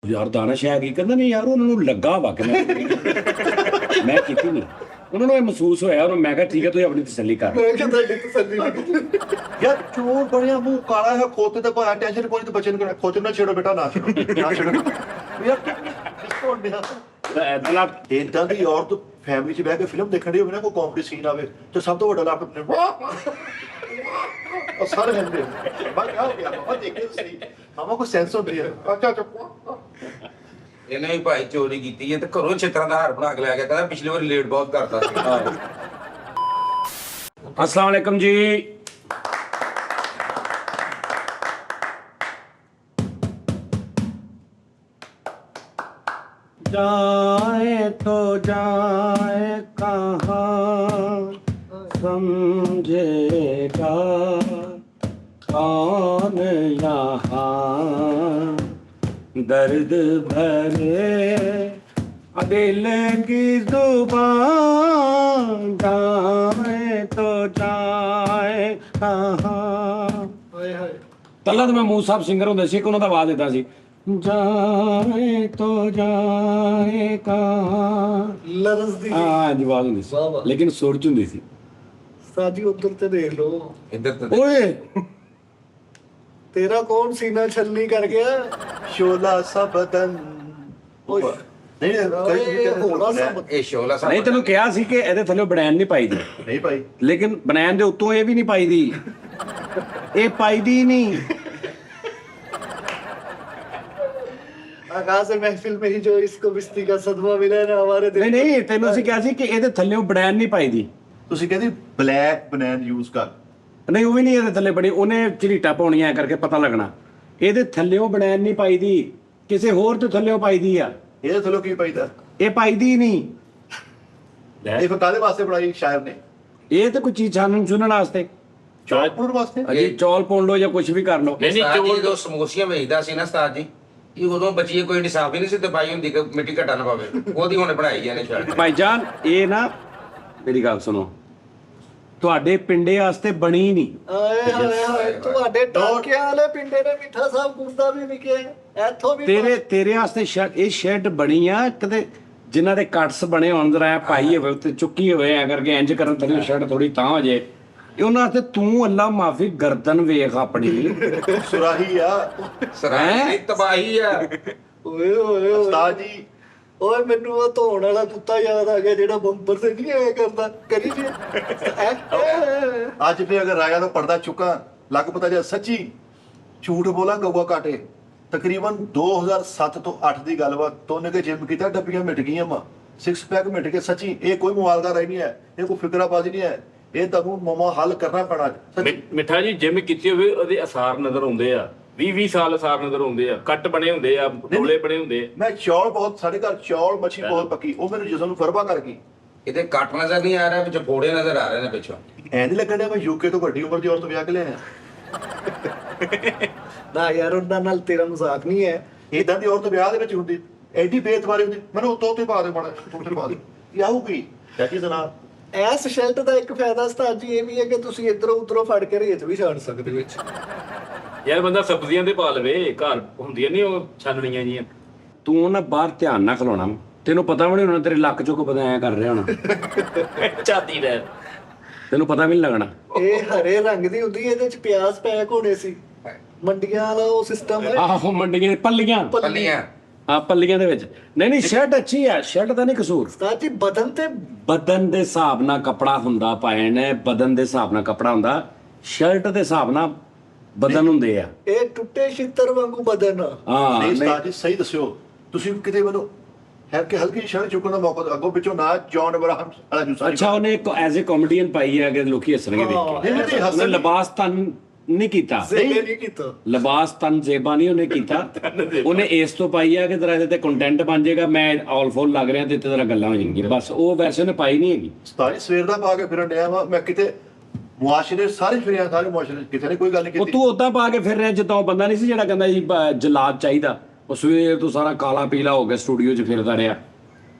ਯਾਰ ਦਾਨਿਸ਼ ਹੈ ਕੀ ਕਹਿੰਦਾ ਨਹੀਂ ਯਾਰ ਉਹਨਾਂ ਨੂੰ ਲੱਗਾ ਵਾ ਕਿ ਮੈਂ ਕੀਤੀ ਨਹੀਂ ਉਹਨਾਂ ਨੂੰ ਇਹ ਮਹਿਸੂਸ ਹੋਇਆ ਉਹਨੂੰ ਮੈਂ ਕਿਹਾ ਠੀਕ ਹੈ ਤੁਸੀਂ ਆਪਣੀ ਤਸੱਲੀ ਕਰ ਮੈਂ ਕਿਹਾ ਤੁਹਾਡੀ ਤਸੱਲੀ ਯਾਰ ਚੋਰ ਬਣਿਆ ਮੂੰਹ ਕਾਲਾ ਹੈ ਖੋਤੇ ਤੇ ਕੋਈ ਟੈਨਸ਼ਨ ਕੋਈ ਤੇ ਬੱਚੇ ਨੂੰ ਖੋਤੇ ਨਾ ਛੇੜੋ ਬੇਟਾ ਨਾ ਛੇੜੋ ਯਾਰ ਕਿਸੋਂ ਡਿਆ ਇਦਾਂ ਦੀ ਔਰਤ ਫੈਮਿਲੀ 'ਚ ਬਹਿ ਕੇ ਫਿਲਮ ਦੇਖਣ ਦੀ ਹੋਵੇ ਨਾ ਕੋਈ ਕਾਮੇਡੀ ਸੀਨ ਆਵੇ ਤੇ ਸਭ ਤੋਂ ਵੱਡਾ ਲਾਭ ਉਹ ਸਾਰੇ ਹੰਦੇ ਬਾਕੀ ਆ ਗਿਆ ਬਾਬਾ ਦੇਖੇ ਸਹੀ ਮਾਮਾ ਕੋਈ ਸੈਂਸ ਹੁੰਦੀ ਹੈ ਅੱਛਾ ਇਹਨੇ ਵੀ ਭਾਈ ਚੋਰੀ ਕੀਤੀ ਹੈ ਤੇ ਘਰੋਂ ਛਿੱਤਰਾਂ ਦਾ ਹਾਰ ਬਣਾ ਕੇ ਲੈ ਗਿਆ ਕਹਿੰਦਾ ਪਿਛਲੀ ਵਾਰੀ ਲੇਟ ਬਹੁਤ ਕਰਦਾ ਸੀ। अस्सलाम वालेकुम जी। जाए तो जाए कहाँ समझेगा कौन यहाँ दर्द भरे दिल की जुबान जाए तो जाए कहाँ। ਪਹਿਲਾਂ ਤਾਂ ਮੈਂ ਮੂਸਾ ਸਾਹਿਬ ਸਿੰਗਰ ਹੁੰਦੇ ਸੀ, ਇੱਕ ਉਹਨਾਂ ਦਾ ਆਵਾਜ਼ ਇਦਾਂ ਸੀ, ਜਾਏ ਤੋ ਜਾਏ ਕਹਾਂ ਲਫ਼ਜ਼ ਦੀ ਹਾਂ ਜਵਾਬ ਹੁੰਦੀ ਸੀ ਲੇਕਿਨ ਸੁਰ ਚ ਹੁੰਦੀ ਸੀ। ਸਾਜੀ ਉਧਰ ਤੇ ਦੇਖ ਲੋ ਇੱਧਰ ਤੇ ਓਏ ਤੇਰਾ ਕੌਣ ਸੀਨਾ ਛਲਨੀ ਕਰ ਗਿਆ ਸ਼ੋਲਾ ਸਾ ਬਦਨ ਓਏ ਨਹੀਂ ਇਹ ਸ਼ੋਲਾ ਸਾਹਿਬ ਨਹੀਂ ਤੈਨੂੰ ਕਿਹਾ ਸੀ ਕਿ ਇਹਦੇ ਥੱਲੇ ਬਨੈਣ ਨਹੀਂ ਪਾਈਦੀ ਨਹੀਂ ਭਾਈ ਲੇਕਿਨ ਬਨੈਣ ਦੇ ਉੱਤੋਂ ਇਹ ਵੀ ਨਹੀਂ ਪਾਈਦੀ ਇਹ ਪਾਈਦੀ ਨਹੀਂ। आगाज महफिल में ही जो इसको बिस्ती का सदमा मिला है ना हमारे ਨਹੀਂ ਨਹੀਂ ਤੈਨੂੰ ਅਸੀਂ ਕਿਹਾ ਸੀ ਕਿ ਇਹਦੇ ਥੱਲੇ ਬਨੈਣ ਨਹੀਂ ਪਾਈਦੀ। ਤੁਸੀਂ ਕਹਿੰਦੇ ਬਲੈਕ ਬਨੈਨ ਯੂਜ਼ ਕਰ ਨਹੀਂ ਉਹ ਵੀ ਨਹੀਂ ਇਹਦੇ ਥੱਲੇ ਬਣੀ, ਉਹਨੇ ਝਰੀਟਾਂ ਪਾਉਣੀਆਂ ਕਰਕੇ ਪਤਾ ਲੱਗਣਾ। ਇਹਦੇ ਥੱਲਿਓਂ ਬਨੈਣ ਨਹੀਂ ਪਾਈਦੀ, ਕਿਸੇ ਹੋਰ ਤੇ ਥੱਲਿਓਂ ਪਾਈਦੀ ਆ। ਇਹਦੇ ਥੱਲੋਂ ਕੀ ਪਾਈਦਾ ਇਹ ਪਾਈਦੀ ਨਹੀਂ। ਇਹ ਫਿਰ ਕਾਹਦੇ ਵਾਸਤੇ ਬਣਾਈ ਸ਼ਾਇਰ ਨੇ ਇਹ ਤਾਂ ਕੋਈ ਚੀਜ਼ ਛਾਣਨ ਚੁਣਨ ਵਾਸਤੇ, ਚੌਪੜ ਵਾਸਤੇ ਅਜੀ ਚੌਲ ਪਾਉਣ ਲੋ ਜਾਂ ਕੁਝ ਵੀ ਕਰ ਲੋ। ਨਹੀਂ ਜਦੋਂ ਸਮੋਸੀਆਂ ਵੇਚਦਾ ਸੀ ਨਾ ਉਸਤਾਦ ਜੀ, ਇਹ ਉਦੋਂ ਬੱਚੀ ਕੋਈ ਇਨਸਾਫ ਹੀ ਨਹੀਂ ਸੀ ਤੇ ਪਾਈ ਹੁੰਦੀ ਕਿ ਮਿੱਟੀ ਘਟਾ ਨਾ ਪਵੇ, ਉਹਦੀ ਹੁਣ ਬਣਾਈ ਜਾਂਦੇ ਸ਼ਰਟ। ਭਾਈਜਾਨ ਇਹ ਨਾ ਮੇਰੀ ਗੱਲ ਸੁਣੋ, ਤੁਹਾਡੇ ਪਿੰਡੇ ਵਾਸਤੇ ਬਣੀ ਨਹੀਂ। ਆਏ ਹਾਏ ਹਾਏ ਤੁਹਾਡੇ ਟਾਕਿਆਂ ਵਾਲੇ ਪਿੰਡੇ ਨੇ ਮਿੱਠਾ ਸਾਹਿਬ ਗੁਰਦਾ ਵੀ ਵਿਕਿਆ ਇੱਥੋਂ ਵੀ ਤੇਰੇ ਵਾਸਤੇ ਇਹ ਸ਼ਰਟ ਬਣੀ ਆ ਕਿਤੇ ਜਿਨ੍ਹਾਂ ਦੇ ਕੱਟਸ ਬਣੇ ਹੋਣ ਜਰਾ ਪਾਈ ਹੋਵੇ ਉੱਤੇ ਚੁੱਕੀ ਹੋਵੇ ਐ ਕਰਕੇ ਇੰਜ ਕਰਨ ਤੇਰੀ ਸ਼ਰਟ ਥੋੜੀ ਤਾਂ ਹੋ ਜੇ। ਉਹਨਾਂ ਵਾਸਤੇ ਤੂੰ ਅੱਲਾ ਮਾਫੀ ਗਰਦਨ ਵੇਖ ਆਪਣੀ ਸੁਰਾਹੀ ਆ ਸਰਾਈ ਤਬਾਹੀ ਆ। ਓਏ ਓਏ ਉਸਤਾਦ ਜੀ ਓਏ ਮੈਨੂੰ ਉਹ ਧੋਣ ਵਾਲਾ ਕੁੱਤਾ ਯਾਦ ਆ ਗਿਆ ਜਿਹੜਾ ਬੰਪਰ ਤੇ ਨਹੀਂ ਆਇਆ ਕਰਦਾ ਕਰੀ ਜੀ ਅੱਜ ਵੀ ਅਗਰ ਰਾਇਆ ਦਾ ਪਰਦਾ ਚੁੱਕਾ ਲੱਗ ਪਤਾ ਜੇ ਸੱਚੀ ਝੂਠ ਬੋਲਾਂ ਗਊਆ ਕਾਟੇ। ਤਕਰੀਬਨ 2007 ਤੋਂ 8 ਦੀ ਗੱਲਬਾਤ ਤੋਨੇ ਕੇ ਜਿਮ ਕੀਤਾ ਡੱਬੀਆਂ ਮਿਟ ਗਈਆਂ ਮਾ 6 ਪੈਕ ਮਿਟ ਕੇ ਸੱਚੀ ਇਹ ਕੋਈ ਮੁਆਲਗਾ ਰਹੀ ਨਹੀਂ ਹੈ, ਇਹ ਕੋਈ ਫਿਕਰਾਬਾਜ਼ੀ ਨਹੀਂ ਹੈ, ਇਹ ਤੁਹਾਨੂੰ ਮਮਾ ਹੱਲ ਕਰਨਾ ਪੈਣਾ ਸੱਚੀ। ਮਿੱਠਾ ਜੀ ਜਿਮ ਕੀਤੀ ਹੋਵੇ ਉਹਦੇ ਅਸਾਰ ਨਜ਼ਰ ਆਉਂਦੇ ਆ, 20 ਸਾਲ ਅਸਾਰ ਨਜ਼ਰ ਆਉਂਦੇ ਆ, ਕੱਟ ਬਣੇ ਹੁੰਦੇ ਆ, ਡੋਲੇ ਬਣੇ ਹੁੰਦੇ ਆ। ਮੈਂ ਚੌਲ ਬਹੁਤ ਸਾਡੇ ਘਰ ਚੌਲ ਮੱਛੀ ਬਹੁਤ ਪੱਕੀ ਉਹ ਮੇਰੇ ਜਿਸਮ ਨੂੰ ਫਰਬਾ ਕਰ ਗਈ। ਇਹਦੇ ਕੱਟ ਨਜ਼ਰ ਨਹੀਂ ਆ ਰਿਹਾ, ਵਿੱਚ ਫੋੜੇ ਨਜ਼ਰ ਆ ਰਹੇ ਨੇ ਪਿੱਛੋਂ। ਐਂ ਨਹੀਂ ਲੱਗਣ ਡਿਆ ਮੈਂ ਯੂਕੇ ਤੋਂ ਵੱਡੀ ਉਮਰ ਦੀ ਔਰਤ ਵਿਆਹ ਕੇ ਲਿਆਇਆ ਨਾ ਯਾਰ ਉਹਨਾਂ ਨਾਲ ਤੇਰਾ ਮਜ਼ਾਕ ਨਹੀਂ ਹੈ। ਇਦਾਂ ਦੀ ਔਰਤ ਵਿਆਹ ਦੇ ਵਿੱਚ ਹੁੰਦੀ ਐਡੀ ਬੇਇਤਬਾਰੀ ਹੁੰਦੀ ਮੈਨੂੰ ਉੱਤੋਂ ਉੱਤੇ ਪਾ ਦੇ ਮਾੜਾ ਉੱਤੇ ਪਾ ਦੇ ਆਊਗੀ ਚਾਚੀ ਜਨਾਬ। ਐਸ ਸ਼ਰਟ ਦਾ ਇੱਕ ਫਾਇਦਾ ਉਸਤਾਦ ਜੀ ਇਹ ਵੀ ਹੈ ਕਿ ਤੁਸੀਂ ਇਧਰੋਂ ਉਧਰੋਂ ਫੜ ਕੇ ਰੇਤ ਵੀ ਛਾਣ ਸਕਦੇ ਵਿੱਚ। ਯਾਰ ਬੰਦਾ ਸਬਜ਼ੀਆਂ ਦੇ ਪਾ ਲਵੇ, ਘਰ ਹੁੰਦੀਆਂ ਨਹੀਂ ਉਹ ਛਾਨਣੀਆਂ ਜੀਆਂ। ਤੂੰ ਨਾ ਬਾਹਰ ਧਿਆਨ ਨਾ ਖਲਾਉਣਾ, ਤੈਨੂੰ ਪਤਾ ਵੀ ਨਹੀਂ ਹੋਣਾ ਤੇਰੇ ਲੱਕ ਚੋਂ ਕੋ ਪਤਾ ਐ ਕਰ ਰਿਹਾ ਹੋਣਾ ਚਾਦੀ ਰਹਿ ਤੈਨੂੰ ਪਤਾ ਵੀ ਨਹੀਂ ਲੱਗਣਾ। ਇਹ ਹਰੇ ਰੰਗ ਦੀ ਹੁੰਦੀ ਇਹਦੇ ਚ ਪਿਆਜ਼ ਪੈਕ ਹੋਣੇ ਸੀ ਮੰਡੀਆਂ ਵਾਲਾ ਉਹ ਸਿਸਟਮ ਹੈ। ਆਹੋ ਮੰਡੀਆਂ ਪੱਲੀਆਂ ਪੱਲੀਆਂ ਆ ਪੱਲੀਆਂ ਦੇ ਵਿੱਚ ਨਹੀਂ ਸ਼ਰਟ ਅੱਛੀ ਆ, ਸ਼ਰਟ ਦਾ ਨਹੀਂ ਕਸੂਰ। ਉਸਤਾਦ ਜੀ ਬਦਨ ਦੇ ਹਿਸਾਬ ਨਾਲ ਕੱਪੜਾ ਹੁੰਦਾ ਪਾਇਣ ਬਦਨ ਦੇ ਹਿਸਾਬ ਨਾਲ ਕੱਪੜਾ ਹੁੰਦਾ, ਸ਼ਰਟ ਦੇ ਹਿਸਾਬ ਨਾਲ ਬਦਨ ਹੁੰਦੇ ਆ। ਇਹ ਟੁੱਟੇ ਛਿੱਤਰ ਵਾਂਗੂ ਬਦਨ ਹਾਂ ਨਹੀਂ ਉਸਤਾਦ ਜੀ ਸਹੀ ਦੱਸਿਓ ਤੁਸੀਂ ਕਿਤੇ ਮੈਨੂੰ ਹੈ ਕਿ ਹਲਕੀ ਸ਼ਰਟ ਚੁੱਕਣ ਦਾ ਮੌਕਾ ਅੱਗੋਂ ਪਿੱਛੋਂ ਨਾ ਜੌਨ ਅਬਰਾਹਮ ਵਾਲਾ ਜੂਸਾ। ਅੱਛਾ ਉਹਨੇ ਇੱਕ ਐਜ਼ ਅ ਕਾਮੇਡੀਅਨ ਪਾਈ ਹੈ ਕਿ ਲੋਕੀ ਹੱਸਣਗੇ ਦੇਖ ਕੇ। ਉਹਨੇ ਲਿਬਾਸ ਤਨ ਨਹੀਂ ਕੀਤਾ, ਲਿਬਾਸ ਤਨ ਜ਼ੇਬਾ ਨਹੀਂ ਉਹਨੇ ਕੀਤਾ, ਉਹਨੇ ਇਸ ਤੋਂ ਪਾਈ ਆ ਕਿ ਤੇਰਾ ਇਹਦੇ ਤੇ ਕੰਟੈਂਟ ਬਣ ਜਾਏਗਾ, ਮੈਂ ਆਲ ਫੋਲ ਲੱਗ ਰਿਹਾ ਤੇ ਤੇਰਾ ਗੱਲਾਂ ਹੋ ਜਾਣਗੀਆਂ ਬਸ। ਉਹ ਵੈਸੇ ਉਹਨੇ ਪਾਈ ਨਹੀਂ ਹੈਗੀ। ਉਸਤਾਦ ਸਵੇਰ ਦਾ ਪਾ ਕੇ ਫਿਰਨ ਡਿਆ ਵਾ ਮੈਂ ਕਿਤੇ ਮੁਆਸ਼ਰੇ ਸਾਰੇ ਫਿਰਿਆ ਸਾਰੇ ਮੁਆਸ਼ਰੇ ਕਿਤੇ ਨੇ ਕੋਈ ਗੱਲ ਨਹੀਂ ਕੀਤੀ। ਉਹ ਤੂੰ ਉਦਾਂ ਪਾ ਕੇ ਫਿਰ ਰਿਹਾ ਜਿੱਦਾਂ ਉਹ ਬੰਦਾ ਨਹੀਂ ਸੀ ਜਿਹੜਾ ਕਹਿੰਦਾ ਜੀ ਜਲਾਦ ਚਾਹੀਦਾ, ਉਹ ਸਵੇਰ ਤੋਂ ਸਾਰਾ ਕਾਲਾ ਪੀਲਾ ਹੋ ਕੇ ਸਟੂਡੀਓ 'ਚ ਫਿਰਦਾ ਰਿਹਾ।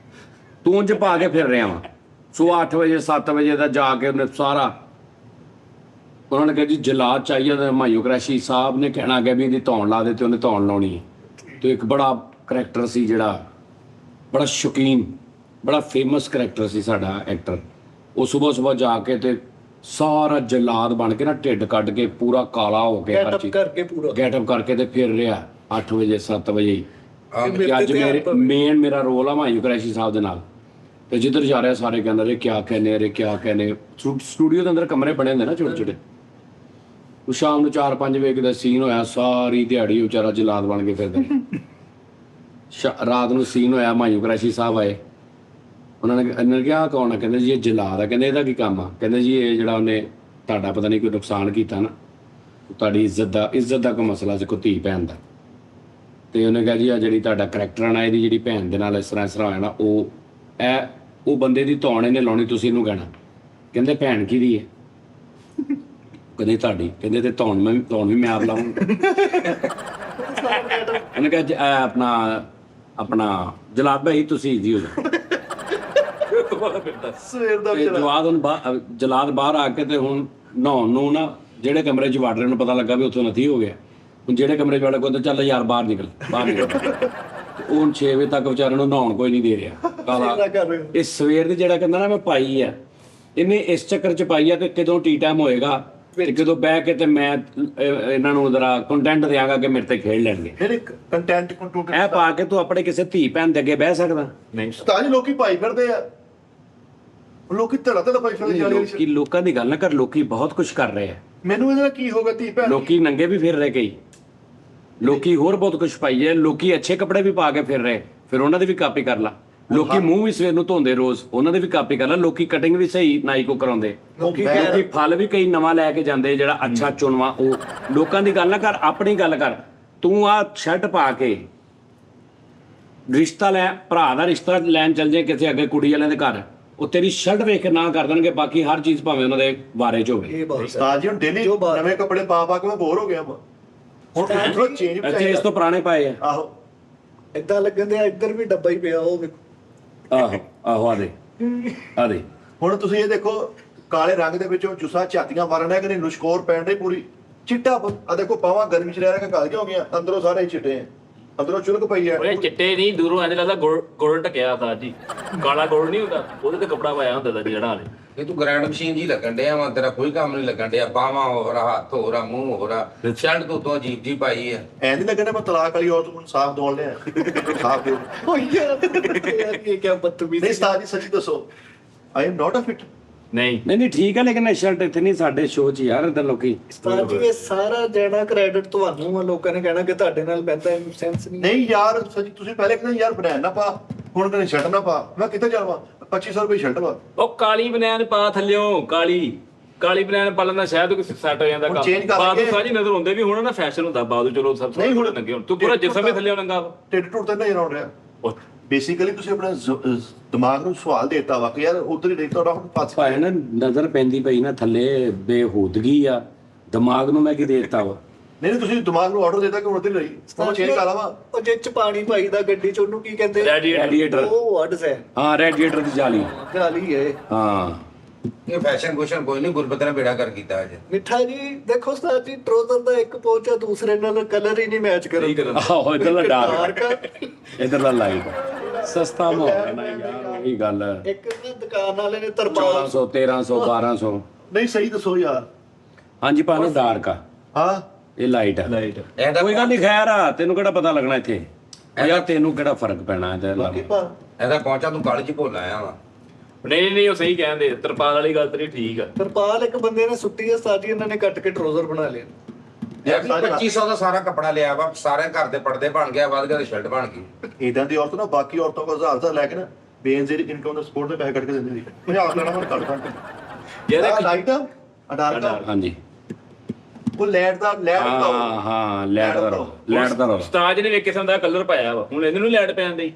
ਤੂੰ ਉਂਝ ਪਾ ਕੇ ਫਿਰ ਰਿਹਾ ਵਾ ਸੁਬਾਹ 8 ਵਜੇ 7 ਵਜੇ ਦਾ ਜਾ ਕੇ ਉਹਨੇ ਸਾਰਾ ਉਹਨਾਂ ਨੇ ਕਿਹਾ ਜੀ ਜਲਾਦ ਚਾਹੀਦਾ ਤਾਂ ਹਮਾਯੂ ਕੁਰੈਸ਼ੀ ਸਾਹਿਬ ਨੇ ਕਹਿਣਾ ਕਿ ਵੀ ਇਹਦੀ ਧੌਣ ਲਾ ਦੇ ਤੇ ਉਹਨੇ ਧੌਣ ਲਾਉਣੀ ਹੈ ਤੇ ਇੱਕ ਬੜਾ ਕਰੈਕਟਰ ਸੀ ਜਿਹੜਾ ਬੜਾ ਸ਼ੌਕੀਨ, ਬੜਾ ਫੇਮਸ ਕਰੈਕਟਰ ਸੀ ਸਾਡਾ ਐਕਟਰ। ਉਹ ਸਵੇਰ ਜਾ ਕੇ ਤੇ ਸਾਰਾ ਜਲਾਦ ਬਣ ਕੇ ਨਾ, ਢਿੱਡ ਕੱਢ ਕੇ ਪੂਰਾ ਕਾਲਾ ਹੋ ਕੇ ਹਰ ਚੀਜ਼ ਕਰਕੇ ਪੂਰਾ ਗੈਟਅਪ ਕਰਕੇ ਤੇ ਫਿਰ ਰਿਹਾ 8 ਵਜੇ 7 ਵਜੇ। ਤੇ ਅੱਜ ਮੇਰਾ ਰੋਲ ਆ ਮਾਯੂ ਕੁਰੈਸ਼ੀ ਸਾਹਿਬ ਦੇ ਨਾਲ। ਤੇ ਜਿੱਧਰ ਜਾ ਰਿਹਾ ਸਾਰੇ ਕਹਿੰਦੇ ਰੇ ਕਿਆ ਕਹਿੰਦੇ ਰੇ ਕਿਆ ਕਹਿੰਦੇ। ਸਟੂਡੀਓ ਦੇ ਅੰਦਰ ਕਮਰੇ ਬਣੇ ਹੁੰਦੇ ਨਾ ਛੋਟੇ ਛੋਟੇ। ਉਹ ਸ਼ਾਮ ਨੂੰ 4-5 ਵਜੇ ਦਾ ਸੀਨ ਹੋਇਆ, ਸਾਰੀ ਦਿਹਾੜੀ ਵਿਚਾਰਾ ਜਲਾਦ ਬਣ ਕੇ ਫਿਰਦਾ। ਰਾਤ ਨੂੰ ਸੀਨ ਹੋਇਆ, ਮਾਯੂ ਕੁਰੈਸ਼ੀ ਸਾਹਿਬ ਆਏ। ਉਹਨਾਂ ਨੇ ਕਿਹਾ ਕੌਣ ਆ? ਕਹਿੰਦੇ ਜੀ ਇਹ ਜਲਾਦ ਆ। ਕਹਿੰਦੇ ਇਹਦਾ ਕੀ ਕੰਮ ਆ? ਕਹਿੰਦੇ ਜੀ ਇਹ ਜਿਹੜਾ ਉਹਨੇ ਤੁਹਾਡਾ ਪਤਾ ਨਹੀਂ ਕੋਈ ਨੁਕਸਾਨ ਕੀਤਾ ਨਾ, ਤੁਹਾਡੀ ਇੱਜ਼ਤ ਦਾ ਕੋਈ ਮਸਲਾ ਸੀ, ਕੋਈ ਧੀ ਭੈਣ ਦਾ। ਤੇ ਉਹਨੇ ਕਿਹਾ ਜੀ ਆ ਜਿਹੜੀ ਤੁਹਾਡਾ ਕਰੈਕਟਰ ਆ ਨਾ, ਇਹਦੀ ਜਿਹੜੀ ਭੈਣ ਦੇ ਨਾਲ ਇਸ ਤਰ੍ਹਾਂ ਹੋਇਆ ਨਾ, ਉਹ ਬੰਦੇ ਦੀ ਧੌਣ ਇਹਨੇ ਲਾਉਣੀ, ਤੁਸੀਂ ਇਹਨੂੰ ਕਹਿਣਾ। ਕਹਿੰਦੇ ਭੈਣ ਕਿਹਦੀ ਹੈ? ਕਹਿੰਦੇ ਤੁਹਾਡੀ। ਕਹਿੰਦੇ ਤੇ ਧੌਣ ਵੀ ਮੈਂ ਆਪ ਲਾਉਂਗਾ। ਉਹਨੇ ਕਿਹਾ ਆਪਣਾ ਜਲਾਦ ਭਾਈ ਤੁਸੀਂ ਜੀ ਹੋ ਜਾਓ। ਸਵੇਰ ਦਾ ਜਲਾਦ ਬਾਹਰ ਆ ਕੇ ਤੇ ਹੁਣ ਨਹਾਉਣ ਨੂੰ ਨਾ, ਜਿਹੜੇ ਕਮਰੇ 'ਚ ਵੜ ਰਹੇ ਨੂੰ ਪਤਾ ਲੱਗਾ ਵੀ ਉੱਥੋਂ ਨਥੀ ਹੋ ਗਿਆ। ਹੁਣ ਜਿਹੜੇ ਕਮਰੇ 'ਚ ਵੜ ਕੇ ਚੱਲ ਯਾਰ ਬਾਹਰ ਨਿਕਲ। ਉਹ 6 ਵਜੇ ਤੱਕ ਵਿਚਾਰੇ ਨੂੰ ਨਹਾਉਣ ਕੋਈ ਨਹੀਂ ਦੇ ਰਿਹਾ ਕਾਲਾ। ਇਹ ਸਵੇਰ ਦੇ ਜਿਹੜਾ ਕਹਿੰਦਾ ਨਾ ਮੈਂ ਪਾਈ ਆ, ਇਹਨੇ ਇਸ ਚੱਕਰ 'ਚ ਪਾਈ ਆ ਕਿ ਕਦੋਂ ਟੀ ਟਾਈਮ ਹੋਏਗਾ ਤੇ ਕਦੋਂ ਬਹਿ ਕੇ ਤੇ ਮੈਂ ਇਹਨਾਂ ਨੂੰ ਜ਼ਰਾ ਕੰਟੈਂਟ ਦਿਆਂਗਾ ਕਿ ਮੇਰੇ ਤੇ ਖੇਡ ਲੈਣਗੇ। ਫਿਰ ਕੰਟੈਂਟ ਇਹ ਪਾ ਕੇ ਤੂੰ ਆਪਣੇ ਕਿਸੇ ਧੀ ਭੈਣ ਦੇ ਅੱਗੇ ਬਹਿ ਸਕਦਾ ਨਹੀਂ? ਤਾਂ ਜੀ ਲੋਕੀ ਪਾਈ ਫਿਰਦੇ ਆ, ਲੋਕੀ ਧੜਾ ਪਾਈ ਫਿਰਦੇ। ਲੋਕਾਂ ਦੀ ਗੱਲ ਨਾ ਕਰ, ਲੋਕੀ ਬਹੁਤ ਕੁਝ ਕਰ ਰਹੇ ਆ। ਮੈਨੂੰ ਇਹਦਾ ਕੀ ਹੋਗਾ? ਧੀ ਭੈਣ ਲੋਕੀ ਨੰਗੇ ਵੀ ਫਿਰ ਰਹੇ, ਕਈ ਲੋਕੀ ਹੋਰ ਬਹੁਤ ਕੁਝ ਪਾਈ ਹੈ। ਲੋਕੀ ਅੱਛੇ ਕੱਪੜੇ ਵੀ ਪਾ ਕੇ ਫਿਰ ਰਹੇ, ਫਿਰ ਉਹਨਾਂ ਦੀ ਵੀ ਕਾਪੀ ਕਰ ਲਾ। ਲੋਕੀ ਮੂੰਹ ਵੀ ਸਵੇਰ ਨੂੰ ਧੋਂਦੇ ਰੋਜ਼, ਉਹਨਾਂ ਦੀ ਵੀ ਕਾਪੀ ਕਰ ਲਾ। ਲੋਕੀ ਕਟਿੰਗ ਵੀ ਸਹੀ ਨਾਈ ਕੋ ਕਰਾਉਂਦੇ। ਲੋਕੀ ਫਲ ਵੀ ਕਈ ਨਵਾਂ ਲੈ ਕੇ ਜਾਂਦੇ ਜਿਹੜਾ ਅੱਛਾ ਚੁਣਵਾ। ਉਹ ਲੋਕਾਂ ਦੀ ਗੱਲ ਨਾ ਕਰ, ਆਪਣੀ ਗੱਲ ਕਰ। ਤੂੰ ਆ ਸ਼ਰਟ ਪਾ ਕੇ ਰਿਸ਼ਤਾ ਲੈ, ਭਰਾ ਦਾ ਰਿਸ਼ਤਾ ਲੈਣ ਚੱਲ ਜਾਏ ਕਿਸੇ ਅੱਗੇ ਕੁੜੀ ਵਾਲਿਆਂ ਦੇ ਘਰ, ਉਹ ਤੇਰੀ ਸ਼ਰਟ ਵੇਖ ਕੇ ਨਾ ਕਰ ਦੇਣਗੇ, ਬਾਕੀ ਹਰ ਚੀਜ਼ ਭਾਵੇਂ ਉਹਨਾਂ ਦੇ ਬਾਰੇ 'ਚ ਹੋਵੇ। ਉਸਤਾਦ ਜੀ ਹੁਣ ਡੇਲੀ ਨਵੇਂ ਕੱਪੜੇ ਪਾ ਕੇ ਮੈਂ ਬੋਰ ਹੋ ਗਿਆ। ਹੁਣ ਥੋੜਾ ਚੇਂਜ ਵੀ ਅੱਛਾ, ਇਸ ਤੋਂ ਪੁਰਾਣੇ ਪਾਏ ਆ। ਆਹੋ ਏਦਾਂ ਲੱਗਣ ਦੇ ਇੱਧਰ ਵੀ ਡੱਬਾ ਹੀ ਪਿਆ। ਉਹ ਵੇਖੋ। ਆਹੋ ਆ ਦੇ। ਹੁਣ ਤੁਸੀਂ ਇਹ ਦੇਖੋ, ਕਾਲੇ ਰੰਗ ਦੇ ਵਿੱਚੋਂ ਜੁਸਾ ਝਾਤੀਆਂ ਮਾਰਨ ਹੈ ਕਿ ਨਹੀਂ, ਲੁਸ਼ਕੋਰ ਪੈਣ ਦੇ ਪੂਰੀ ਚਿੱਟਾ। ਆ ਦੇਖੋ ਪਾਵਾਂ ਗਰਮੀ 'ਚ ਰਹਿ ਰਿਹਾ ਕਿ ਕਾਲੀਆਂ ਹੋ ਗਈਆਂ, ਅੰਦਰੋਂ ਸਾਰੇ ਹੀ ਚਿੱਟੇ ਆ, ਅੰਦਰੋਂ ਚੁਲਕ ਪਈ ਹੈ। ਓਏ ਚਿੱਟੇ ਨਹੀਂ, ਦੂਰੋਂ ਇੰਜ ਲੱਗਦਾ ਗੁੜ ਟਕਿਆ ਤਾਂ ਜੀ। ਕਾਲਾ ਗੁੜ ਨਹੀਂ ਹੁੰਦਾ, ਉਹਦੇ ਤੇ ਕੱਪੜਾ ਪਾਇਆ ਹੁੰਦਾ ਜਿਹੜਾ ਹਾਲੇ। ਇਹ ਤੂੰ ਗ੍ਰੈਂਡ ਮਸ਼ੀਨ ਜੀ ਲੱਗਣ ਡਿਆ ਵਾ, ਤੇਰਾ ਕੋਈ ਕੰਮ ਨਹੀਂ ਲੱਗਣ ਡਿਆ। ਬਾਹਾਂ ਹੋ ਰਾ, ਹੱਥ ਹੋ ਰਾ, ਮੂੰਹ ਹੋ ਰਾ, ਸ਼ਰਟ ਤੋਂ ਤੋਂ ਅਜੀਬ ਜੀ ਪਾਈ ਹੈ। ਐਂ ਨਹੀਂ ਲੱਗਣਾ ਮੈਂ ਤਲਾਕ ਵਾਲੀ ਔਰਤ ਨੂੰ ਸਾਫ਼ ਦੌੜ ਲਿਆ। ਸਾਫ਼ ਦਿਓ। ਓ ਯਾਰ ਇਹ ਕੀ ਬਦਤਮੀਜ਼ੀ। ਨਹੀਂ ਉਸਤਾਦ ਜੀ ਸੱਚੀ ਦੱਸੋ, I am not a fit. ਨਹੀਂ ਠੀਕ ਹੈ, ਲੇਕਿਨ ਇਹ ਸ਼ਰਟ ਇੱਥੇ ਨਹੀਂ ਸਾਡੇ ਸ਼ੋਅ 'ਚ ਯਾਰ। ਇੱਧਰ ਲੋਕੀ ਉਸਤਾਦ ਜੀ ਇਹ ਸਾਰਾ ਜਿਹੜਾ ਕ੍ਰੈਡਿਟ ਤੁਹਾਨੂੰ ਆ। ਲੋਕਾਂ ਨੇ ਕਹਿਣਾ ਕਿ ਤੁਹਾਡੇ ਨਾਲ ਪੈਂਦਾ, ਸੈਂਸ ਨਹੀਂ ਯਾਰ ਸੱਚੀ। ਤੁਸੀਂ ਪਹਿਲੇ ਕਹਿੰਦੇ ਯਾਰ ਬਨੈਣ ਨਾ ਪਾ, ਹੁਣ ਕਹਿੰਦੇ ਸ਼ਰਟ ਨਾ ਪਾ। ਮੈਂ ਕਿੱਥੇ ਜਾਵਾਂ? 2500 ਰੁਪਏ ਸ਼ਰਟ ਪਾ। ਉਹ ਕਾਲੀ ਬਨੈਣ ਪਾ ਥੱਲਿਓ, ਕਾਲੀ ਬਨੈਣ ਪਾ ਲੈਂਦਾ, ਸ਼ਾਇਦ ਕੋਈ ਸੈੱਟ ਹੋ ਜਾਂਦਾ ਕੰਮ। ਬਾਦੂ ਸਾਰੀ ਨਜ਼ਰ ਹੁੰਦੇ ਵੀ ਹੁਣ ਨਾ ਫੈਸ਼ਨ ਹੁੰਦਾ ਬਾਦੂ। ਚਲੋ ਸਭ ਨਹੀਂ ਹੁਣ ਨੰਗੇ ਹੁਣ ਤੂੰ ਪੂਰਾ ਜਿਸਮ ਹੀ ਥੱਲਿਓ ਨੰਗਾ। ਢਿੱਡ ਟੁੱਟ ਤੇ ਨਜ਼ਰ ਆਉਣ ਰਿਹਾ। ਬੇਸਿਕਲੀ ਤੁਸੀਂ ਆਪਣੇ ਦਿਮਾਗ ਨੂੰ ਸਵਾਲ ਦੇਤਾ ਵਾ ਕਿ ਯਾਰ ਉਧਰ ਹੀ ਨਹੀਂ ਤੁਹਾਡਾ ਹੁਣ ਪਾਸ ਭਾਵੇਂ ਨਾ ਨਜ਼ਰ ਪੈਂਦੀ ਪਈ ਨਾ ਥੱਲੇ ਬੇਹੂਦਗੀ ਆ, ਦਿਮਾਗ ਨੂੰ ਮੈਂ ਕੀ ਦੇ ਦਿੱਤਾ ਵਾ। ਨਹੀਂ ਤੁਸੀਂ ਦਿਮਾਗ ਨੂੰ ਆਰਡਰ ਦੇਤਾ ਕਿ ਹੁਣ ਉਧਰ ਹੀ ਰਹੀ। ਉਹ ਚੇਂਜ ਕਰ ਲਾਵਾ। ਉਹ ਜਿਹ ਚ ਪਾਣੀ ਪਾਈਦਾ ਗੱਡੀ ਚ, ਉਹਨੂੰ ਕੀ ਕਹਿੰਦੇ? ਰੈਡੀਏਟਰ। ਉਹ ਵਰਡਸ ਹੈ। ਹਾਂ, ਰੈਡੀਏਟਰ ਦੀ ਜਾਲੀ। ਜਾਲੀ ਹੈ। ਹਾਂ, ਇਹ ਫੈਸ਼ਨ ਕੁਸ਼ਨ ਕੋਈ ਨਹੀਂ, ਗੁਰਬਤ ਨੇ ਬੇੜਾ ਕਰ ਕੀਤਾ ਅੱਜ। ਮਿੱਠਾ ਜੀ ਦੇਖੋ ਉਸਤਾਦ ਜੀ, ਟਰੋਜ਼ਰ ਦਾ ਇੱਕ ਪੋਚਾ ਦੂਸਰੇ ਨਾਲ ਕਲਰ ਹੀ ਨਹੀਂ ਮੈਚ ਕਰਦਾ। ਆਹੋ ਇੱਧਰ ਦਾ ਡਾਰਕ, ਇੱਧਰ ਦਾ ਲਾਈਟ। ਸਸਤਾ ਮਾਹੌਲ ਨਾ ਯਾਰ, ਉਹੀ ਗੱਲ ਹੈ। ਇੱਕ ਨਾ ਦੁਕਾਨ ਵਾਲੇ ਨੇ ਤਰਪਾਲ 1400 1300 1200। ਨਹੀਂ ਸਹੀ ਦੱਸੋ ਯਾਰ। ਹਾਂਜੀ ਪਾਣੀ ਡਾਰਕ ਆ, ਹਾਂ ਇਹ ਲਾਈਟ ਆ। ਇਹਦਾ ਕੋਈ ਗੱਲ ਨਹੀਂ, ਖੈਰ ਆ, ਤੈਨੂੰ ਕਿਹੜਾ ਪਤਾ ਲੱਗਣਾ ਇੱਥੇ ਯਾਰ, ਤੈਨੂੰ ਕਿਹੜਾ ਫਰਕ ਪੈਣਾ ਇਹਦੇ ਨਾਲ। ਇਹਦਾ ਪਹੁੰਚਾ ਤੂੰ ਕਾਲਜ ਭੁੱਲ ਆਇਆ ਵਾ। ਨਹੀਂ ਉਹ ਸਹੀ ਕਹਿੰਦੇ, ਤਰਪਾਲ ਵਾਲੀ ਗੱਲ ਤੇਰੀ ਠੀਕ ਆ। ਤਰਪਾਲ ਇੱਕ ਬੰਦੇ ਨੇ ਸੁੱਟੀ ਹੈ ਉਸਤਾਦ ਜੀ, ਇਹਨਾਂ ਨੇ ਕੱਟ ਕੇ ਟਰੋਜ਼ਰ ਬਣਾ ਲਿਆ। ਯਾਰ 2500 ਦਾ ਸਾਰਾ ਕੱਪੜਾ ਲਿਆ ਵਾ, ਸਾਰੇ ਘਰ ਦੇ ਪਰਦੇ ਬਣ ਗਿਆ, ਵੱਧ ਗਿਆ ਤੇ ਸ਼ਰਟ ਬਣ ਗਈ। ਇਦਾਂ ਦੀ ਔਰਤ ਨਾ ਬਾਕੀ ਔਰਤੋਂ ਕੋਲ 1000 ਲੈ ਕੇ ਨਾ ਬੇਨਜ਼ੀਰ ਇਨਕਮ ਦਾ ਸਪੋਰਟ ਦੇ ਪੈਸੇ ਕੱਢ ਕੇ ਦਿੰਦੀ ਸੀ। ਮੈਂ ਆਪ ਲੈਣਾ ਹੁਣ ਕੱਢ ਯਾਰ ਲਾਈਟ ਆ ਅਡਾਰਕ। ਹਾਂਜੀ ਉਹ ਲੈਟ ਦਾ ਹਾਂ ਲੈਟ ਦਾ ਰੋ। ਉਸਤਾਦ ਨੇ ਇੱਕ ਕਿਸਮ ਦਾ ਕਲਰ ਪਾਇਆ ਵਾ, ਹੁਣ ਇਹਨੂੰ ਲੈਟ ਪੈਣ ਦੀ।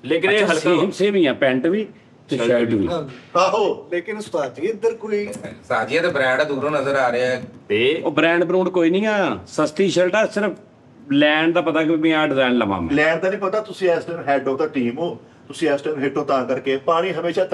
ਲੇਕਿਨ ਇਹ ਹਲਕਾ ਸੇਮ ਹੀ ਆ, ਪੈਂਟ ਵੀ ਤੇ ਸ਼ਰਟ ਵੀ। ਆਹੋ ਲੇਕਿਨ ਉਸਤਾਦ ਜੀ ਇੱਧਰ ਕੋਈ ਸਾਜੀਆ ਤੇ ਬ੍ਰਾਂਡ ਦੂਰੋਂ ਨਜ਼ਰ ਆ ਰਿਹਾ ਹੈ। ਤੇ ਉਹ ਬ੍ਰਾਂਡ ਬਰੂੰਡ ਕੋਈ ਨਹੀਂ ਆ, ਸਸਤੀ ਸ਼ਰਟ ਆ। ਸਿਰਫ ਲੈਣ ਦਾ ਪਤਾ ਕਿ ਮੈਂ ਆਹ ਡਿਜ਼ਾਈਨ ਲਵਾਂ। ਮੈਂ ਲੈਟ ਦਾ ਨਹੀਂ ਪਤਾ। ਤੁਸੀਂ ਇਸ time head of the team ਹੋ, ਤੁਸੀਂ ਇਸ ਟਾਈਮ ਹਿੱਟ ਹੋ, ਤਾਂ ਕਰਕੇ ਪਾਣੀ ਹਮੇਸ਼ਾ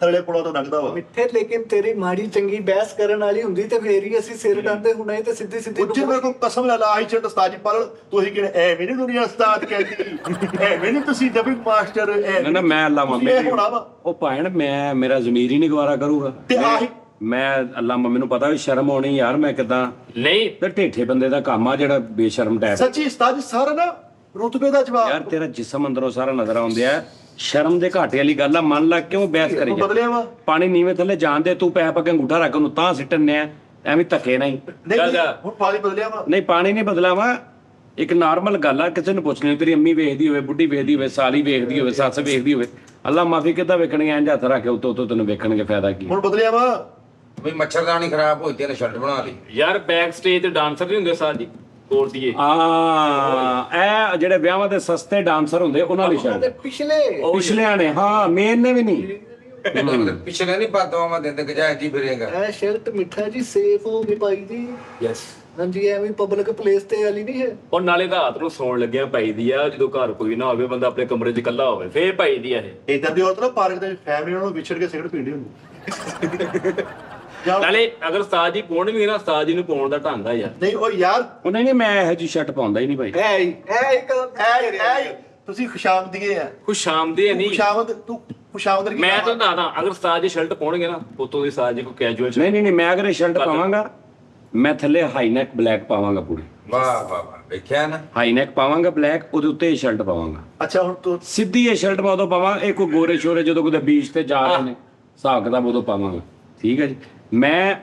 ਥੱਲੇ ਪੁਲਾਂ ਤੋਂ ਲੰਘਦਾ ਵਾ। ਮਿੱਠੇ ਲੇਕਿਨ ਤੇਰੀ ਮਾੜੀ ਚੰਗੀ ਬਹਿਸ ਕਰਨ ਵਾਲੀ ਹੁੰਦੀ ਤੇ ਫੇਰ ਹੀ ਅਸੀਂ ਸਿਰ ਡਾਂਦੇ ਹੁਣ ਇਹ ਤੇ ਸਿੱਧੀ ਸਿੱਧੀ ਉੱਚੇ ਮੇਰੇ ਕੋਲ ਕਸਮ ਲਾ ਆਹੀ ਛੱਡ ਉਸਤਾਦ ਜੀ ਪਰ ਤੁਸੀਂ ਕਿਹਨੇ ਐਵੇਂ ਨਹੀਂ ਦੁਨੀਆ ਉਸਤਾਦ ਕਹਿੰਦੀ ਐਵੇਂ ਨਹੀਂ ਤੁਸੀਂ ਡਬਲ ਮਾਸਟਰ ਨਾ ਮੈਂ ਅੱਲਾ ਮਾਮੇ ਇਹ ਹੋਣਾ ਵਾ ਉਹ ਭੈਣ ਮੈਂ ਮੇਰਾ ਜ਼ਮੀਰ ਹੀ ਨਹੀਂ ਗਵਾਰਾ ਕਰੂਗਾ ਤੇ ਆਹੀ ਮੈਂ ਅੱਲਾ ਮੈਨੂੰ ਪਤਾ ਵੀ ਸ਼ਰਮ ਆਉਣੀ ਯਾਰ ਮੈਂ ਕਿਦਾਂ ਨਹੀਂ ਤੇ ਢੇਠੇ ਬੰਦੇ ਦਾ ਕੰਮ ਆ ਜਿਹੜਾ ਬੇਸ਼ਰਮ ਟੈਪ ਸੱਚੀ ਉਸਤਾਦ ਜੀ ਸਾਰਾ ਨਾ ਰੁਤਬੇ ਦਾ ਜਵਾਬ ਯਾਰ ਤੇਰਾ ਜਿਸਮ ਅੰਦਰੋਂ ਸਾਰਾ ਨਜ਼ਰ ਆਉਂਦਿਆ ਸ਼ਰਮ ਦੇ ਘਾਟੇ ਵਾਲੀ ਗੱਲ ਆ ਮਨ ਲੱਗ ਕਿਉਂ ਬਹਿਸ ਕਰੀ ਜਾ ਬਦਲਿਆ ਵਾ ਪਾਣੀ ਨੀਵੇਂ ਥੱਲੇ ਜਾਣ ਦੇ ਤੂੰ ਪੈਪ ਅੱਗੇ ਅੰਗੂਠਾ ਰੱਖ ਉਹਨੂੰ ਤਾਂ ਸਿੱਟਣੇ ਆ ਐਵੇਂ ਧੱਕੇ ਨਹੀਂ ਨਹੀਂ ਹੁਣ ਪਾਣੀ ਬਦਲਿਆ ਵਾ ਨਹੀਂ ਪਾਣੀ ਨਹੀਂ ਬਦਲਾ ਵਾ ਇੱਕ ਨਾਰਮਲ ਗੱਲ ਆ ਕਿਸੇ ਨੂੰ ਪੁੱਛਣੀ ਤੇਰੀ ਅੰਮੀ ਵੇਖਦੀ ਹੋਵੇ ਬੁੱਢੀ ਵੇਖਦੀ ਹੋਵੇ ਸਾਲੀ ਵੇਖਦੀ ਹੋਵੇ ਸੱਸ ਵੇਖਦੀ ਹੋਵੇ ਅੱਲਾ ਮਾਫੀ ਕਿੱਦਾਂ ਵੇਖਣਗੇ ਇੰਜ ਹੱਥ ਰੱਖ ਕੇ ਉੱਤੋਂ ਤੈਨੂੰ ਵੇਖਣਗੇ ਫਾਇਦਾ ਕੀ ਹੁਣ ਬਦਲਿਆ ਵਾ ਵੀ ਮੱਛਰਦਾਨੀ ਖਰਾਬ ਹੋਈ ਤੇ ਇਹਨੇ ਸ਼ਰਟ ਬਣਾ ਲਈ ਯਾਰ ਬੈਕ ਸਟੇਜ ਤੇ ਡਾਂਸਰ ਨਹੀਂ ਹੁੰਦੇ ਸਾਹ ਜੀ ਕੋਰਦੀਏ ਇਹ ਜਿਹੜੇ ਵਿਆਹਾਂ ਦੇ ਸਸਤੇ ਡਾਂਸਰ ਹੁੰਦੇ ਉਹਨਾਂ ਲਈ ਸ਼ਾਇਦ ਪਿਛਲੇ ਪਿਛਲਿਆਂ ਨੇ ਹਾਂ ਮੇਨ ਨੇ ਵੀ ਨਹੀਂ ਪਿਛਲੇ ਨਹੀਂ ਪਾਦਵਾਂ ਦਿੰਦੇ ਗਜਾਇ ਜੀ ਫਿਰੇਗਾ ਇਹ ਸ਼ਰਟ ਮਿੱਠਾ ਜੀ ਸੇਫ ਹੋ ਕੇ ਪਾਈ ਦੀ ਯੈਸ ਹਾਂਜੀ ਐਵੇਂ ਪਬਲਿਕ ਪਲੇਸ ਤੇ ਵਾਲੀ ਨਹੀਂ ਹੈ ਔਰ ਨਾਲੇ ਰਾਤ ਨੂੰ ਸੌਣ ਲੱਗਿਆ ਪਾਈ ਦੀ ਆ ਜਦੋਂ ਘਰ ਕੋਈ ਨਾ ਹੋਵੇ ਬੰਦਾ ਆਪਣੇ ਕਮਰੇ 'ਚ ਇਕੱਲਾ ਹੋਵੇ ਫੇਰ ਪਾਈ ਦੀ ਆ ਇਹ ਇਦਾਂ ਦੀ ਔਰਤ ਨਾ ਪਾਰਕ ਦੇ ਫੈਮਿਲੀ ਨਾਲ ਵਿਛੜ ਕੇ ਸਿਗਰਟ ਪੀਂਦੀ ਹੁੰਦੀ ਨਾਲੇ ਅਗਰ ਉਸਤਾਦ ਜੀ ਪਾਉਣ ਵੀ ਨਾ ਉਸਤਾਦ ਜੀ ਨੂੰ ਪਾਉਣ ਦਾ ਢੰਗ ਆ ਯਾਰ ਨਹੀਂ ਉਹ ਯਾਰ ਉਹ ਨਹੀਂ ਮੈਂ ਇਹੋ ਜਿਹੀ ਸ਼ਰਟ ਪਾਉਂਦਾ ਹੀ ਨਹੀਂ ਭਾਈ ਇਹ ਇੱਕ ਤੁਸੀਂ ਖੁਸ਼ਾਮਦੀਏ ਆ ਖੁਸ਼ਾਮਦੀ ਨਹੀਂ ਖੁਸ਼ਾਮਦ ਤੂੰ ਖੁਸ਼ਾਮਦ ਮੈਂ ਤਾਂ ਦੱਸਦਾ ਅਗਰ ਉਸਤਾਦ ਜੀ ਸ਼ਰਟ ਪਾਉਣਗੇ ਨਾ ਉਤੋਂ ਦੀ ਉਸਤਾਦ ਜੀ ਕੋਈ ਕੈਜੂਅਲ ਨਹੀਂ ਮੈਂ ਅਗਰ ਇਹ ਸ਼ਰਟ ਪਾਵਾਂਗਾ ਮੈਂ ਥੱਲੇ ਹਾਈ ਨੈਕ ਬਲੈਕ ਪਾਵਾਂਗਾ ਪੂਰੀ ਵਾਹ ਵਾਹ ਵਾਹ ਵੇਖਿਆ ਨਾ ਹਾਈ ਨੈਕ ਪਾਵਾਂਗਾ ਬਲੈਕ ਉਹਦੇ ਉੱਤੇ ਇਹ ਸ਼ਰਟ ਪਾਵਾਂਗਾ ਅੱਛਾ ਹੁਣ ਤੂੰ ਸਿੱਧੀ ਇਹ ਸ਼ਰਟ ਮੈਂ ਉਦੋਂ ਪਾਵਾਂ ਇਹ ਕੋਈ ਗੋਰੇ ਸ਼ੋਰੇ ਜਦੋਂ ਕਿਤੇ ਬੀਚ ਤੇ ਜਾ ਰਹੇ ਨੇ ਹਿਸਾਬ ਕਿਤਾਬ ਉਦੋਂ ਪਾਵਾਂਗਾ ਠੀਕ ਹੈ ਜੀ ਮੈਂ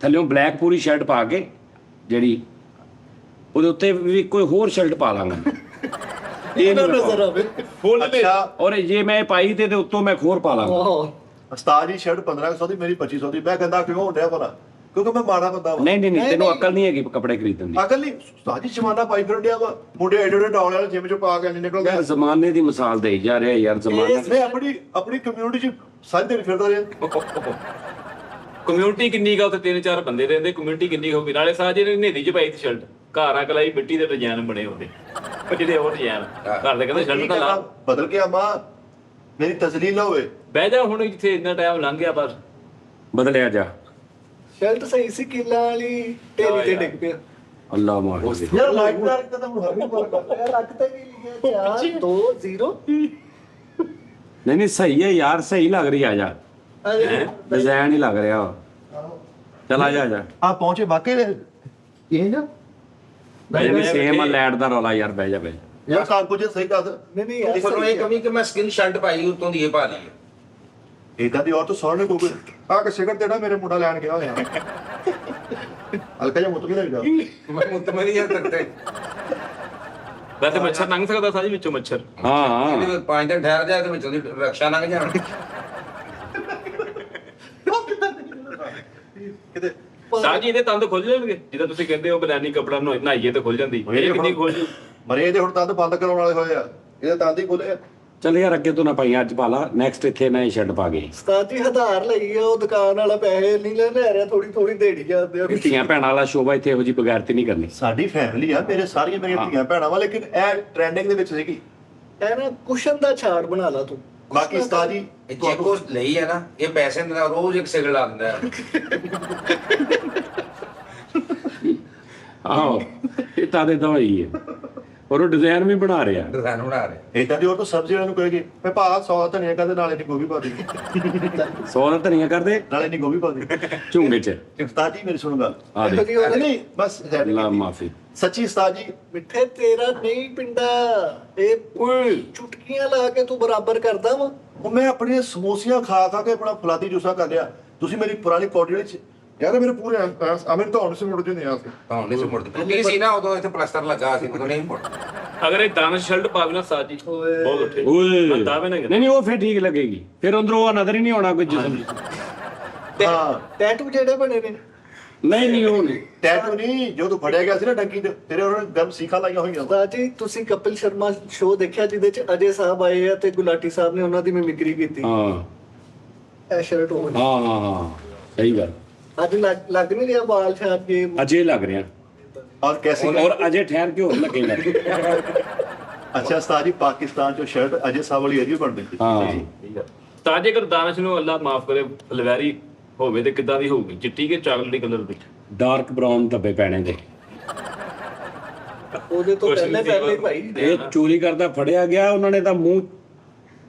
ਥੱਲਿਓਂ ਬਲੈਕ ਪੂਰੀ ਸ਼ਰਟ ਪਾ ਕੇ ਜਿਹੜੀ ਉਹਦੇ ਉੱਤੇ ਵੀ ਕੋਈ ਹੋਰ ਸ਼ਰਟ ਪਾ ਲਾਂਗਾ ਇਹ ਨਾ ਨਹੀਂ ਨਜ਼ਰ ਆਵੇ ਫੁੱਲ ਅੱਛਾ ਔਰ ਜੇ ਮੈਂ ਇਹ ਪਾਈ ਤੇ ਉੱਤੋਂ ਮੈਂ ਹੋਰ ਪਾ ਲਾਂਗਾ ਉਸਤਾਦ ਜੀ ਸ਼ਰਟ 1500 ਦੀ ਮੇਰੀ 2500 ਦੀ ਮੈਂ ਕਹਿੰਦਾ ਕਿਉਂ ਹੁੰਦਿਆ ਭਲਾ ਕਿਉਂਕਿ ਮੈਂ ਮਾੜਾ ਬੰਦਾ ਵਾ ਨਹੀਂ ਤੈਨੂੰ ਅਕਲ ਨਹੀਂ ਹੈਗੀ ਕੱਪੜੇ ਖਰੀਦਣ ਦੀ ਅਕਲ ਨਹੀਂ ਉਸਤਾਦ ਜੀ ਜਮਾਨਾ ਪਾਈ ਫਿਰਦਿਆ ਵਾ ਮੁੰਡੇ ਐਡੇ ਐਡੇ ਡੌਲ ਵਾਲੇ ਜਿਮ ਚੋਂ ਪਾ ਕੇ ਨਹੀਂ ਨਿਕਲਦੇ ਯਾਰ ਜ਼ਮਾਨੇ ਦੀ ਮਿਸਾਲ ਦੇਈ ਜਾ ਰਿਹਾ ਯਾਰ ਜ਼ਮਾਨਾ ਮੈਂ ਆਪਣੀ ਕਮਿਊਨਿਟੀ ਚ ਸਾਰੇ ਦਿਨ ਫਿਰਦਾ ਰਿਹਾ ਕਮਿਊਨਿਟੀ ਕਿੰਨੀ ਕਾ ਉੱਥੇ 3-4 ਬੰਦੇ ਰਹਿੰਦੇ ਕਮਿਊਨਿਟੀ ਕਿੰਨੀ ਹੋਵੇ ਨਾਲੇ ਸਾਹ ਜੀ ਨੇ ਨੇਰੀ 'ਚ ਪਾਈ ਤੀ ਸ਼ਰਟ ਘਰ ਆ ਕਲਾਈ ਮਿੱਟੀ ਦੇ ਡਿਜ਼ਾਈਨ ਬਣੇ ਹੁੰਦੇ ਉਹ ਜਿਹੜੇ ਹੋਰ ਡਿਜ਼ਾਈਨ ਘਰ ਦੇ ਕਹਿੰਦੇ ਸ਼ਰਟ ਤਾਂ ਲਾ ਬਦਲ ਗਿਆ ਮਾਂ ਮੇਰੀ ਤਸਲੀਲ ਨਾ ਹੋਵੇ ਬਹਿ ਜਾ ਹੁਣ ਜਿੱਥੇ ਇੰਨਾ ਟਾਈਮ ਲੰਘ ਗਿਆ ਬਸ ਬਦਲਿਆ ਜਾ ਸ਼ਰਟ ਸਹੀ ਸੀ ਕਿੱਲਾ ਵਾਲੀ ਢੇਰੀ ਤੇ ਡਿੱਗ ਪਿਆ ਅੱਲਾ ਮਾਫੀ ਯਾਰ ਲਾਈਟ ਨਾਲ ਤਾਂ ਹੁਣ ਹਰ ਕੋਈ ਰੱਖ ਤੇ ਵੀ ਲਿਖਿਆ 4 2 0 ਨਹੀਂ ਸਹੀ ਹੈ ਯਾਰ ਸਹੀ ਲੱਗ ਰਹੀ ਆ ਜਾ ਡਿਜ਼ਾਈਨ ਹੀ ਲੱਗ ਰਿਹਾ ਚਲ ਆ ਜਾ ਆ ਪਹੁੰਚੇ ਵਾਕਈ ਇਹ ਨਾ ਨਹੀਂ ਸੇਮ ਆ ਲੈਟ ਦਾ ਰੌਲਾ ਯਾਰ ਬਹਿ ਜਾ ਯਾਰ ਕੰਮ ਕੁਝ ਸਹੀ ਦੱਸ ਨਹੀਂ ਪਰ ਇਹ ਕਮੀ ਕਿ ਮੈਂ ਸਕਿਨ ਸ਼ਰਟ ਪਾਈ ਉਤੋਂ ਦੀ ਇਹ ਪਾ ਲਈ ਇਦਾਂ ਦੀ ਔਰਤ ਸੌਣ ਨੇ ਕੋਈ ਆ ਕੇ ਸਿਗਰਟ ਦੇਣਾ ਮੇਰੇ ਮੁੰਡਾ ਲੈਣ ਗਿਆ ਹੋਇਆ ਹਲਕਾ ਜਿਹਾ ਮੁੱਤ ਵੀ ਲੱਗਦਾ ਮੈਂ ਮੁੱਤਮਨ ਨਹੀਂ ਕਰਤੇ ਵੈਸੇ ਮੱਛਰ ਲੰਘ ਸਕਦਾ ਸਾਜੀ ਵਿੱਚੋਂ ਮੱਛਰ ਹਾਂ ਇਹਦੇ 5 ਦਿਨ ਠਹਿਰ ਜਾਏ ਤੇ ਵਿੱਚੋਂ ਦੀ ਰਕਸ਼ਾ ਲੰਘ ਜਾਣ ਕਿਤੇ ਸਾਜੀ ਇਹਦੇ ਤੰਦ ਖੁੱਲ ਜਾਣਗੇ ਜਿੱਦਾਂ ਤੁਸੀਂ ਕਹਿੰਦੇ ਹੋ ਬਨਾਨੀ ਕਪੜਾ ਨਹਾਈਏ ਤੇ ਖੁੱਲ ਜਾਂਦੀ ਇਹ ਕਿੰਨੀ ਖੁੱਲ ਜੂ ਮਰੇ ਇਹਦੇ ਹੁਣ ਤੰਦ ਬੰਦ ਕਰਾਉਣ ਵਾਲੇ ਹੋਏ ਆ ਇਹਦੇ ਤੰਦ ਹੀ ਖੁੱਲੇ ਆ ਚੱਲ ਯਾਰ ਅੱਗੇ ਤੋਂ ਨਾ ਪਾਈ ਅੱਜ ਪਾ ਲਾ ਨੈਕਸਟ ਇੱਥੇ ਨਾ ਇਹ ਸ਼ਰਟ ਪਾ ਗਈ ਉਸਤਾਦ ਜੀ ਹਜ਼ਾਰ ਲਈ ਆ ਉਹ ਦੁਕਾਨ ਵਾਲਾ ਪੈਸੇ ਨਹੀਂ ਲੈ ਰਿਹਾ ਥੋੜੀ ਦੇੜੀ ਜਾਂਦੇ ਆ ਧੀਆਂ ਭੈਣਾਂ ਵਾਲਾ ਸ਼ੋਭਾ ਇੱਥੇ ਇਹੋ ਜੀ ਬਗੈਰਤੀ ਨਹੀਂ ਕਰਨੀ ਸਾਡੀ ਫੈਮਿਲੀ ਆ ਮੇਰੇ ਸਾਰੀਆਂ ਮੇਰੀਆਂ ਧੀਆਂ ਭੈਣਾਂ ਵਾ ਲੇਕਿਨ ਇਹ ਟ੍ਰੈਂਡਿੰਗ ਦੇ ਵਿੱਚ ਸੀਗੀ ਇਹ ਨਾ ਕੁਸ਼ਨ ਦਾ ਛਾੜ ਬਣਾ ਲਾ ਤੂੰ ਬਾਕੀ ਉਸਤਾਦ ਜੀ ਇਹ ਚੈਕੋ ਲਈ ਹੈ ਨਾ ਇਹ ਪੈਸੇ ਦਿੰਦਾ ਰੋਜ਼ ਇੱਕ ਸਿਗਰਟ ਲਾ ਦਿੰਦਾ ਆਹੋ ਇਹ ਤਾਂ ਦੇ ਦਵਾਈ ਹੈ ਔਰ ਉਹ ਡਿਜ਼ਾਈਨ ਵੀ ਬਣਾ ਰਿਹਾ ਡਿਜ਼ਾਈਨ ਬਣਾ ਰਹੇ ਇਦਾਂ ਦੀ ਔਰਤ ਸਬਜ਼ੀ ਵਾਲੇ ਨੂੰ ਕਹੇਗੀ ਮੈਂ ਭਾ 100 ਧਨੀਆ ਕਰਦੇ ਨਾਲੇ ਨਹੀਂ ਗੋਭੀ ਪਾ ਦੇ 100 ਦਾ ਧਨੀਆ ਕਰਦੇ ਨਾਲੇ ਨਹੀਂ ਗੋਭੀ ਪਾ ਦੇ ਝੁੰਗੇ ਚ ਉਸਤਾਦ ਜੀ ਮੇਰੀ ਸੁਣੋ ਗੱਲ ਆ ਦੇ ਨਹੀਂ ਬਸ ਅੱਲਾ ਮਾਫੀ ਸੱਚੀ ਉਸਤਾਦ ਜੀ ਮਿੱਠੇ ਤੇਰਾ ਨਹੀਂ ਪਿੰਡਾ ਇਹ ਚੁਟਕੀਆਂ ਲਾ ਕੇ ਤੂੰ ਬਰਾਬਰ ਕਰਦਾ ਵਾ ਉਹ ਮੈਂ ਆਪਣੀਆਂ ਸਮੋਸੀਆਂ ਖਾ ਕੇ ਆਪਣਾ ਫਲਾਦੀ ਜੂਸਾ ਕਰ ਲਿਆ ਤੁਸੀਂ ਮੇਰੀ ਪੁਰਾਣੀ ਕੋਡੀ ਵਿੱਚ ਯਾਰ ਮੇਰੇ ਪੂਰੇ ਅਮਰ ਤੋਂ ਹੁਣ ਸੇ ਮੁੜ ਜੁਨੇ ਆ ਤਾਂ ਨਹੀਂ ਮੁੜਦੇ ਪੁੱਲੀ ਸੀ ਨਾ ਉਦੋਂ ਇੱਥੇ ਪਲਾਸਟਰ ਲੱਗਾ ਸੀ ਉਦੋਂ ਨਹੀਂ ਮੁੜ ਅਗਰ ਇਹ ਦਾਨਸ਼ ਸ਼ਰਟ ਪਾਵੇ ਨਾ ਸਾਜੀ ਬਹੁਤ ਉੱਠੇ ਓਏ ਦਾਵੇ ਨਾ ਨਹੀਂ ਉਹ ਫਿਰ ਠੀਕ ਲੱਗੇਗੀ ਫਿਰ ਅੰਦਰੋਂ ਉਹ ਨਜ਼ਰ ਹੀ ਨਹੀਂ ਆਉਣਾ ਕੋਈ ਜਿਸਮ ਹਾਂ ਟੈਟੂ ਜਿਹੜੇ ਬਣੇ ਨੇ ਨਹੀਂ ਉਹ ਨਹੀਂ ਟੈਟੂ ਨਹੀਂ ਜੋ ਤੂੰ ਫੜਿਆ ਗਿਆ ਸੀ ਨਾ ਡੰਕੀ ਤੇ ਤੇਰੇ ਉਹਨਾਂ ਨੇ ਗਮ ਸੀਖਾ ਲਾਈਆਂ ਹੋਈਆਂ ਉਸਤਾਦ ਜੀ ਤੁਸੀਂ ਕਪਿਲ ਸ਼ਰਮਾ ਸ਼ੋਅ ਦੇਖਿਆ ਜਿਹਦੇ ਚ ਅਜੇ ਸਾਹਿਬ ਆਏ ਆ ਤੇ ਗੁਲਾਟੀ ਸਾਹਿਬ ਨੇ ਉਹਨਾਂ ਦੀ ਮਿਮਿਕਰੀ ਕੀਤੀ ਹਾਂ ਇਹ ਸ਼ਰਟ ਉਹ ਹਾਂ ਸਹੀ ਗੱਲ ਅੱਜ ਲੱਗ ਨਹੀਂ ਰਿਹਾ ਬਾਲ ਛਾੜ ਕੇ ਅਜੇ ਲੱਗ ਰਿਹਾ ਔਰ ਕੈਸੇ ਔਰ ਅਜੇ ਠਹਿਰ ਕੇ ਹੋਰ ਲੱਗੇਗਾ ਅੱਛਾ ਉਸਤਾਦ ਜੀ ਪਾਕਿਸਤਾਨ ਚੋਂ ਸ਼ਰਟ ਅਜੇ ਸਾਹਿਬ ਵਾਲੀ ਅਜੀ ਬਣਦੀ ਸੀ ਹਾਂ ਉਸਤਾਦ ਜੇਕਰ ਦਾਨਿਸ਼ ਨੂੰ ਅੱਲਾ ਮਾਫ ਕਰੇ ਫਲਵੈਰੀ ਹੋਵੇ ਤੇ ਕਿੱਦਾਂ ਦੀ ਹੋਊਗੀ, ਚਿੱਟੀ ਕਿ ਚਾਕਲੇਟੀ ਕਲਰ ਦੀ? ਡਾਰਕ ਬ੍ਰਾਊਨ ਧੱਬੇ ਪੈਣੇ ਦੇ। ਉਹਦੇ ਤੋਂ ਪਹਿਲੇ ਭਾਈ ਇਹ ਚੋਰੀ ਕਰਦਾ ਫੜਿਆ ਗਿਆ, ਉਹਨਾਂ ਨੇ ਤਾਂ ਮੂੰਹ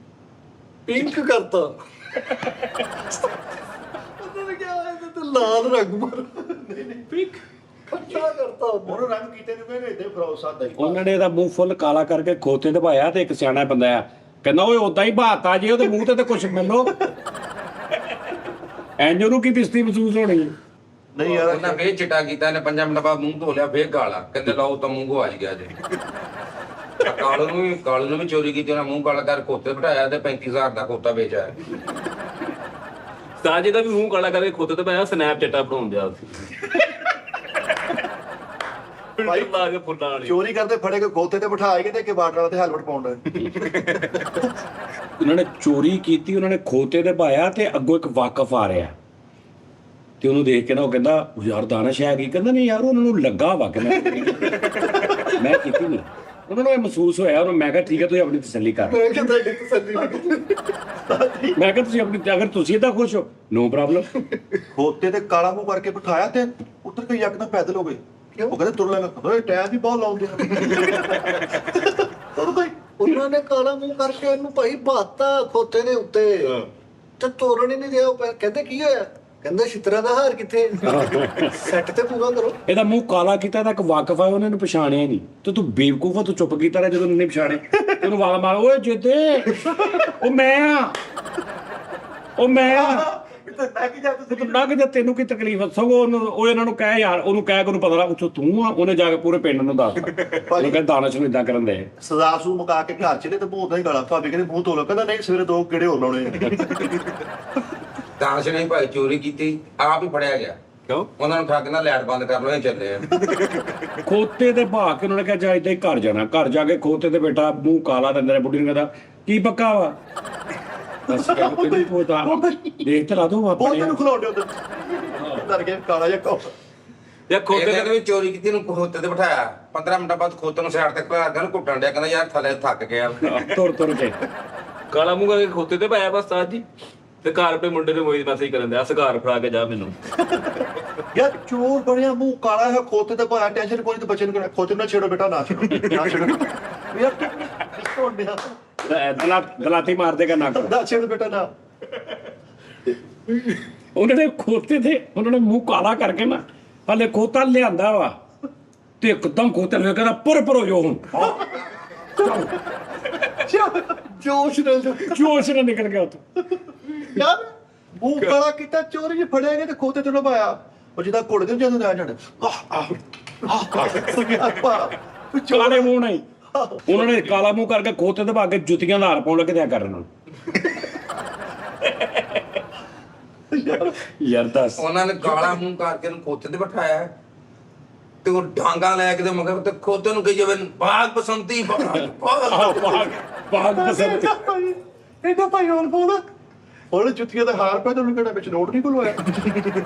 ਪਿੰਕ ਕਰਤਾ। ਉਹਨਾਂ ਨੇ ਕਿਹਾ ਇਹਦੇ ਤੇ ਲਾਲ ਰੰਗ ਮਾਰ, ਪਿੰਕ ਖੱਟਾ ਕਰਤਾ ਉਹਨੂੰ। ਰੰਗ ਕੀਤੇ ਨੇ ਮੇਰੇ ਇੱਥੇ ਫਰੋਸ ਸਾਦਾ ਹੀ। ਉਹਨਾਂ ਨੇ ਇਹਦਾ ਮੂੰਹ ਫੁੱਲ ਕਾਲਾ ਕਰਕੇ ਖੋਤੇ ਤੇ ਪਾਇਆ, ਤੇ ਇੱਕ ਸਿਆਣਾ ਬੰਦਾ ਆ ਕਹਿੰਦਾ ਓਏ ਉਦਾਂ ਹੀ ਬਾਤਾ ਜੇ ਉਹਦੇ ਮੂੰਹ ਤੇ ਕੁਝ ਮਿਲੋ ਐਂਜੋ ਨੂੰ ਕੀ ਬਿਸਤੀ ਮਹਿਸੂਸ ਹੋਣੀ ਹੈ। ਨਹੀਂ ਯਾਰ ਉਹਨਾਂ ਫੇਰ ਚਿੱਟਾ ਕੀਤਾ ਨੇ 5 ਮਿੰਟ ਬਾਅਦ ਮੂੰਹ ਧੋ ਲਿਆ, ਫੇਰ ਕਾਲਾ, ਕਹਿੰਦੇ ਲਓ ਤਾਂ ਮੂੰਹ ਗਵਾਚ ਗਿਆ ਜੇ। ਕਾਲੂ ਨੂੰ ਵੀ ਚੋਰੀ ਕੀਤੀ, ਉਹਨਾਂ ਮੂੰਹ ਕਾਲਾ ਕਰ ਖੋਤੇ ਬਿਠਾਇਆ ਤੇ 35,000 ਦਾ ਖੋਤਾ ਵੇਚਿਆ। ਉਸਤਾਦ ਜੀ ਦਾ ਵੀ ਮੂੰਹ ਕਾਲਾ ਕਰਕੇ ਖੋਤੇ ਤੇ ਪਾਇਆ, ਸਨੈਪ ਚੈਟਾ ਬਣਾਉਣ ਦਿਆ ਭਾਈ ਲਾ ਕੇ ਫੁੱਲਾਂ ਵਾਲੀ। ਚੋਰੀ ਕਰਦੇ ਫੜੇ ਕੇ ਖੋਤੇ ਤੇ ਬਿਠਾਏ ਤੇ ਕਿ ਬਾਰਡਰ ਵਾਲਾ ਤੇ ਹੈਲਮਟ ਪਾਉਂਦਾ। ਉਹਨਾਂ ਨੇ ਚੋਰੀ ਕੀਤੀ, ਉਹਨਾਂ ਨੇ ਖੋਤੇ ਤੇ ਪਾਇਆ, ਤੇ ਅੱਗੋਂ ਇੱਕ ਵਾਕਫ ਆ ਰਿਹਾ ਤੇ ਉਹਨੂੰ ਦੇਖ ਕੇ ਨਾ ਉਹ ਕਹਿੰਦਾ ਯਾਰ ਦਾਨਿਸ਼ ਹੈ ਕੀ? ਕਹਿੰਦਾ ਨਹੀਂ ਯਾਰ ਉਹਨਾਂ ਨੂੰ ਲੱਗਾ ਵਾ ਕਿ ਮੈਂ ਕੀਤੀ ਨਹੀਂ, ਉਹਨਾਂ ਨੂੰ ਇਹ ਮਹਿਸੂਸ ਹੋਇਆ। ਉਹਨੂੰ ਮੈਂ ਕਿਹਾ ਠੀਕ ਹੈ ਤੁਸੀਂ ਆਪਣੀ ਤਸੱਲੀ ਕਰ। ਮੈਂ ਕਿਹਾ ਤੁਹਾਡੀ ਤਸੱਲੀ ਮੈਂ ਕਿਹਾ ਤੁਸੀਂ ਆਪਣੀ, ਅਗਰ ਤੁਸੀਂ ਇਹਦਾ ਖੁਸ਼ ਹੋ ਨੋ ਪ੍ਰੋਬਲਮ। ਖੋਤੇ ਤੇ ਕਾਲਾ ਮੂੰਹ ਕਰਕੇ ਬਿਠਾਇਆ ਤੇ ਉੱਤਰ ਕੇ ਯਕਦਮ ਪੈਦਲ ਹੋ ਗਏ। ਉਹ ਕਹਿੰਦੇ ਤੁਰ ਲੈਣਾ, ਓਏ ਟਾਇਰ ਵੀ ਬਹੁਤ ਲਾਉਂਦੇ ਆ। ਉਹਨਾਂ ਨੇ ਕਾਲਾ ਮੂੰਹ ਕਰਕੇ ਇਹਨੂੰ ਭਾਈ ਬਾਤਾ ਖੋਤੇ ਦੇ ਉੱਤੇ ਤੇ ਤੋੜਨ ਹੀ ਨਹੀਂ ਦਿਆ। ਉਹ ਕਹਿੰਦੇ ਕੀ ਹੋਇਆ? ਕਹਿੰਦੇ ਛਿੱਤਰਾਂ ਦਾ ਹਾਰ ਕਿੱਥੇ? ਸੈੱਟ ਤੇ ਪੂਰਾ ਕਰੋ। ਇਹਦਾ ਮੂੰਹ ਕਾਲਾ ਕੀਤਾ ਤਾਂ ਇੱਕ ਵਾਕਫ ਆ, ਉਹਨੇ ਨੂੰ ਪਛਾਣਿਆ ਨਹੀਂ, ਤੇ ਤੂੰ ਬੇਵਕੂਫ ਆ, ਤੂੰ ਚੁੱਪ ਕੀਤਾ ਰਿਹਾ ਜਦੋਂ ਨਹੀਂ ਪਛਾਣੇ। ਉਹਨੂੰ ਵਾਲਾ ਮਾਰ, ਓਏ ਜਿੱਦੇ ਉਹ ਮੈਂ ਆ, ਉਹ ਮੈਂ ਆ। ਨਾ ਕਿ ਤੈਨੂੰ ਕੀ ਤਕਲੀਫ ਆ? ਸਗੋਂ ਉਹ ਇਹਨਾਂ ਨੂੰ ਕਹਿ ਯਾਰ, ਉਹਨੂੰ ਕਹਿ ਕੇ ਉਹਨੂੰ ਪਤਾ ਲੱਗ ਉੱਥੋਂ ਤੂੰ ਆ। ਉਹਨੇ ਜਾ ਕੇ ਪੂਰੇ ਪਿੰਡ ਨੂੰ ਦੱਸ, ਉਹਨੂੰ ਕਹਿੰਦਾ ਦਾਨਿਸ਼ ਨੂੰ ਇਦਾਂ ਕਰਨ ਦੇ। ਸਜ਼ਾ ਸੂ ਮੁਕਾ ਕੇ ਘਰ ਚਲੇ ਤੇ ਮੂੰਹ ਦਾ ਹੀ ਗਾਲਾ। ਭਾਬੀ ਕਹਿੰਦੇ ਮੂੰਹ ਧੋ ਲਓ, ਕਹਿੰਦਾ ਨਹੀਂ ਸਵੇਰੇ 2 ਗੇੜੇ ਹੋਰ ਲਾਉਣੇ ਆ। ਦਾਨਿਸ਼ ਨੇ ਭਾਈ ਚੋਰੀ ਕੀਤੀ, ਆਪ ਹੀ ਫੜਿਆ ਗਿਆ। ਕਿਉਂ? ਉਹਨਾਂ ਨੂੰ ਠੱਗ ਨਾਲ ਲਾਈਟ ਬੰਦ ਕਰ ਲਓ, ਇਹ ਚੱਲੇ ਆ। ਖੋਤੇ ਤੇ ਭਾ ਕੇ ਉਹਨਾਂ ਨੇ ਕਿਹਾ ਜਾ ਏਦਾਂ ਹੀ ਘਰ ਜਾਣਾ। ਘਰ ਜਾ ਕੇ ਖੋਤੇ ਤੇ ਬੇਟਾ ਮੂੰਹ ਕਾਲਾ ਤੇ ਅੰਦਰ ਬੁੱਢੀ ਨੂੰ ਕਹਿੰਦਾ ਕੀ ਪੱਕਾ ਵਾ? ਬਸ ਕਹਿੰਦਾ ਪੋਤਾ ਦੇਖ ਤੇ ਲਾ ਦੋ ਬਹੁਤ ਆਪਣੇ ਤੈਨੂੰ ਖਲਾਉਂਦੇ ਉਧਰ ਡਰ ਕੇ ਕਾਲਾ ਜਿਹਾ ਕੋ। ਯਾ ਖੋਤੇ ਇਹਨੇ ਵੀ ਚੋਰੀ ਕੀਤੀ, ਨੂੰ ਖੋਤੇ ਤੇ ਬਿਠਾਇਆ। 15 ਮਿੰਟਾਂ ਬਾਅਦ ਖੋਤੇ ਨੂੰ ਸਾਈਡ ਤੇ ਖੜਾ ਕੇ ਉਹਨੂੰ ਘੁੱਟਣ ਡਿਆ, ਕਹਿੰਦਾ ਯਾਰ ਥੱਲੇ ਥੱਕ ਗਿਆ। ਤੁਰ ਕੇ ਕਾਲਾ ਮੂੰਹ ਕਰਕੇ ਖੋਤੇ ਤੇ ਪਾਇਆ ਬਸ ਉਸਤਾਦ ਜੀ, ਤੇ ਘਰ ਪੇ ਮੁੰਡੇ ਨੂੰ ਮੋਈ ਮੈਸੇਜ ਕਰਨ ਦਿਆ ਸਗਾਰ ਫੜਾ ਕੇ ਜਾ ਮੈਨੂੰ। ਯਾਰ ਚੋਰ ਬਣਿਆ, ਮੂੰਹ ਕਾਲਾ ਹੈ, ਖੋਤੇ ਤੇ ਪਾਇਆ, ਟੈਨਸ਼ਨ ਕੋਈ ਤੇ ਬੱਚੇ ਨੂੰ ਕਹਿਣਾ ਖੋਤੇ ਨੂੰ ਛੇੜੋ ਬੇਟਾ, ਨਾ ਛੇੜੋ ਨਾ ਛੇੜੋ। ਯਾਰ ਛੋੜਿਆ ਦਲਾਤੀ ਮਾਰ ਦੇਗਾ ਨਾ ਨਾ ਛੇੜੋ ਬੇਟਾ ਨਾ। ਉਹਨਾਂ ਨੇ ਖੋਤੇ ਤੇ ਉਹਨਾਂ ਨੇ ਮੂੰਹ ਕਾਲਾ ਕਰਕੇ ਨਾ ਹਲੇ ਖੋਤਾ ਲਿਆਂਦਾ ਵਾ, ਤੇ ਇੱਕਦਮ ਖੋਤੇ ਨੂੰ ਕਹਿੰਦਾ ਪੁਰ ਹੋ ਜੋ ਹੁਣ ਜੋਸ਼ ਨਾਲ ਜੋਸ਼ ਨਾਲ ਨਿਕਲ ਗਿਆ ਉੱਥੋਂ। ਯਾਰ ਮੂੰਹ ਕਾਲਾ ਕੀਤਾ, ਚੋਰੀ ਚ ਫੜਿਆ ਗਿਆ ਤੇ ਖੋਤੇ ਤੇ ਲਵਾਇਆ। ਉਹ ਜਿਹਦਾ ਘੋੜੇ ਤੇ ਜਦੋਂ ਆ ਜਾਣ ਕਾਲੇ ਮੂੰਹ ਨਹੀਂ, ਉਹਨਾਂ ਨੇ ਕਾਲਾ ਮੂੰਹ ਕਰਕੇ ਖੋਤੇ ਤੇ ਭਾ ਕੇ ਜੁੱਤੀਆਂ ਦਾ ਹਾਰ ਪਾਉਣ ਲੱਗੇ ਦਿਆ ਕਰਨ। ਯਾਰ ਦੱਸ, ਉਹਨਾਂ ਨੇ ਕਾਲਾ ਮੂੰਹ ਕਰਕੇ ਨੂੰ ਖੋਤੇ ਤੇ ਬਿਠਾਇਆ, ਤੇ ਉਹ ਡਾਂਗਾ ਲੈ ਕੇ ਤੇ ਮਗਰ ਤੇ ਖੋਤੇ ਨੂੰ ਕਹੀ ਜਾਵੇ ਬਾਗ ਬਸੰਤੀ ਬਾਗ ਪਸੰਦ। ਇਹਦਾ ਭਾਈ ਹੋਰ ਬੋਲ ਉਹਨੇ ਜੁੱਤੀਆਂ ਦਾ ਹਾਰ ਪਾਇਆ, ਤੁਹਾਨੂੰ ਕਿਹੜਾ ਵਿੱਚ ਨੋਟ ਨਹੀਂ ਖੁਲਵਾਇਆ?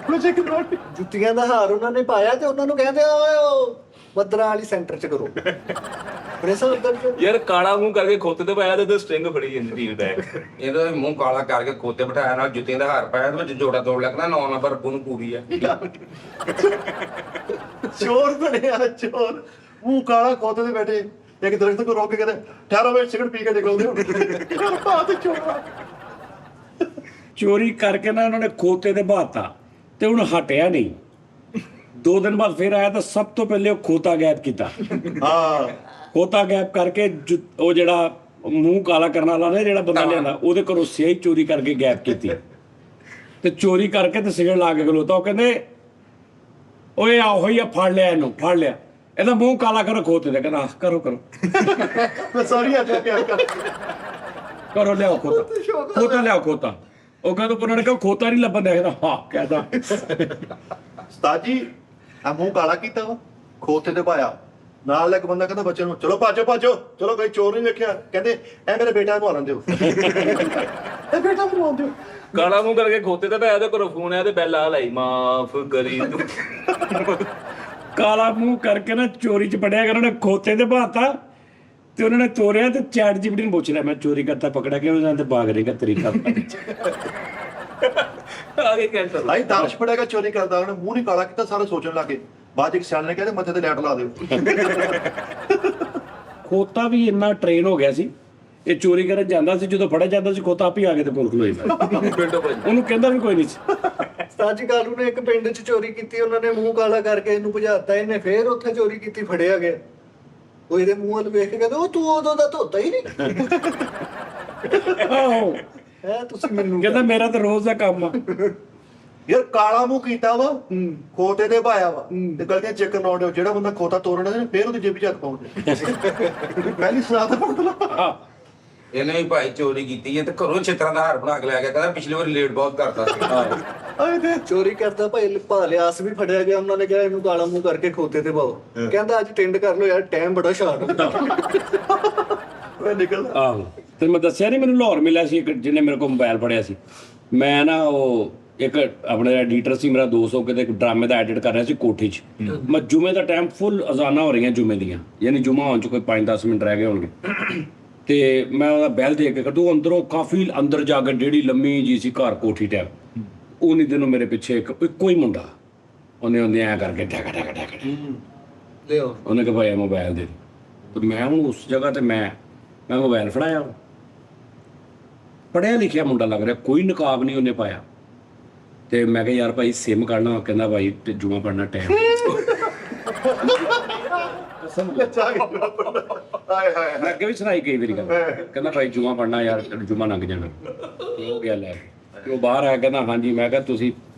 ਉਹਨੇ ਇੱਕ ਨੋਟ ਜੁੱਤੀਆਂ ਦਾ ਹਾਰ ਉਹਨਾਂ ਨੇ ਪਾਇਆ ਤੇ ਉਹਨਾਂ ਨੂੰ ਕਹਿੰਦੇ ਓਏ ਉਹ ਬੱਦਰਾਂ ਵਾਲੀ ਸੈਂਟਰ ਚ ਕਰੋ। ਯਾਰ ਕਾਲਾ ਮੂੰਹ ਕਰਕੇ ਖੋਤੇ ਤੇ ਪਾਇਆ ਤੇ ਸਟ੍ਰਿੰਗ ਫੜੀ ਜਾਂਦੀ ਟੀਮ ਦਾ। ਇਹਦਾ ਮੂੰਹ ਕਾਲਾ ਕਰਕੇ ਖੋਤੇ ਬਿਠਾਇਆ, ਨਾਲ ਜੁੱਤੀਆਂ ਦਾ ਹਾਰ ਪਾਇਆ, ਤੇ ਵਿੱਚ ਜੋੜਾ ਤੋੜ ਲੱਗਣਾ 9 ਨੰਬਰ ਨੂੰ ਪੂਰੀ ਆ। ਚੋਰ ਬਣਿਆ ਚੋਰ, ਮੂੰਹ ਕਾਲਾ ਖੋਤੇ ਤੇ ਬੈਠੇ, ਇੱਕ ਦਰਖਤ ਕੋ ਰੋਕ ਕੇ ਕਹਿੰਦੇ ਠਹਿਰੋ ਵੇ ਸਿਗਰਟ ਪੀ ਕੇ ਨਿਕਲਦੇ ਹੋ। ਬਾਤ ਚੋਰ ਚੋਰੀ ਕਰਕੇ ਨਾ ਉਹਨਾਂ ਨੇ ਖੋਤੇ ਤੇ ਬਹਾਤਾ, ਤੇ ਹੁਣ ਹਟਿਆ ਨਹੀਂ। 2 ਦਿਨ ਬਾਅਦ ਫਿਰ ਆਇਆ ਤਾਂ ਸਭ ਤੋਂ ਪਹਿਲੇ ਉਹ ਖੋਤਾ ਗਾਇਬ ਕੀਤਾ। ਹਾਂ ਖੋਤਾ ਗਾਇਬ ਕਰਕੇ ਉਹ ਜਿਹੜਾ ਮੂੰਹ ਕਾਲਾ ਕਰਨ ਵਾਲਾ ਨੇ ਜਿਹੜਾ ਬੰਦਾ ਲਿਆਂਦਾ, ਉਹਦੇ ਘਰੋਂ ਸਿਆਹੀ ਚੋਰੀ ਕਰਕੇ ਗਾਇਬ ਕੀਤੀ, ਤੇ ਚੋਰੀ ਕਰਕੇ ਤੇ ਸਿਗਰਟ ਲਾ ਕੇ ਖਲੋਤਾ। ਉਹ ਕਹਿੰਦੇ ਓਏ ਆਹੋ ਹੀ ਆ, ਫੜ ਲਿਆ ਇਹਨੂੰ, ਫੜ ਲਿਆ, ਇਹਦਾ ਮੂੰਹ ਕਾਲਾ ਕਰੋ ਖੋਤੇ ਤੇ। ਕਹਿੰਦਾ ਕਰੋ ਮੈਂ ਸੌਰੀ ਆ ਪਿਆਰ ਕਰ ਕਰੋ, ਲਿਆਓ ਖੋਤਾ ਲਿਆਓ ਖੋਤਾ। ਉਹ ਕਹਿੰਦਾ ਉਹਨਾਂ ਨੇ ਕਿਹਾ ਖੋਤਾ ਨਹੀਂ ਲੱਭਣ ਦਿਆ। ਹਾਂ ਕਹਿੰਦਾ ਉਸਤਾਦ ਜੀ ਆ ਮੂੰਹ ਕਾਲਾ ਕੀਤਾ ਵਾ, ਖੋਤੇ ਤੇ ਪਾਇਆ। ਨਾਲ ਇੱਕ ਬੰਦਾ ਕਹਿੰਦਾ ਬੱਚੇ ਨੂੰ ਚਲੋ ਭਾਜੋ ਚਲੋ, ਕੋਈ ਚੋਰ ਨਹੀਂ ਵੇਖਿਆ। ਕਹਿੰਦੇ ਐ ਮੇਰੇ ਬੇਟਾ ਨੂੰ ਆਉਣ ਦਿਓ, ਇਹ ਬੇਟਾ ਨੂੰ ਆਉਣ ਦਿਓ। ਕਾਲਾ ਮੂੰਹ ਕਰਕੇ ਖੋਤੇ ਤੇ ਪਾਇਆ ਤੇ ਘਰੋਂ ਫੋਨ ਆਇਆ ਤੇ ਬੈਲ ਆ ਲਈ ਮਾਫ ਕਰੀ ਤੂੰ। ਕਾਲਾ ਮੂੰਹ ਕਰਕੇ ਨਾ ਚੋਰੀ ਚ ਪੜਿਆ ਕਰ, ਉਹਨੇ ਖੋਤੇ ਤੇ ਪਾਤਾ, ਤੇ ਉਹਨਾਂ ਨੇ ਤੋਰਿਆ ਤੇ ਚੈਟ ਜੀਪੀਟੀ ਨੂੰ ਪੁੱਛ ਲਿਆ ਮੈਂ ਚੋਰੀ ਕਰਤਾ ਪਕੜਾ ਕਿ ਉਹਨਾਂ ਨੇ ਬਾਗ ਰੇਗਾ ਤਰੀਕਾ ਆਗੇ ਕੈਂਸਰ ਭਾਈ ਦਾਸ਼ ਪੜੇਗਾ ਚੋਰੀ ਕਰਦਾ ਉਹਨੇ ਮੂੰਹ ਨਹੀਂ ਕਾਲਾ ਕੀਤਾ ਸਾਰੇ ਸੋਚਣ ਲੱਗੇ ਬਾਅਦ 'ਚ ਇੱਕ ਸਿਆਣੇ ਨੇ ਕਹਿੰਦੇ ਮੱਥੇ ਤੇ ਲੈਟ ਲਾ ਦਿਓ ਖੋਤਾ ਵੀ ਇੰਨਾ ਟ੍ਰੇਨ ਹੋ ਗਿਆ ਸੀ ਇਹ ਚੋਰੀ ਕਰਨ ਜਾਂਦਾ ਸੀ ਜਦੋਂ ਫੜਿਆ ਜਾਂਦਾ ਸੀ ਖੋਤਾ ਆਪ ਹੀ ਆ ਕੇ ਤੇ ਪੁਲਿਸ ਖਲੋਈ ਪਿੰਡੋਂ ਭੱਜ ਉਹਨੂੰ ਕਹਿੰਦਾ ਵੀ ਕੋਈ ਨਹੀਂ ਸੀ। ਸਾਜੀ ਕਾਲੂ ਨੇ ਇੱਕ ਪਿੰਡ 'ਚ ਚੋਰੀ ਕੀਤੀ, ਉਹਨਾਂ ਨੇ ਮੂੰਹ ਕਾਲਾ ਕਰਕੇ ਇਹਨੂੰ ਭਜਾਤਾ, ਇਹਨੇ ਫੇਰ ਉੱਥੇ ਚੋਰੀ ਕੀਤੀ, ਫੜਿਆ ਗਿਆ। ਉਹ ਇਹਦੇ ਮੂੰਹ ਵੱਲ ਵੇਖ ਕੇ ਕਹਿੰਦਾ ਉਹ ਤੂੰ ਉਦੋਂ ਦਾ ਧੋਤਾ ਹੀ ਨਹੀਂ। ਆਹੋ ਤੁਸੀਂ ਮੈਨੂੰ ਕਹਿੰਦਾ ਮੇਰਾ ਤਾਂ ਰੋਜ਼ ਦਾ ਕੰਮ ਆ। ਯਾਰ ਕਾਲਾ ਮੂੰਹ ਕੀਤਾ ਵਾ ਖੋਤੇ ਤੇ ਪਾਇਆ ਵਾ ਤੇ ਗਲਤੀਆਂ ਚੈੱਕ ਕਰਾਉਂਦੇ ਜਿਹੜਾ ਬੰਦਾ ਖੋਤਾ ਤੋੜਨਾ ਸੀ ਫੇਰ ਉਹਦੀ ਜੇਬ 'ਚ ਹੱਥ ਪਾਉਂਦੇ ਪਹਿਲੀ ਸੁਣਾ ਤਾਂ ਪੜਦਾ ਇਹਨੇ ਵੀ ਭਾਈ ਚੋਰੀ ਕੀਤੀ ਹੈ ਤੇ ਘਰੋਂ ਛਿੱਤਰਾਂ ਦਾ ਹਾਰ ਬਣਾ ਕੇ ਲੈ ਗਿਆ, ਕਹਿੰਦਾ ਪਿਛਲੀ ਵਾਰੀ ਲੇਟ ਬਹੁਤ ਕਰਦਾ ਸੀ। ਆਏ ਤੇ ਚੋਰੀ ਕਰਦਾ ਭਾਈ ਭਾਲਿਆਸ ਵੀ ਫੜਿਆ ਗਿਆ, ਉਹਨਾਂ ਨੇ ਕਿਹਾ ਇਹਨੂੰ ਕਾਲਾ ਮੂੰਹ ਕਰਕੇ ਖੋਤੇ ਤੇ ਪਾਓ, ਕਹਿੰਦਾ ਅੱਜ ਟਿੰਡ ਕਰ ਲੋ ਯਾਰ ਟਾਈਮ ਬੜਾ ਸ਼ਾਰਟ ਹੁੰਦਾ। ਨਿਕਲ ਆਹੋ ਤੇ ਮੈਂ ਦੱਸਿਆ ਨਹੀਂ ਮੈਨੂੰ ਲਾਹੌਰ ਮਿਲਿਆ ਸੀ ਇੱਕ ਜਿਹਨੇ ਮੇਰੇ ਕੋਲ ਮੋਬਾਈਲ ਫੜਿਆ ਸੀ। ਮੈਂ ਨਾ ਉਹ ਇੱਕ ਆਪਣੇ ਐਡੀਟਰ ਸੀ ਮੇਰਾ ਦੋਸਤ, ਉਹ ਕਿਤੇ ਡਰਾਮੇ ਦਾ ਐਡਿਟ ਕਰ ਰਿਹਾ ਸੀ ਕੋਠੀ 'ਚ। ਮੈਂ ਜੁਮੇ ਦਾ ਟਾਈਮ ਫੁੱਲ ਅਜ਼ਾਨਾਂ ਹੋ ਰਹੀਆਂ ਜੁਮੇ ਦੀਆਂ, ਯਾਨੀ ਜੁਮਾ ਹੋਣ 'ਚ ਕੋਈ 5-10 ਮਿੰਟ ਰਹਿ ਗਏ ਹੋਣਗੇ ਤੇ ਮੈਂ ਉਹਦਾ ਬੈਲ ਦੇਖ ਕੇ ਕੱਢੂ ਅੰਦਰੋਂ ਕਾਫੀ ਅੰਦਰ ਜਾ ਕੇ ਜਿਹੜੀ ਲੰਮੀ ਜੀ ਸੀ ਘਰ ਕੋਠੀ ਟੈਪ ਉਹਨੀ ਦਿਨੋਂ ਮੇਰੇ ਪਿੱਛੇ ਇੱਕੋ ਹੀ ਮੁੰਡਾ ਉਹਨੇ ਐਂ ਕਰਕੇ ਡੈਕ ਲਿਓ ਉਹਨੇ ਕਿਹਾ ਭਾਈ ਮੋਬਾਈਲ ਦੇ ਤੇ ਮੈਂ ਹੁਣ ਉਸ ਜਗ੍ਹਾ ਤੇ ਮੈਂ ਮੋਬਾਈਲ ਫੜਾਇਆ। ਪੜ੍ਹਿਆ ਲਿਖਿਆ ਮੁੰਡਾ ਲੱਗ ਰਿਹਾ, ਕੋਈ ਨਕਾਬ ਨਹੀਂ ਉਹਨੇ ਪਾਇਆ ਤੇ ਮੈਂ ਕਿਹਾ ਯਾਰ ਭਾਈ ਸਿਮ ਕੱਢਣਾ, ਕਹਿੰਦਾ ਭਾਈ ਤੇ ਜੂਆ ਪੜਨਾ ਟਾਈਮ ਹਾਏ ਹਾਏ ਮੈਂ ਅੱਗੇ ਵੀ ਸੁਣਾਈ ਕਈ ਵਾਰੀ ਗੱਲ, ਕਹਿੰਦਾ ਭਾਈ ਜੂਆ ਪੜਨਾ ਯਾਰ ਜੁਮਾ ਲੰਘ ਜਾਣਾ। ਹੋ ਗਿਆ ਲੈ ਕੇ ਉਹ ਬਾਹਰ ਆਇਆ, ਕਹਿੰਦਾ ਹਾਂਜੀ। ਮੈਂ ਕਿਹਾ ਤੁਸੀਂ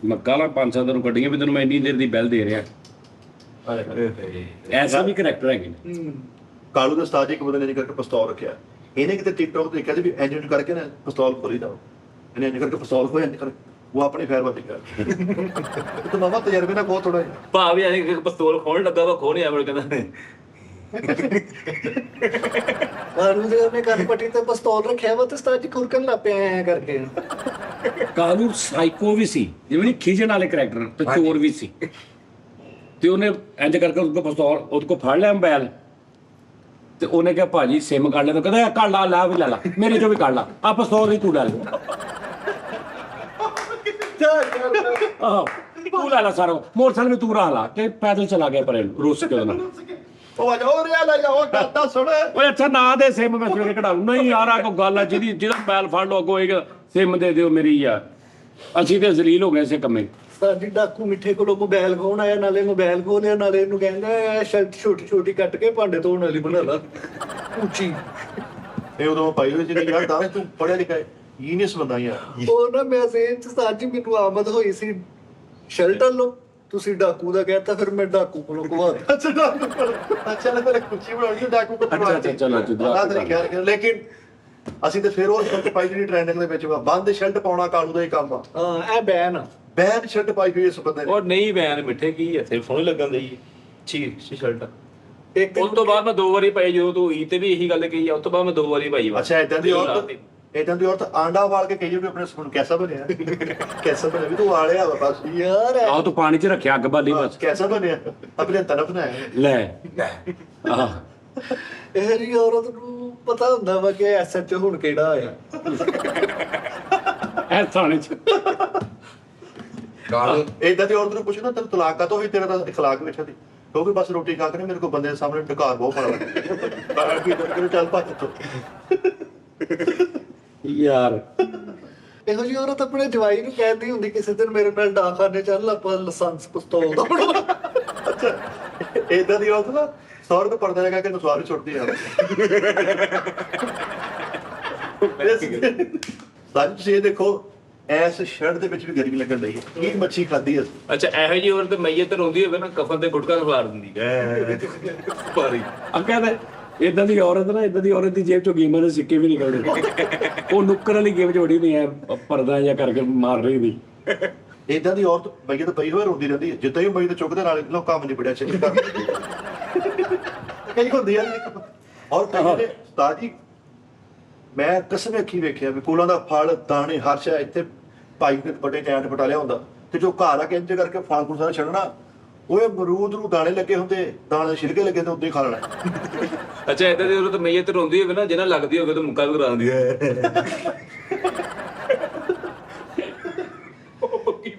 ਗਾਲਾਂ 5-7 ਦਿਨ ਕੱਢੀਆਂ ਵੀ ਤੈਨੂੰ ਮੈਂ ਇੰਨੀ ਦੇਰ ਦੀ ਬੈਲ ਦੇ ਰਿਹਾ। ਐਸਾ ਵੀ ਕਰੈਕਟਰ ਹੈਗੇ ਨੇ। ਕਾਲੂ ਦੇ ਉਸਤਾਦ ਜੀ ਇੱਕ ਬੰਦੇ ਨੇ ਕਰਕੇ ਪਿਸਤੌਲ ਰੱਖਿਆ, ਇਹਨੇ ਕਿਤੇ ਟਿਕਟੌਕ ਤੇ ਦੇਖਿਆ ਸੀ ਵੀ ਇੰਜ ਕਰਕੇ ਨਾ ਪਿਸਤੌਲ ਖੋਲੀਦਾ, ਇਹਨੇ ਇੰਜ ਕਰਕੇ ਪਿਸਤੌਲ ਖੋਇਆ ਇੰਜ ਕਰ ਉਹ ਆਪਣੀ ਫੈਰਬਾਦੀ ਕਰ ਤੇ ਮਾਮਾ ਤਜਰਬੇ ਨਾਲ ਬਹੁਤ ਥੋੜਾ ਜਿਹਾ ਭਾਵ ਵੀ ਐਂ ਪਿਸਤੌਲ ਖੋਣ ਲੱਗਾ ਵਾ ਖੋ ਨਹੀਂ ਆਵੜ ਕਹਿੰਦਾ ਕਾਲੂ ਦੇ ਉਹਨੇ ਕੰਨ ਪੱਟੀ ਤੇ ਪਿਸਤੌਲ ਰੱਖਿਆ ਵਾ ਤੇ ਉਸਤਾਦ ਜੀ ਖੁਰਕਣ ਲੱਗ ਪਿਆ ਐਂ ਕਰਕੇ। ਕਾਲੂ ਸਾਈਕੋ ਵੀ ਸੀ, ਜਿਵੇਂ ਖਿਜਣ ਵਾਲੇ ਕਰੈਕਟਰ ਤੇ ਚੋਰ ਵੀ ਸੀ ਤੇ ਉਹਨੇ ਇੰਜ ਕਰਕੇ ਉਹਦੇ ਕੋਲ ਪਿਸਤੌਲ ਉਹਦੇ ਕੋਲ ਫੜ ਲਿਆ ਮੋਬਾਈਲ ਤੇ ਉਹਨੇ ਕਿਹਾ ਭਾਜੀ ਸਿਮ ਕੱਢ ਲੈ, ਤਾਂ ਕਹਿੰਦਾ ਕੱਢ ਲਾ ਵੀ ਲੈ ਲਾ ਮੇਰੇ ਚੋਂ ਵੀ ਕੱਢ ਲਾ ਆ ਪਿਸਤੌਲ ਨਹੀਂ ਤੂੰ ਲੈ ਲੈ। ਆਹੋ ਤੂੰ ਲੈ ਲਾ ਸਾਰਾ ਮੋਟਰਸਾਈਕਲ ਵੀ ਤੂੰ ਰਾਹ ਲਾ ਤੇ ਪੈਦਲ ਚਲਾ ਗਿਆ ਪਰੇ ਨੂੰ ਰੁੱਸ ਕੇ ਉਹਦੇ ਨਾਲ। ਉਹ ਆ ਜਾ ਉਹ ਰਿਆ ਲੈ ਜਾ ਉਹ ਕਰਤਾ ਸੁਣ ਓਏ ਅੱਛਾ ਨਾ ਦੇ ਸਿਮ ਮੈਂ ਸਵੇਰੇ ਕਢਾ ਲੂ। ਨਹੀਂ ਯਾਰ ਆ ਕੋਈ ਗੱਲ ਆ ਜਿਹਦਾ ਮੋਬਾਈਲ ਫੜ ਲਓ ਅੱਗੋਂ ਹੋਏਗਾ ਸਿਮ ਦੇ ਦਿਓ ਮੇਰੀ ਯਾਰ। ਅਸੀਂ ਤੇ ਜ਼ਲੀਲ ਹੋ ਗਏ ਇਸੇ ਕੰਮੇ। ਸਾਡੀ ਡਾਕੂ ਮਿੱਠੇ ਕੋਲੋਂ ਮੋਬਾਈਲ ਖੋਣ ਆਇਆ, ਨਾਲੇ ਮੋਬਾਈਲ ਖੋਲਿਆ ਨਾਲੇ ਇਹਨੂੰ ਕਹਿੰਦਾ ਸ਼ਰਟ ਛੋਟੀ ਕੱਟ ਕੇ ਭਾਂਡੇ ਧੋਣ ਵਾਲੀ ਬਣਾ ਲਾ ਉੱਚੀ। ਇਹ ਉਦੋਂ ਪਾਈ ਹੋਈ ਜਿਹੜੀ ਯਾਰ ਤਾਂ ਤੂੰ ਪੜਿਆ ਲਿਖਿਆ ਜੀਨੀਅਸ ਬੰਦਾ ਯਾਰ। ਉਹ ਨਾ ਮੈਸੇਜ ਸਾਜੀ ਮੈਨੂੰ ਆਮਦ ਹੋਈ ਸੀ ਸ਼ਰਟ ਲਓ, ਤੁਸੀਂ ਡਾਕੂ ਦਾ ਕਹਿਤਾ, ਫਿਰ ਮੈਂ ਡਾਕੂ ਕੋਲੋਂ ਘਵਾ ਦਿੱਤਾ। ਅੱਛਾ ਨਾ ਤੇਰੇ ਕੁੱਚੀ ਬਣਾਉਣੀ ਡਾਕੂ ਕੋ ਅੱਛਾ ਚਲੋ ਲੇਕਿਨ ਅਸੀਂ ਤੇ ਫਿਰ ਉਹ ਸ਼ਰਟ ਪਾਈ ਜਿਹੜੀ ਟ੍ਰੈਂਡਿੰਗ ਦੇ ਵਿੱਚ ਵਾ ਬੰਦ ਸ਼ਰਟ ਪਾਉਣਾ ਕਾਲੂ ਦਾ ਹੀ ਕੰਮ ਆ। ਹਾਂ ਇਹ ਬੈਨ ਆ। ਬੈਨ ਸ਼ਰਟ ਪਾਈ ਹੋਈ ਇਸ ਬੰਦੇ ਨੇ। ਉਹ ਨਹੀਂ ਬੈਨ ਮਿੱਠੇ ਕੀ ਐ ਸਿਰ ਸੋਹਣੀ ਲੱਗਣ ਦੀ ਛੀ ਸ਼ਰਟ। ਇੱਕ ਉਸ ਤੋਂ ਬਾਅਦ ਮੈਂ 2 ਵਾਰੀ ਪਾਈ, ਜਦੋਂ ਤੂੰ ਈ ਤੇ ਵੀ ਇਹੀ ਗੱਲ ਕਹੀ ਆ ਉਸ ਤੋਂ ਬਾਅਦ ਮੈਂ 2 ਵਾਰੀ ਪਾਈ। ਅੱਛਾ ਇਦਾਂ ਦੀ ਔਰਤ ਆਂਡਾ ਵਾਲ ਕੇ ਕਹੀ ਵੀ ਆਪਣੇ ਸਪੂਨ ਕੈਸਾ ਬਣਿਆ ਕੈਸਾ ਬਣਿਆ ਵੀ ਤੂੰ ਵਾਲਿਆ ਵਾ ਬਸ ਯਾਰ ਆਹ ਤੂੰ ਪਾਣੀ 'ਚ ਰੱਖਿਆ ਅੱਗ ਬਾਲੀ ਬਸ ਕੈਸਾ ਬਣਿਆ ਆਪਣੇ ਤਰਫ ਨਾ ਲੈ ਆਹ ਇਹ ਜੀ ਔਰਤ ਨੂੰ ਪਤਾ ਹੁੰਦਾ ਵਾ ਕਿ ਐਸਐਚ ਹੁਣ ਕਿਹੜਾ ਆਇਆ। ਇਹ ਥਾਣੇ 'ਚ ਕਾਲੂ ਇਦਾਂ ਦੀ ਔਰਤ ਨੂੰ ਪੁੱਛਣਾ ਤੈਨੂੰ ਤਲਾਕ ਕਾ ਤੋਂ ਹੋਈ, ਤੇਰਾ ਤਾਂ اخلاق ਵਿੱਚ ਦੀ ਕਿਉਂਕਿ ਬਸ ਰੋਟੀ ਖਾ ਕੇ ਮੇਰੇ ਕੋਲ ਬੰਦੇ ਦੇ ਸਾਹਮਣੇ ਢਕਾਰ ਬਹੁਤ ਪੜਾ ਲੱਗਦਾ ਕੀ ਕਰ ਚੱਲ ਭੱਜ ਤੂੰ ਯਾਰ। ਇਹੋ ਜਿਹੀ ਔਰਤ ਆਪਣੇ ਜਵਾਈ ਨੂੰ ਕਹਿੰਦੀ ਹੁੰਦੀ ਕਿਸੇ ਦਿਨ ਮੇਰੇ ਨਾਲ ਡਾਕਖਾਨੇ ਚੱਲ ਆਪਾਂ ਲਾਇਸੈਂਸ ਪਿਸਤੌਲ ਦਾ ਬਣਵਾ। ਅੱਛਾ ਇਦਾਂ ਦੀ ਔਰਤ ਨਾ 100 ਰੁਪਏ ਪੜਦਾ ਲਗਾ ਕੇ ਨਸਵਾਰ ਛੁੱਟਦੀ ਆ। ਸੱਚ ਤੁਸੀਂ ਇਹ ਦੇਖੋ ਐਸ ਸ਼ਰਟ ਦੇ ਵਿੱਚ ਵੀ ਗਰਮੀ ਲੱਗਣ ਲਈ ਕੀ ਮੱਛੀ ਖਾਦੀ ਐ। ਅੱਛਾ ਇਹੋ ਜਿਹੀ ਔਰਤ ਮਈਅਤ ਰੋਂਦੀ ਹੋਵੇ ਨਾ ਕਫਨ ਤੇ ਗੁਟਕਾ ਖਵਾਰ ਦਿੰਦੀ ਭਾਰੀ। ਆ ਕਹਿੰਦਾ ਇਦਾਂ ਦੀ ਔਰਤ ਦੀ ਜੇਬ ਚੋਂ ਗੇਮਾਂ ਦੇ ਸਿੱਕੇ ਵੀ ਨਿਕਲਦੇ। ਉਹ ਨੁੱਕਰ ਵਾਲੀ ਗੇਮ 'ਚ ਵੜੀ ਨਹੀਂ ਐ ਪਰਦਾ ਜਾਂ ਕਰਕੇ ਮਾਰ ਰਹੀ ਨਹੀਂ। ਇਦਾਂ ਦੀ ਔਰਤ ਮਈਏ ਤੇ ਪਈ ਹੋਏ ਰੋਂਦੀ ਰਹਿੰਦੀ ਹੈ, ਜਿੱਦਾਂ ਹੀ ਮਈਏ ਤੇ ਚੁੱਕਦੇ ਨਾਲ ਲੋਕਾਂ ਕੰਮ ਨਹੀਂ ਬੜਿਆ ਚਾਹੀਦਾ ਕਈ ਹੁੰਦੀ ਆ ਔਰ ਕਈ ਨੇ ਉਸਤਾਦ ਜੀ ਮੈਂ ਕਸਮ ਅੱਖੀ ਵੇਖਿਆ ਵੀ ਕੋਲਾਂ ਦਾ ਫਲ ਦਾਣੇ ਹਰ ਸ਼ਾ ਇੱਥੇ ਪਾਈ ਤੇ ਵੱਡੇ ਟੈਂਟ ਪਟਾ ਲਿਆ ਹੁੰਦਾ ਤੇ ਜੋ ਘਰ ਆ ਕੇ ਇੰਜ ਕਰਕੇ ਫਲ ਫੁਲ ਸਾਰਾ ਛੱਡਣਾ ਓਏ ਅਮਰੂਦ ਨੂੰ ਦਾਣੇ ਲੱਗੇ ਹੁੰਦੇ, ਦਾਣੇ ਛਿਲਕੇ ਲੱਗੇ ਤੇ ਉੱਦਾਂ ਹੀ ਖਾ ਲੈਣਾ। ਅੱਛਾ ਇਦਾਂ ਦੀ ਉਹ ਤਾਂ ਮਈਏ ਤੇ ਰੋਂਦੀ ਹੋਵੇ ਨਾ, ਜਿਹਨਾਂ ਲੱਗਦੀ ਹੋਵੇ ਤਾਂ ਮੁੱਕਾ ਵੀ ਕਰਾ ਦਿੰਦੀ ਹੈ।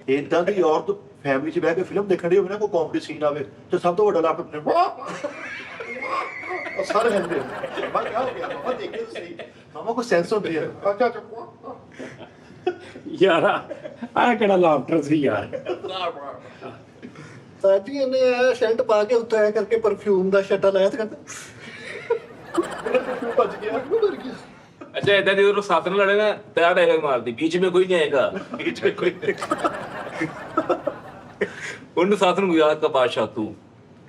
ਏਦਾਂ ਦੀ ਔਰਤ ਫੈਮਿਲੀ 'ਚ ਬਹਿ ਕੇ ਫਿਲਮ ਦੇਖਣ ਦੀ ਹੋਵੇ ਨਾ, ਕੋਈ ਕਾਮੇਡੀ ਸੀਨ ਆਵੇ ਤੇ ਸਭ ਤੋਂ ਵੱਡਾ ਲਾਭ ਸਾਰੇ ਹੱਸਦੇ ਮਾਮਾ ਕਿਆ ਹੋ ਗਿਆ, ਮਾਮਾ ਦੇਖੇ ਤਾਂ ਸਹੀ, ਮਾਮਾ ਕੋਈ ਸੈਂਸ ਹੁੰਦੀ ਹੈ। ਅੱਛਾ ਯਾਰ ਆਹ ਕਿਹੜਾ ਲਾਫਟਰ ਸੀ ਯਾਰ। ਸਾਜੀ ਇਹਨੇ ਇਹ ਸ਼ਰਟ ਪਾ ਕੇ ਉੱਤੇ ਆਇਆ ਕਰਕੇ ਪਰਫਿਊਮ ਦਾ ਛੱਟਾ ਲਾਇਆ ਤੇ ਕਹਿੰਦਾ ਭੱਜ ਗਿਆ ਮਰ ਗਿਆ। अच्छा इधर इधर साथ में लड़े ना तैयार रहेगा मार दी बीच में कोई नहीं आएगा बीच में कोई उन साथ में गुजरात का बादशाह तू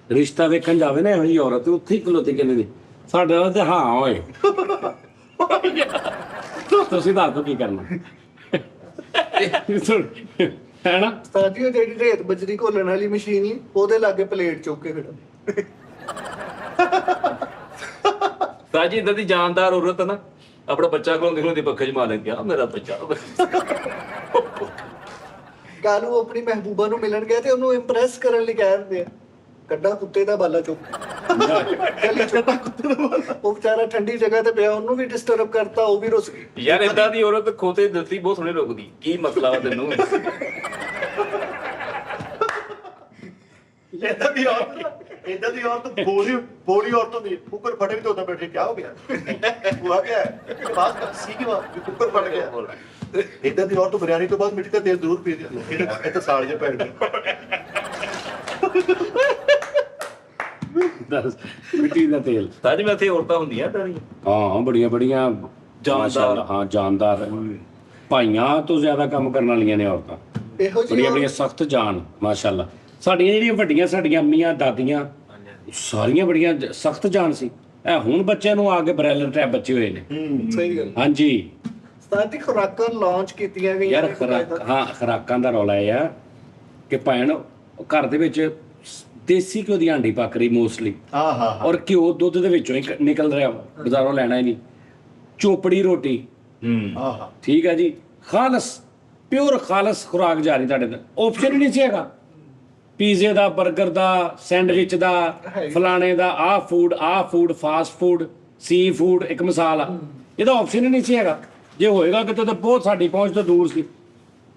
ਰਿਸ਼ਤਾ ਵੇਖਣ ਜਾਵੇ ਨਾ ਇਹੋ ਜਿਹੀ ਔਰਤ ਉੱਥੇ ਹੀ ਖਲੋਤੀ ਕਹਿੰਦੇ ਨੇ ਸਾਡੇ ਨਾਲ ਤੇ ਹਾਂ ਓਏ ਤੁਸੀਂ ਦੱਸ ਦਿਓ ਕੀ ਕਰਨਾ ਹੈ ਨਾ। ਸਾਜੀ ਉਹ ਜਿਹੜੀ ਰੇਤ ਬਜਰੀ ਘੋਲਣ ਵਾਲੀ ਮਸ਼ੀਨ ਹੀ ਉਹਦੇ ਲਾਗੇ ਪਲੇਟ ਚੁੱਕ ਕੇ ਖੜਾ। साजी इधर दी जानदार औरत है ना अपना बच्चा को देखो दी पक्के च मार लेंगे मेरा बच्चा ਕੱਲ ਉਹ ਆਪਣੀ ਮਹਿਬੂਬਾ ਨੂੰ ਮਿਲਣ ਗਿਆ ਤੇ ਉਹਨੂੰ ਇੰਪ੍ਰੈਸ ਕਰਨ ਲਈ ਕਹਿ ਦਿੰਦੇ ਆ ਕੱਢਾ ਕੁੱਤੇ ਦਾ ਬਾਲਾ ਚੁੱਕ ਚੱਲੀ ਛੱਡਾ ਕੁੱਤੇ ਦਾ ਬਾਲਾ। ਉਹ ਵਿਚਾਰਾ ਠੰਡੀ ਜਗ੍ਹਾ ਤੇ ਪਿਆ, ਉਹਨੂੰ ਵੀ ਡਿਸਟਰਬ ਕਰਤਾ, ਉਹ ਵੀ ਰੁੱਸ ਗਈ। यार इधर दी औरत खोते दिलती बहुत सोहनी लगदी की मसला वा तेनू ਏਦਾਂ ਦੀ ਔਰਤ ਬੋਲੀ ਔਰਤ ਹੁੰਦੀ, ਕੁੱਕਰ ਫਟੇ ਵੀ ਤਾਂ ਉੱਦਾਂ ਬੈਠੇ, ਕਿਆ ਹੋ ਗਿਆ ਹੁਆ ਗਿਆ ਬਾਤ ਕਰ ਸੀ ਕਿ ਕੁੱਕਰ ਫਟ ਗਿਆ। ਏਦਾਂ ਦੀ ਔਰਤ ਬਿਰਿਆਨੀ ਤੋਂ ਬਾਅਦ ਮਿੱਠੀ ਦਾ ਤੇਲ ਜ਼ਰੂਰ ਪੀ ਦਿੰਦੀ, ਇਹ ਤਾਂ ਸਾਲ ਜੇ ਪੈਣ ਦੱਸ ਮਿੱਟੀ ਦਾ ਤੇਲ। साजी में थे औरतां हुंदियां तारी ਹਾਂ ਬੜੀਆਂ ਬੜੀਆਂ ਜਾਨਦਾਰ। ਹਾਂ ਜਾਨਦਾਰ ਭਾਈਆਂ ਤੋਂ ਜ਼ਿਆਦਾ ਕੰਮ ਕਰਨ ਵਾਲੀਆਂ ਨੇ ਔਰਤਾਂ, ਇਹੋ ਜਿਹੀ ਬੜੀਆਂ ਬੜੀਆਂ ਸਖਤ ਜਾਨ ਮਾਸ਼ਾਅੱਲਾ। ਸਾਡੀਆਂ ਜਿਹੜੀਆਂ ਵੱਡੀਆਂ ਸਾਡੀਆਂ ਅੰਮੀਆਂ ਦਾਦੀਆਂ ਸਾਰੀਆਂ ਬੜੀਆਂ ਸਖਤ ਜਾਨ ਸੀ। ਇਹ ਹੁਣ ਬੱਚਿਆਂ ਨੂੰ ਆ ਕੇ ਬ੍ਰੈਲਰ ਟੈਪ ਬੱਚੇ ਹੋਏ ਨੇ। ਸਹੀ ਗੱਲ। ਹਾਂਜੀ ਸਾਡੀ ਖੁਰਾਕਾਂ ਲਾਂਚ ਕੀਤੀਆਂ ਗਈਆਂ ਯਾਰ ਨੇ ਖੁਰਾਕਾਂ ਦਾ ਰੌਲਾ ਇਹ ਆ ਕਿ ਭੈਣ ਘਰ ਦੇ ਵਿੱਚ ਦੇਸੀ ਘਿਓ ਦੀ ਹਾਂਡੀ ਪੱਕ ਰਹੀ ਮੋਸਟਲੀ, ਹਾਂ ਔਰ ਘਿਓ ਦੁੱਧ ਦੇ ਵਿੱਚੋਂ ਹੀ ਨਿਕਲ ਰਿਹਾ, ਬਾਜ਼ਾਰੋਂ ਲੈਣਾ ਹੀ ਨਹੀਂ। ਚੋਪੜੀ ਰੋਟੀ, ਆਹਾ ਠੀਕ ਹੈ ਜੀ, ਖਾਲਸ ਪਿਓਰ ਖਾਲਸ ਖੁਰਾਕ ਜਾ ਰਹੀ ਤੁਹਾਡੇ ਤੇ, ਆਪਸ਼ਨ ਹੀ ਨਹੀਂ ਸੀ ਹੈਗਾ ਪੀਜ਼ੇ ਦਾ, 버ਗਰ ਦਾ, ਸੈਂਡਵਿਚ ਦਾ, ਫਲਾਣੇ ਦਾ, ਆਹ ਫੂਡ ਫਾਸਟ ਫੂਡ, ਸੀ ਫੂਡ, ਇੱਕ ਮਿਸਾਲ ਆ, ਇਹਦਾ ਆਪਸ਼ਨ ਹੀ ਨਹੀਂ ਸੀ ਹੈਗਾ। ਜੇ ਹੋਏਗਾ ਕਿਤੇ ਤਾਂ ਬਹੁਤ ਸਾਡੀ ਪਹੁੰਚ ਤੋਂ ਦੂਰ ਸੀ।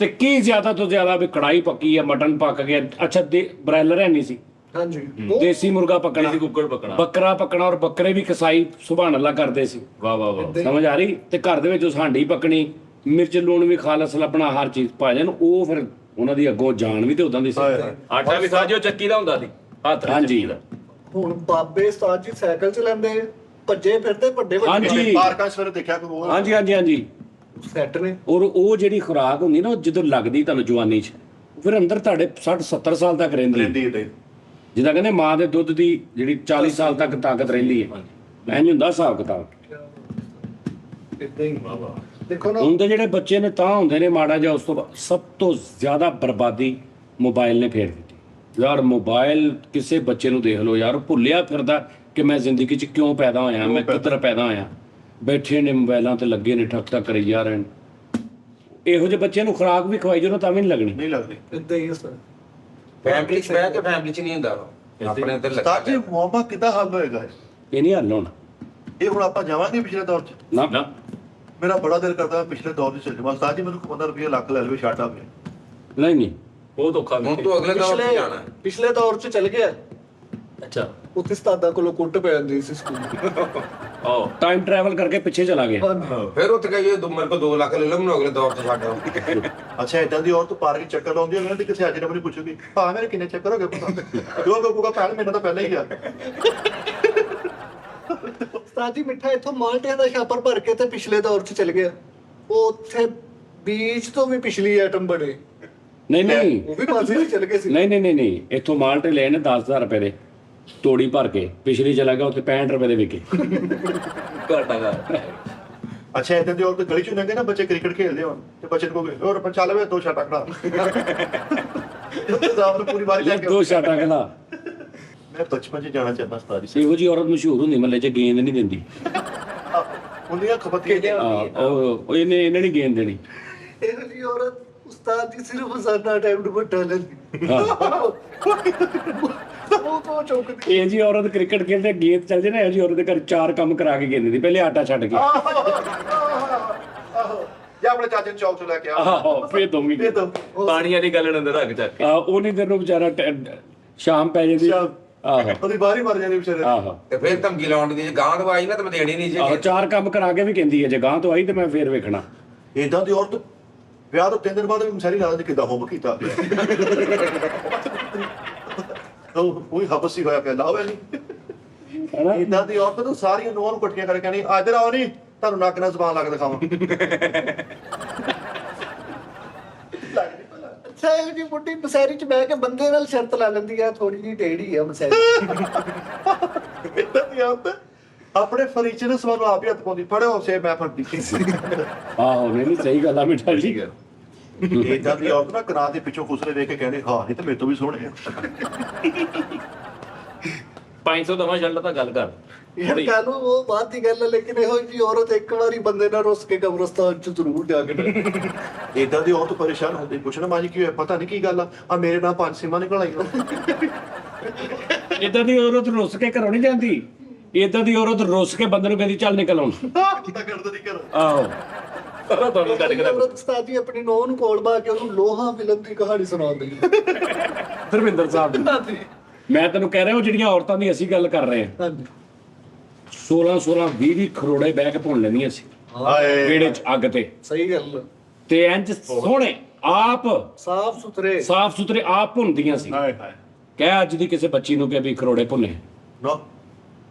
ਤੇ ਕੀ ਜ਼ਿਆਦਾ ਤੋਂ ਜ਼ਿਆਦਾ ਵੀ ਕੜਾਈ ਪੱਕੀ ਆ, ਮਟਨ ਪੱਕ ਗਿਆ, ਅੱਛਾ ਬ੍ਰਾਇਲਰ ਹੈ ਨਹੀਂ ਸੀ, ਹਾਂਜੀ ਦੇਸੀ ਮੁਰਗਾ ਪੱਕਣਾ, देसी कुकर पकड़ा ਬੱਕਰਾ ਪੱਕਣਾ, ਔਰ ਬੱਕਰੇ ਵੀ ਕਸਾਈ ਸੁਭਾਨ ਅੱਲਾ ਕਰਦੇ ਸੀ। वाह वाह वाह ਸਮਝ ਆ ਰਹੀ। ਤੇ ਘਰ ਦੇ ਵਿੱਚ ਉਸ ਹਾਂਡੀ ਪੱਕਣੀ, ਮਿਰਚ ਲੂਣ ਵੀ ਖਾਲਸ ਲੱਭਣਾ, ਹਰ ਚੀਜ਼ ਭਾਜਨ। ਉਹ ਫਿਰ ਉਹਨਾਂ ਦੀ ਅੱਗੋਂ ਜਾਨ ਵੀ ਤੇ ਉਦਾਂ ਦੀ ਸੀ। आटा भी साजी चक्की दा हुंदा सी हाथ ਹਾਂਜੀ ਹੁਣ ਬਾਬੇ ਸਾਜੀ ਸਾਈਕਲ ਚਲਾਉਂਦੇ ਭੱਜੇ ਫਿਰਦੇ ਵੱਡੇ ਹਾਂਜੀ ਪਾਰਕਾਂ ਸਵੇਰੇ ਦੇਖਿਆ ਕਰੋ। ਹਾਂਜੀ ਹਾਂਜੀ ਹਾਂਜੀ। ਸੈੱਟ ਨੇ। ਔਰ ਉਹ ਜਿਹੜੀ ਖੁਰਾਕ ਹੁੰਦੀ ਨਾ, ਉਹ ਜਦੋਂ ਲੱਗਦੀ ਤੁਹਾਨੂੰ ਜਵਾਨੀ 'ਚ, ਫਿਰ ਅੰਦਰ ਤੁਹਾਡੇ 60-70 ਸਾਲ ਤੱਕ ਰਹਿੰਦੀ ਹੈ। ਜਿੱਦਾਂ ਕਹਿੰਦੇ ਮਾਂ ਦੇ ਦੁੱਧ ਦੀ ਜਿਹੜੀ 40 ਸਾਲ ਤੱਕ ਤਾਕਤ ਰਹਿੰਦੀ ਹੈ, ਇੰਝ ਹੁੰਦਾ ਹਿਸਾਬ ਕਿਤਾਬ। ਇਦਾਂ ਹੀ ਦੇਖੋ ਨਾ, ਹੁਣ ਦੇ ਜਿਹੜੇ ਬੱਚੇ ਨੇ ਤਾਂ ਹੁੰਦੇ ਨੇ ਮਾੜਾ ਜਿਹਾ, ਉਸ ਤੋਂ ਬਾਅਦ ਸਭ ਤੋਂ ਜ਼ਿਆਦਾ ਬਰਬਾਦੀ ਮੋਬਾਈਲ ਨੇ ਫੇਰ ਦਿੱਤੀ ਯਾਰ। ਮੋਬਾਈਲ ਕਿਸੇ ਬੱਚੇ ਨੂੰ ਦੇਖ ਲਓ ਯਾਰ, ਭੁੱਲਿਆ ਫਿਰਦਾ ਕਿ ਮੈਂ ਜ਼ਿੰਦਗੀ 'ਚ ਕਿਉਂ ਪੈਦਾ ਹੋਇਆ, ਮੈਂ ਕਿੱਧਰ ਪੈਦਾ ਹੋਇਆ। ਬੈਠੇ ਨੇ ਮੋਬਾਈਲਾਂ ਤੇ ਲੱਗੇ ਨੇ, ਠੱਕ ਠੱਕ ਕਰੀ ਜਾ ਰਹੇ ਨੇ। ਇਹੋ ਜਿਹੇ ਬੱਚਿਆਂ ਨੂੰ ਖੁਰਾਕ ਵੀ ਖਵਾਈ ਜੋ ਤਾਂ ਵੀ ਨਹੀਂ ਲੱਗਣੀ। ਨਹੀਂ ਲੱਗਦੀ। ਇਦਾਂ ਹੀ ਸਰ ਫੈਮਿਲੀ ਚ ਬਹਿ ਕੇ ਫੈਮਿਲੀ ਚ ਨਹੀਂ ਹੁੰਦਾ ਉਹ। ਆਪਣੇ ਤੇ ਲੱਗਾ ਤਾਂ ਜੀ ਮੁਹੱਬਾ ਕਿੱਦਾਂ ਹੱਲ ਹੋਏਗਾ ਇਹ ਨਹੀਂ ਹੱਲ ਹੋਣਾ ਇਹ? ਹੁਣ ਆਪਾਂ ਜਾਵਾਂਗੇ ਪਿਛਲੇ ਦੌਰ 'ਚ। ਨਾ। ਮੇਰਾ ਬੜਾ ਦਿਲ ਕਰਦਾ ਪਿਛਲੇ ਦੌਰ 'ਚ ਚੱਲ ਜਾਵਾਂ। ਉਸਤਾਦ ਜੀ ਮੈਨੂੰ 15 ਰੁਪਏ ਲੱਖ ਲੈ ਲਵੇ, ਛੱਡ ਆਵੇ। ਨਹੀਂ ਨਹੀਂ बहुत औखा ਹੁਣ ਤੂੰ ਅਗਲੇ ਦੌਰ ਚ ਜਾਣਾ ਹੈ। ਪਿਛਲੇ ਦੌਰ 'ਚ ਚੱਲ ਗਿਆ, अच्छा ਉੱਥੇ ਉਸਤਾਦਾਂ ਕੋਲੋਂ ਕੁੱਟ ਪੈ ਜਾਂਦੀ ਸੀ ਸਕੂਲ। आओ ਟਾਈਮ ਟਰੈਵਲ ਕਰਕੇ ਪਿੱਛੇ ਚਲਾ ਗਿਆ। ਫਿਰ ਉੱਥੇ ਕਹੀਏ ਤੂੰ ਮੇਰੇ ਕੋਲ 2 ਲੱਖ ਲੈ ਲਓ, ਮੈਨੂੰ ਅਗਲੇ ਦੌਰ ਚ ਛੱਡ ਆਓ। ਅੱਛਾ ਇਦਾਂ ਦੀ ਔਰਤ ਪਾਰਕ 'ਚ ਚੱਕਰ ਲਾਉਂਦੀ ਹੋਵੇ ਨਾ, ਤੇ ਕਿਸੇ ਅੱਜ ਨਾ ਮੈਨੂੰ ਪੁੱਛੂਗੀ ਭਾ ਮੇਰੇ ਕਿੰਨੇ ਚੱਕਰ ਹੋ ਗਏ ਪਤਾ ਜੋ ਕਹੂਗਾ ਭੈਣ ਮੈਨੂੰ ਤਾਂ ਪਹਿਲਾਂ ਹੀ ਆ। ਉਸਤਾਦ ਜੀ ਮਿੱਠਾ ਇੱਥੋਂ ਮਾਲਟਿਆਂ ਦਾ ਛਾਪਰ ਭਰ ਕੇ ਤੇ ਪਿਛਲੇ ਦੌਰ 'ਚ ਚੱਲ ਗਿਆ। ਉਹ ਉੱਥੇ ਬੀਚ ਤੋਂ ਵੀ ਪਿਛਲੀ ਆਈਟਮ ਬਣੇ, ਨਹੀਂ ਨਹੀਂ ਉਹ ਵੀ ਪਾਸੇ ਹੀ ਚੱਲ ਗਏ ਸੀ। ਨਹੀਂ ਨਹੀਂ ਨਹੀਂ ਨਹੀਂ, ਇੱਥੋਂ ਮਾਲਟੇ ਲਏ ਨੇ 10,000 ਰੁਪਏ ਦੇ, ਤੋੜੀ ਭਰ ਕੇ ਪਿਛਲੀ ਚਲਾ ਗਿਆ, ਉੱਥੇ 65 ਰੁਪਏ ਦੇ ਵਿਕੇ। घाटा का ਅੱਛਾ ਇਦਾਂ ਦੀ ਔਰਤ ਗਲੀ 'ਚ ਲੰਘੇ ਨਾ, ਬੱਚੇ ਕ੍ਰਿਕਟ ਖੇਡਦੇ ਹੋਣ ਤੇ ਬੱਚੇ ਨੂੰ ਕਹੋਗੇ ਹੋਰ ਪੰਚਾ ਲਵੇ 2 ਛੱਟਾ ਖੜਾ ਜ਼ਾਬਰ ਪੂਰੀ ਵਾਰੀ ਲੈ ਕੇ ਦੋ ਸ਼ਾਟਾਂ ਖਿਲਾ। ਮੈਂ ਬਚਪਨ 'ਚ ਜਾਣਾ ਚਾਹੁੰਦਾ ਉਸਤਾਦ ਜੀ। ਇਹੋ ਜਿਹੀ ਔਰਤ ਮਸ਼ਹੂਰ ਹੁੰਦੀ ਮੱਲੇ 'ਚ, ਗੇਂਦ ਨਹੀਂ ਦਿੰਦੀ। ਉਹਦੀਆਂ ਖਪਤੀਆਂ ਉਹ ਇਹਨੇ ਨਹੀਂ ਗੇਂਦ ਦੇਣੀ। ਇਹੋ ਜਿਹੀ ਔਰਤ ਉਸਤਾਦ ਜੀ ਸਿਰਫ ਸਾਡਾ ਟਾਈਮ ਦੁਪੱਟਾ ਲੈਂਦੀ। ਉਹ ਚੌਕਦੀ ਇਹ ਜੀ ਔਰਤ ਕ੍ਰਿਕਟ ਖੇਡਦੇ ਗੇਂਦ ਚੱਲ ਜੇ ਨਾ, ਇਹ ਜੀ ਔਰਤ ਦੇ ਘਰ 4 ਕੰਮ ਕਰਾ ਕੇ ਗੇਂਦੀ ਦੀ, ਪਹਿਲੇ ਆਟਾ ਛੱਡ ਕੇ। ਜਾਂ ਆਪਣੇ ਚਾਚੇ ਨੂੰ ਚੌਕ ਤੋਂ ਲੈ ਕੇ ਆ। ਆਹੋ ਫੇਰ ਦਊਂਗੀ। ਇਹ ਤਾਂ ਪਾਣੀ ਵਾਲੀ ਗੱਲ ਅੰਦਰ ਰੱਖ ਚੱਕ ਕੇ। ਉਹ ਨਹੀਂ ਤੈਨੂੰ ਵਿਚਾਰਾ ਸ਼ਾਮ ਪੈ ਜਾਂਦੀ। ਸ਼ਾਮ। ਆਹੋ ਉਹਦੀ ਬਾਹਰ ਹੀ ਮਰ ਜਾਣੀ ਵਿਚਾਰੇ। ਆਹੋ ਤੇ ਫਿਰ ਧਮਕੀ ਲਾਉਣ ਦੀ, ਜੇ ਗਾਂ ਤੋਂ ਆਈ ਨਾ ਤੇ ਮੈਂ ਦੇਣੀ ਨਹੀਂ ਆਹੋ ਸੀ। 4 ਕੰਮ ਕਰਾ ਕੇ ਵੀ ਕਹਿੰਦੀ ਹੈ, ਜੇ ਗਾਂ ਤੋਂ ਆਈ ਤੇ ਮੈਂ ਫੇਰ ਵੇਖਣਾ। ਇਦਾਂ ਦੀ ਔਰਤ ਵਿਆਹ ਤੋਂ 3 ਦਿਨ ਬਾਅਦ ਵੀ ਮਸਾਰੀ ਲਾ ਦਿੰਦੀ ਕਿੱਦਾਂ ਹੋਮ ਕੀਤਾ। ਉਹ ਹੀ ਹਬਸ ਹੀ ਹੋਇਆ ਪਿਆ ਲਾਵੇ ਨਹੀਂ। ਹੈਨਾ? ਇਦਾਂ ਦੀ ਔਰਤ ਨੂੰ ਸਾਰੀਆਂ ਨੂੰਹਾਂ ਨੂੰ ਇਕੱਠੀਆਂ ਕਰਕੇ ਕਹਿੰਦੀ ਇੱਧਰ ਆਓ ਨਹੀਂ, ਤੁਹਾਨੂੰ ਨੱਕ ਨਾਲ ਜ਼ਬਾਨ ਲਾ ਕੇ ਦਿਖਾਵਾਂ। ਅੱਛਾ ਇਹ ਜੀ ਬੁੱਢੀ ਮਸੈਰੀ ਚ ਬਹਿ ਕੇ ਬੰਦੇ ਨਾਲ ਸ਼ਰਤ ਲਾ ਲੈਂਦੀ ਆ, ਥੋੜੀ ਜਿਹੀ ਟੇੜੀ ਆ ਮਸੈਰੀ। ਇਦਾਂ ਦੀ ਔਰਤ ਆਪਣੇ ਫਰਨੀਚਰ ਨੂੰ ਸਵਾਲ ਆਪ ਹੀ ਹੱਥ ਪਾਉਂਦੀ, ਫੜੋ ਸੇ ਮੈਂ ਫੜਦੀ। ਆਹੋ ਨਹੀਂ ਸਹੀ ਗੱਲ ਆ ਮਿੱਠਾ ਜੀ। ਇਦਾਂ ਦੀ ਔਰਤ ਨਾ ਕਰਾਂ ਦੇ ਪਿੱਛੋਂ ਖੁਸਰੇ ਵੇਖ ਕੇ ਕਹਿੰਦੇ ਹਾਂ ਇਹ ਤਾਂ ਮੇਰੇ ਤੋਂ ਵੀ ਸੋਹਣੇ ਆ। 500 ਦਵਾਂ ਸ਼ਰਟ ਤਾਂ ਗੱਲ ਕਰ। ਯਾਰ ਕਾਨੂੰ ਉਹ ਬਾਤ ਦੀ ਗੱਲ ਹੈ, ਲੇਕਿਨ ਇਹੋ ਜੀ ਔਰਤ ਇੱਕ ਵਾਰੀ ਬੰਦੇ ਨਾਲ ਰੁੱਸ ਕੇ ਕਬਰਸਤਾਨ ਚ ਜ਼ਰੂਰ ਜਾ ਕੇ ਇਦਾਂ ਦੀ ਔਰਤ ਪਰੇਸ਼ਾਨ ਹੁੰਦੀ, ਪੁੱਛਣਾ ਮਾਂ ਜੀ ਕੀ ਹੋਇਆ, ਪਤਾ ਨਹੀਂ ਕੀ ਗੱਲ ਆ ਮੇਰੇ ਨਾਲ 5 ਸੀਮਾ ਨਿਕਲ ਆਈ। ਇਦਾਂ ਦੀ ਔਰਤ ਰੁੱਸ ਕੇ ਘਰੋਂ ਨਹੀਂ ਜਾਂਦੀ। ਇਦਾਂ ਦੀ ਔਰਤ ਰੁੱਸ ਕੇ ਬੰਦੇ ਨੂੰ ਕਹਿੰਦੀ ਚੱਲ ਨਿਕਲ ਹੁਣ। ਕਿੱਦਾਂ ਕਰਦਾ ਨਹੀਂ ਕਰ। ਆਹੋ ਸਾਰਾ ਤੁਹਾਨੂੰ ਕੱਢ ਕੇ ਰੱਖ। ਔਰਤ ਉਸਤਾਦ ਜੀ ਆਪਣੀ ਨੂੰਹ ਨੂੰ ਕੋਲ ਬਾ ਕੇ ਉਹਨੂੰ ਲੋਹਾ ਫਿਲਮ ਦੀ ਕਹਾਣੀ ਸੁਣਾਉਂਦੀ ਹੈ। ਧਰਮਿੰਦਰ ਸਾਹਿਬ ਦੀ। ਮੈਂ ਤੈਨੂੰ ਕਹਿ ਰਿਹਾ ਉਹ ਜਿਹੜੀਆਂ ਔਰਤਾਂ ਦੀ ਅਸੀਂ ਗੱਲ ਕਰ ਰਹੇ ਹਾਂ, ਹਾਂਜੀ 16 20 ਖਰੋੜੇ ਬਹਿ ਕੇ ਭੁੰਨ ਲੈਂਦੀਆਂ ਸੀ ਹਾਏ ਵਿਹੜੇ 'ਚ ਅੱਗ ਤੇ। ਸਹੀ ਗੱਲ, ਤੇ ਇੰਜ ਸੋਹਣੇ ਆਪ ਸਾਫ ਸੁਥਰੇ। ਸਾਫ ਸੁਥਰੇ ਆਪ ਭੁੰਨਦੀਆਂ ਸੀ। ਹਾਏ ਹਾਏ ਕਹਿ ਅੱਜ ਦੀ ਕਿਸੇ ਬੱਚੀ ਨੂੰ ਕਿ ਵੀ ਖਰੋੜੇ ਭੁੰਨੇ। ਨਾ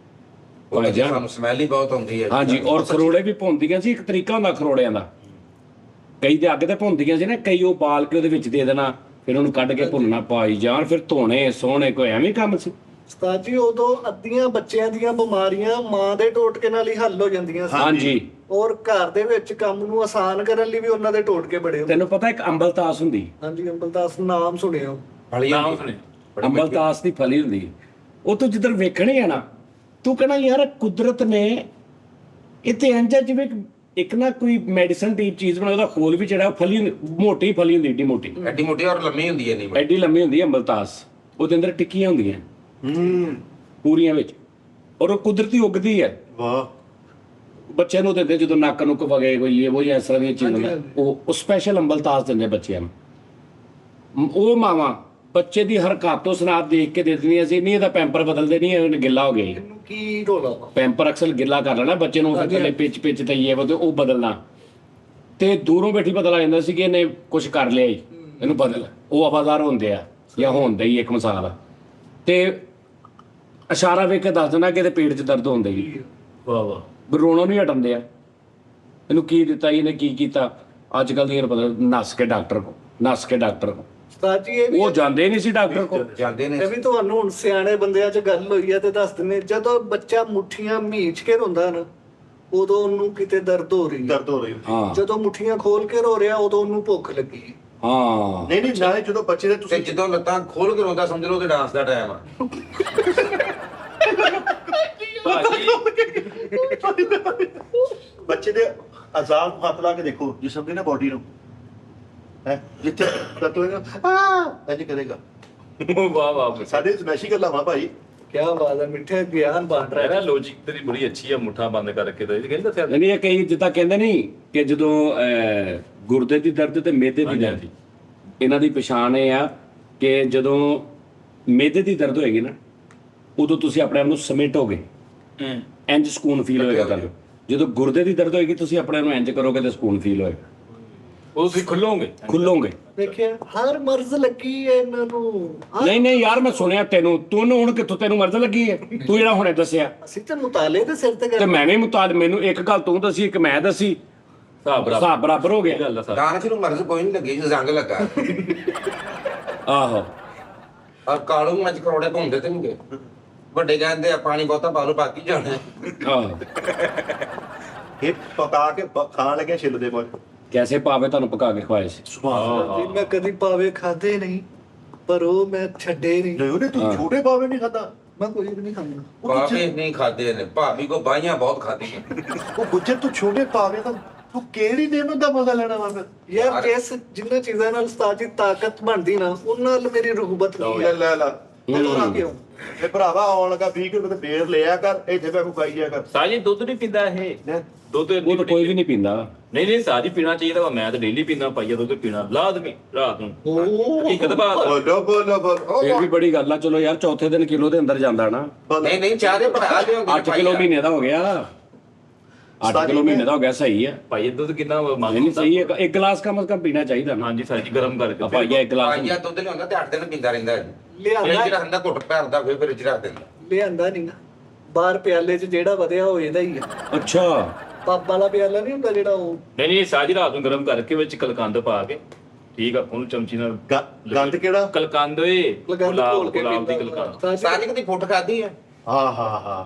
ਉਹ ਤਾਂ ਸਾਨੂੰ ਸਮੈਲ ਹੀ ਬਹੁਤ ਆਉਂਦੀ ਹੈ। ਹਾਂਜੀ, ਔਰ ਖਰੋੜੇ ਵੀ ਭੁੰਨਦੀਆਂ ਸੀ। ਇੱਕ ਤਰੀਕਾ ਹੁੰਦਾ ਖਰੋੜਿਆਂ ਦਾ, ਕਈ ਤੇ ਅੱਗ ਤੇ ਭੁੰਨਦੀਆਂ ਸੀ ਨਾ, ਕਈ ਉਹ ਬਾਲ ਕੇ ਉਹਦੇ ਵਿੱਚ ਦੇ ਦੇਣਾ, ਫਿਰ ਉਹਨੂੰ ਕੱਢ ਕੇ ਭੁੰਨਣਾ ਪਾਈ ਜਾਣ, ਫਿਰ ਧੋਣੇ ਸੋਹਣੇ। ਕੋਈ ਐਵੇਂ ਕੰਮ ਸੀ। ਉਸਤਾਦ ਜੀ ਉਦੋਂ ਅੱਧੀਆਂ ਬੱਚਿਆਂ ਦੀਆਂ ਬਿਮਾਰੀਆਂ ਮਾਂ ਦੇ ਟੋਟਕੇ ਨਾਲ ਹੀ ਹੱਲ ਹੋ ਜਾਂਦੀਆਂ ਸੀ। ਹਾਂਜੀ, ਔਰ ਘਰ ਦੇ ਵਿੱਚ ਕੰਮ ਨੂੰ ਆਸਾਨ ਕਰਨ ਲਈ ਵੀ ਉਹਨਾਂ ਦੇ ਟੋਟਕੇ ਬੜੇ ਹੁੰਦੇ। ਤੈਨੂੰ ਪਤਾ ਇੱਕ ਅੰਬਲਤਾਸ ਹੁੰਦੀ। ਹਾਂਜੀ ਅੰਬਲਦਾਸ ਨਾਮ ਸੁਣਿਆ। ਨਾਮ ਸੁਣੇ। ਅੰਬਲਤਾਸ ਦੀ ਫਲੀ ਹੁੰਦੀ ਹੈ। ਉਹ ਤੂੰ ਜਿੱਦਣ ਵੇਖਣੀ ਹੈ ਨਾ, ਤੂੰ ਕਹਿਣਾ ਯਾਰ ਕੁਦਰਤ ਨੇ ਇੱਥੇ ਇੰਜ ਜਿਵੇਂ ਇੱਕ ਨਾ ਕੋਈ ਮੈਡੀਸਨ ਟਾਈਪ ਚੀਜ਼ ਬਣਾਈ, ਉਹਦਾ ਖੋਲ ਵੀ ਜਿਹੜਾ ਫਲੀ ਮੋਟੀ ਫਲੀ ਹੁੰਦੀ, ਏਡੀ ਮੋਟੀ ਐਡੀ ਮੋਟੀ ਔਰ ਲੰਮੀ ਹੁੰਦੀ ਹੈ। ਨਹੀਂ ਐਡੀ ਲੰਮੀ ਹੁੰਦੀ ਹੈ ਅੰਬਲਤਾਸ। ਉਹਦੇ ਅੰਦਰ ਟਿੱਕੀਆਂ ਹੁੰਦੀਆਂ ਪੂਰੀਆਂ ਵਿੱਚ, ਔਰ ਉਹ ਕੁਦਰਤੀ ਉੱਗਦੀ ਹੈ। ਵਾਹ ਬੱਚਿਆਂ ਨੂੰ ਦਿੰਦੇ ਜਦੋਂ ਨੱਕ ਨੁੱਕ ਵਗੇ ਕੋਈ ਇਹ ਉਹ ਜਾਂ ਇਸ ਤਰ੍ਹਾਂ ਦੀਆਂ ਚੀਜ਼ਾਂ, ਉਹ ਸਪੈਸ਼ਲ ਅੰਬਲਤਾਸ ਦਿੰਦੇ ਬੱਚਿਆਂ ਨੂੰ। ਉਹ ਮਾਵਾਂ ਬੱਚੇ ਦੀ ਹਰਕਤ ਤੋਂ ਸਨਾਤ ਦੇਖ ਕੇ ਦੇ ਦਿੰਦੀਆਂ ਸੀ, ਨਹੀਂ ਇਹਦਾ ਪੈਂਪਰ ਬਦਲਦੇ ਨਹੀਂ, ਇਹ ਗਿੱਲਾ ਹੋ ਗਿਆ। ਇਹਨੂੰ ਕੀ ਰੋਲਾ ਵਾ? ਪੈਂਪਰ ਅਕਸਰ ਗਿੱਲਾ ਕਰ ਲੈਣਾ ਬੱਚੇ ਨੂੰ, ਫਿਰ ਥੱਲੇ ਪਿੱਚ ਤੇ ਇਹ ਉਹ ਬਦਲਣਾ। ਤੇ ਦੂਰੋਂ ਬੈਠੀ ਪਤਾ ਲੱਗ ਜਾਂਦਾ ਸੀ ਕਿ ਇਹਨੇ ਕੁਝ ਕਰ ਲਿਆ ਹੀ, ਇਹਨੂੰ ਬਦਲ। ਉਹ ਆਵਾਜ਼ਾਰ ਹੁੰਦੇ ਆ ਜਾਂ ਹੁੰਦਾ ਹੀ ਇੱਕ ਮਿਸਾਲ ਆ, ਤੇ ਇਸ਼ਾਰਾ ਵੇਖ ਕੇ ਦੱਸ ਦੇਣਾ ਕਿ ਇਹਦੇ ਪੇਟ 'ਚ ਦਰਦ ਹੁੰਦਾ ਹੀ। ਵਾਹ ਵਾਹ। ਰੋਣੋਂ ਨਹੀਂ ਹਟਣ ਦਿਆ। ਇਹਨੂੰ ਕੀ ਦਿੱਤਾ, ਇਹਨੇ ਕੀ ਕੀਤਾ। ਅੱਜ ਕੱਲ੍ਹ ਦੀਆਂ ਪਤਾ ਨੱਸ ਕੇ ਡਾਕਟਰ ਕੋ ਉਸਤਾਦ ਜੀ ਇਹ ਵੀ ਉਹ ਜਾਂਦੇ ਨਹੀਂ ਸੀ ਡਾਕਟਰ ਕੋ। ਜਾਂਦੇ ਨੇ। ਇਹ ਵੀ ਤੁਹਾਨੂੰ ਹੁਣ ਸਿਆਣੇ ਬੰਦਿਆਂ 'ਚ ਗੱਲ ਹੋਈ ਹੈ ਤੇ ਦੱਸ ਦਿੰਦੇ, ਜਦੋਂ ਬੱਚਾ ਮੁੱਠੀਆਂ ਮੀਚ ਕੇ ਰੋਂਦਾ ਨਾ, ਉਦੋਂ ਉਹਨੂੰ ਕਿਤੇ ਦਰਦ ਹੋ ਰਹੀ ਹੈ। ਦਰਦ ਹੋ ਰਹੀ। ਹਾਂ ਜਦੋਂ ਮੁੱਠੀਆਂ ਖੋਲ ਕੇ ਰੋ ਰਿਹਾ, ਉਦੋਂ ਉਹਨੂੰ ਭੁੱਖ ਲੱਗੀ। ਹਾਂ ਨਹੀਂ ਨਾਲੇ ਜਦੋਂ ਬੱਚੇ ਦੇ ਤੇ ਤੁਸੀਂ ਜਦੋਂ ਲੱਤਾਂ ਖੋਲ ਕੇ ਰੋਂਦਾ ਸਮਝ ਲਓ ਤੇ ਡਾਂਸ ਦਾ ਟਾਈਮ ਆ। ਬੱਚੇ ਦੇ ਅਜ਼ਾਬ ਨੂੰ ਹੱਥ ਲਾ ਕੇ ਦੇਖੋ, ਜਿਸਮ ਦੀ ਨਾ ਬੋਡੀ ਨੂੰ, ਹੈ ਜਿੱਥੇ ਦਰਦ ਹੋਏਗਾ ਇੰਜ ਕਰੇਗਾ। ਵਾਹ ਵਾਹ। ਸਾਡੇ ਸਮੈਸ਼ੀ ਗੱਲਾਂ ਵਾ ਭਾਈ। ਕੀ ਬਾਤ ਹੈ, ਮਿੱਠੇ ਗਿਆਨ ਬਾਂਟ ਰਿਹਾ। ਇਹਦਾ ਲੌਜੀਕ ਤੇਰੀ ਬੜੀ ਅੱਛੀ ਆ, ਮੁੱਠਾ ਬੰਦ ਕਰਕੇ ਤਾਂ ਇਹ ਕਹਿੰਦਾ ਦੱਸਿਆ। ਨਹੀਂ ਇਹ ਕਈ ਜਿੱਦਾਂ ਕਹਿੰਦੇ ਨਹੀਂ ਕਿ ਜਦੋਂ ਗੁਰਦੇ ਦੀ ਦਰਦ ਤੇ ਮਿਹਦੇ ਦੀ ਦਰਦ, ਇਹਨਾਂ ਦੀ ਪਛਾਣ ਇਹ ਆ ਕਿ ਜਦੋਂ ਮਿਹਦੇ ਦੀ ਦਰਦ ਹੋਏਗੀ ਨਾ, ਉਦੋਂ ਤੁਸੀਂ ਆਪਣੇ ਆਪ ਨੂੰ ਸਮੇਟੋਗੇ, ਇੰਜ ਸਕੂਨ ਫੀਲ ਹੋਏਗਾ ਤੁਹਾਨੂੰ। ਜਦੋਂ ਗੁਰਦੇ ਦੀ ਦਰਦ ਹੋਏਗੀ, ਤੁਸੀਂ ਆਪਣੇ ਆਪ ਨੂੰ ਇੰਜ ਕਰੋਗੇ ਤੇ ਸਕੂਨ ਫੀਲ ਹੋਏਗਾ, ਉਹ ਤੁਸੀਂ ਖੁੱਲੋਗੇ। ਦੇਖਿਆ ਹਰ ਮਰਜ਼ ਲੱਗੀ ਹੈ ਇਹਨਾਂ ਨੂੰ। ਨਹੀਂ ਯਾਰ ਮੈਂ ਸੁਣਿਆ ਤੈਨੂੰ ਹੁਣ ਕਿੱਥੋਂ ਤੈਨੂੰ ਮਰਜ਼ ਲੱਗੀ ਹੈ? ਤੂੰ ਜਿਹੜਾ ਹੁਣੇ ਦੱਸਿਆ, ਅਸੀਂ ਤਾਂ ਮੁਤਾਲੇ ਦੇ ਸਿਰ ਤੇ ਤੇ ਮੈਂ ਵੀ ਮੈਨੂੰ ਇੱਕ ਗੱਲ ਤੂੰ ਦੱਸੀ, ਇੱਕ ਮੈਂ ਦੱਸੀ, ਹਿਸਾਬ ਬਰਾਬਰ ਹੋ ਗਿਆ। ਗੱਲ ਆ ਸਾਰੀ। ਦਾਨਸ਼ ਨੂੰ ਮਰਜ਼ ਕੋਈ ਨਹੀਂ ਲੱਗੀ, ਜੰਗ ਲੱਗਾ। ਆਹੋ ਔਰ ਕਾਲੂ ਮੱਚ ਕਰੋੜੇ ਘੁੰਮਦੇ ਤੇ ਨਹੀਂ। ਵੱਡੇ ਕਹਿੰਦੇ ਆ ਪਾਣੀ ਬਹੁਤਾ ਪਾ ਲਓ ਬਾਕੀ ਜਾਣਾ। ਆਹੋ ਇਹ ਪਕਾ ਕੇ ਖਾਣ ਲੱਗੇ ਛਿੱਲਦੇ ਬੋਲ। ਕੈਸੇ ਪਾਵੇ ਤੁਹਾਨੂੰ ਪਕਾ ਕੇ ਖਵਾਏ ਸੀ। ਸੁਭਾਨ ਜੀ ਮੈਂ ਕਦੀ ਪਾਵੇ ਖਾਦੇ ਨਹੀਂ, ਪਰ ਉਹ ਮੈਂ ਛੱਡੇ ਨਹੀਂ। ਨਹੀਂ ਉਹਨੇ ਤੂੰ ਛੋਟੇ ਪਾਵੇ ਨਹੀਂ ਖਾਦਾ। ਮੈਂ ਕੋਈ ਵੀ ਨਹੀਂ ਖਾਂਦਾ। ਪਾਪੇ ਨਹੀਂ ਖਾਦੇ ਨੇ, ਭਾਬੀ ਕੋ ਬਾਈਆਂ ਬਹੁਤ ਖਾਦੀਆਂ। ਉਹ ਗੁੱਜਰ ਤੂੰ ਛੋਟੇ ਪਾਵੇ ਤਾਂ ਤੂੰ ਕਿਹੜੀ ਨਿਯਮਤ ਦਾ ਪਤਾ ਲੈਣਾ ਵਾ ਫਿਰ? ਯਾਰ ਜਿਸ ਜਿੰਨਾਂ ਚੀਜ਼ਾਂ ਨਾਲ ਉਸਤਾਦ ਜੀ ਤਾਕਤ ਬਣਦੀ ਨਾ ਉਹਨਾਂ ਨਾਲ ਮੇਰੀ ਰੂਬਤ ਨਹੀਂ ਲੈ ਹੈ। ਲੈ ਲੈ ਹੋਰ ਕਿਉਂ? ਇਹ ਭਰਾਵਾ ਆਉਣ ਲੱਗਾ 20 ਕਿਲੋ ਤੇ ਬੇਰ ਲਿਆ ਕਰ, ਇੱਥੇ ਬੈ ਕੋ ਖਾਈ ਜਾ ਕਰ। ਸਾਜ ਜੀ ਦੁੱਧ ਨਹੀਂ ਪੀਂਦਾ ਇਹ ਦੁੱਧ ਉਹ ਤਾਂ ਕੋਈ ਵੀ ਨਹੀਂ ਪੀਂਦਾ। ਨਹੀਂ ਸਾਜ ਜੀ ਪੀਣਾ ਚਾਹੀਦਾ ਵਾ, ਮੈਂ ਤਾਂ ਡੇਲੀ ਪੀਂਦਾ ਪਾਈਆ ਦੁੱਧ ਪੀਣਾ ਲਾਜ਼ਮੀ ਰਾਤ ਨੂੰ ਹਕੀਕਤ ਬਾਤ ਬੋਲੋ ਬੋਲੋ ਬੋਲੋ ਇਹ ਵੀ ਬੜੀ ਗੱਲ ਆ। ਚਲੋ ਯਾਰ ਚੌਥੇ ਦਿਨ ਕਿਲੋ ਦੇ ਅੰਦਰ ਜਾਂਦਾ ਨਾ। ਨਹੀਂ ਚਾਹ ਦੇ ਬਣਾ ਲਿਓ 8 ਕਿਲੋ ਮਹੀਨੇ ਦਾ ਹੋ ਗਿਆ। 8 ਕਿਲੋ ਮਹੀਨੇ ਦਾ ਹੋ ਗਿਆ, ਸਹੀ ਹੈ। ਪਾਈਆ ਦੁੱਧ ਕਿੰਨਾ ਨਹੀਂ ਸਹੀ ਹੈ, ਇੱਕ ਗਲਾਸ ਕਮ ਸੇ ਕਮ ਪੀਣਾ ਚਾਹੀਦਾ ਨਾ। ਹਾਂਜੀ ਸਾਜ ਜੀ ਗਰਮ ਕਰਕੇ ਪਾਈਆ ਇੱਕ ਗਲਾਸ ਪਾਈਆ ਦੁੱਧ ਲਿਆਉਂਦਾ ਤੇ 8 ਦਿਨ ਪੀਂਦਾ ਰਹਿੰਦਾ ਜੀ। ਲਿਆਂਦਾ ਜਿਹੜਾ ਹੁੰਦਾ ਘੁੱਟ ਭਰਦਾ ਫਿਰ ਫ੍ਰਿਜ ਰੱਖ ਦਿੰਦਾ। ਲਿਆਂਦਾ ਨਹੀਂ ਨਾ, ਬਾਹਰ ਪਿਆਲੇ 'ਚ ਜਿਹੜਾ ਵਧਿਆ ਹੋ ਜਾਂਦਾ ਹੀ ਆ। ਅੱਛਾ ਪੱਬ ਵਾਲਾ ਪਿਆਲਾ ਨਹੀਂ ਹੁੰਦਾ ਜਿਹੜਾ ਉਹ। ਨਹੀਂ ਸਾਜ ਜੀ ਰਾਤ ਨੂੰ ਗਰਮ ਕਰਕੇ ਵਿੱਚ ਕਲਕੰਦ ਪਾ ਕੇ ਠੀਕ ਆ ਉਹਨੂੰ ਚਮਚੀ ਨਾਲ ਗੰਦ ਕਿਹੜਾ? ਕਲਕੰਦ ਓਏ ਲਗਾਉਂਦਾ ਘੋਲ ਕੇ ਗੁਲਾਬ ਦੀ ਪੀਂਦਾ। ਕਲਕੰਦ ਉਸਤਾਦ ਜੀ, ਸਾਜੀ ਕਦੀ ਫੁੱਟ ਖਾਦੀ ਹੈ? ਹਾਂ ਹਾਂ ਹਾਂ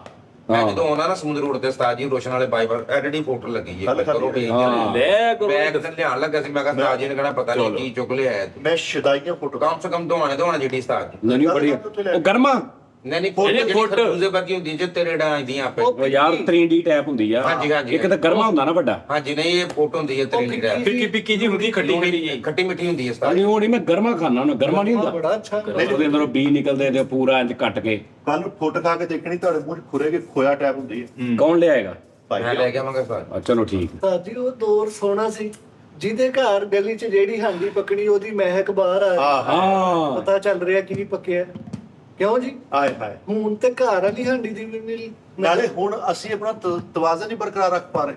ਮੈਂ ਜਦੋਂ ਆਉਣਾ ਨਾ ਸਮੁੰਦਰ ਰੋਡ ਤੇ ਉਸਤਾਦ ਜੀ ਰੋਸ਼ਨ ਵਾਲੇ ਬਾਈਬਲ ਐਡਿਟੀ ਫੋਟੋ ਲੱਗੀ ਹੈ ਕੱਲ੍ਹ ਕਰੋ ਠੀਕ ਹਾਂ। ਲੈ ਕਰੋ ਬੈਗ ਤੇ ਲਿਆਉਣ ਲੱਗਾ ਸੀ, ਮੈਂ ਕਿਹਾ ਉਸਤਾਦ ਜੀ ਨੇ ਕਹਿਣਾ ਪਤਾ ਨਹੀਂ ਕੀ ਚੁੱਕ ਲਿਆਇਆ ਤੂੰ। ਮੈਂ ਸ਼ਦਾਈਆਂ ਫੋਟੋ ਕਮ ਸੇ ਕਮ ਦਵਾਣੇ ਜਿਹੜੀ ਉਸਤਾਦ ਜੀ। ਨਹੀਂ ਬੜੀ ਉਹ ਗਰਮਾ ਨਹੀਂ ਜਿਹੜੀ ਖਰਬੂਜ਼ੇ ਵਰਗੀ ਹੁੰਦੀ ਜੇ ਤੇਰੇ ਡਾ ਆਂਦੀਆਂ ਆਪੇ। ਉਹ ਯਾਰ 3D ਟੈਪ ਹੁੰਦੀ ਆ। ਹਾਂਜੀ, ਹਾਂਜੀ, ਇੱਕ ਤਾਂ ਗਰਮਾ ਹੁੰਦਾ ਨਾ ਵੱਡਾ। ਹਾਂਜੀ ਨਹੀਂ ਇਹ ਫੋਟੋ ਹੁੰਦੀ ਹੈ ਤੇਰੀ ਦਾ ਫਿੱਕੀ ਫਿੱਕੀ ਜੀ ਹੁੰਦੀ ਖੱਟੀ ਖੱਟੀ ਜੀ ਖੱਟੀ ਮਿੱਠੀ ਹੁੰਦੀ ਹੈ ਉਸਤਾਦ ਨਹੀਂ ਉਹ ਨਹੀਂ, ਮੈਂ ਗਰਮਾ ਖਾਣਾ ਨਾ। ਗਰਮਾ ਨਹੀਂ ਹੁੰਦਾ ਬੜਾ ਅੱਛਾ ਉਹਦੇ ਅੰਦਰੋਂ ਬੀ ਨਿਕਲਦੇ ਤੇ ਪੂਰਾ ਇੰਜ ਕੱਟ ਕੇ। ਕੱਲ ਨੂੰ ਫੋਟੋ ਖਾ ਕੇ ਦੇਖਣੀ ਤੁਹਾਡੇ ਮੂੰਹ 'ਚ ਖੁਰੇ ਕੇ ਖੋਇਆ ਟੈਪ ਹੁੰਦੀ ਹੈ। ਕੌਣ ਲਿਆਏਗਾ? ਭਾਈ ਮੈਂ ਲੈ ਕੇ ਆਵਾਂਗਾ ਉਸਤਾਦ। ਚਲੋ ਠੀਕ। ਉਸਤਾਦ ਜੀ ਉਹ ਦੌਰ ਸੋਹਣਾ ਸੀ, ਜਿਹਦੇ ਘਰ ਗਲੀ 'ਚ ਜਿਹੜੀ ਹਾਂਡੀ ਪਕੜੀ ਉਹਦੀ ਮਹਿਕ ਬਾਹਰ ਆ ਹਾਂ ਹਾਂ ਹਾਂ ਪਤਾ ਚੱਲ ਰਿਹਾ ਕੀ ਪੱਕਿਆ। ਕਿਉਂ ਜੀ? ਆਏ ਹਾਏ। ਹੁਣ ਤੇ ਘਰ ਵਾਲੀ ਹਾਂਡੀ ਦੀ ਵੀ ਨਹੀਂ। ਨਾਲੇ ਹੁਣ ਅਸੀਂ ਆਪਣਾ ਤਵਾਜ਼ਨ ਨਹੀਂ ਬਰਕਰਾਰ ਰੱਖ ਪਾ ਰਹੇ।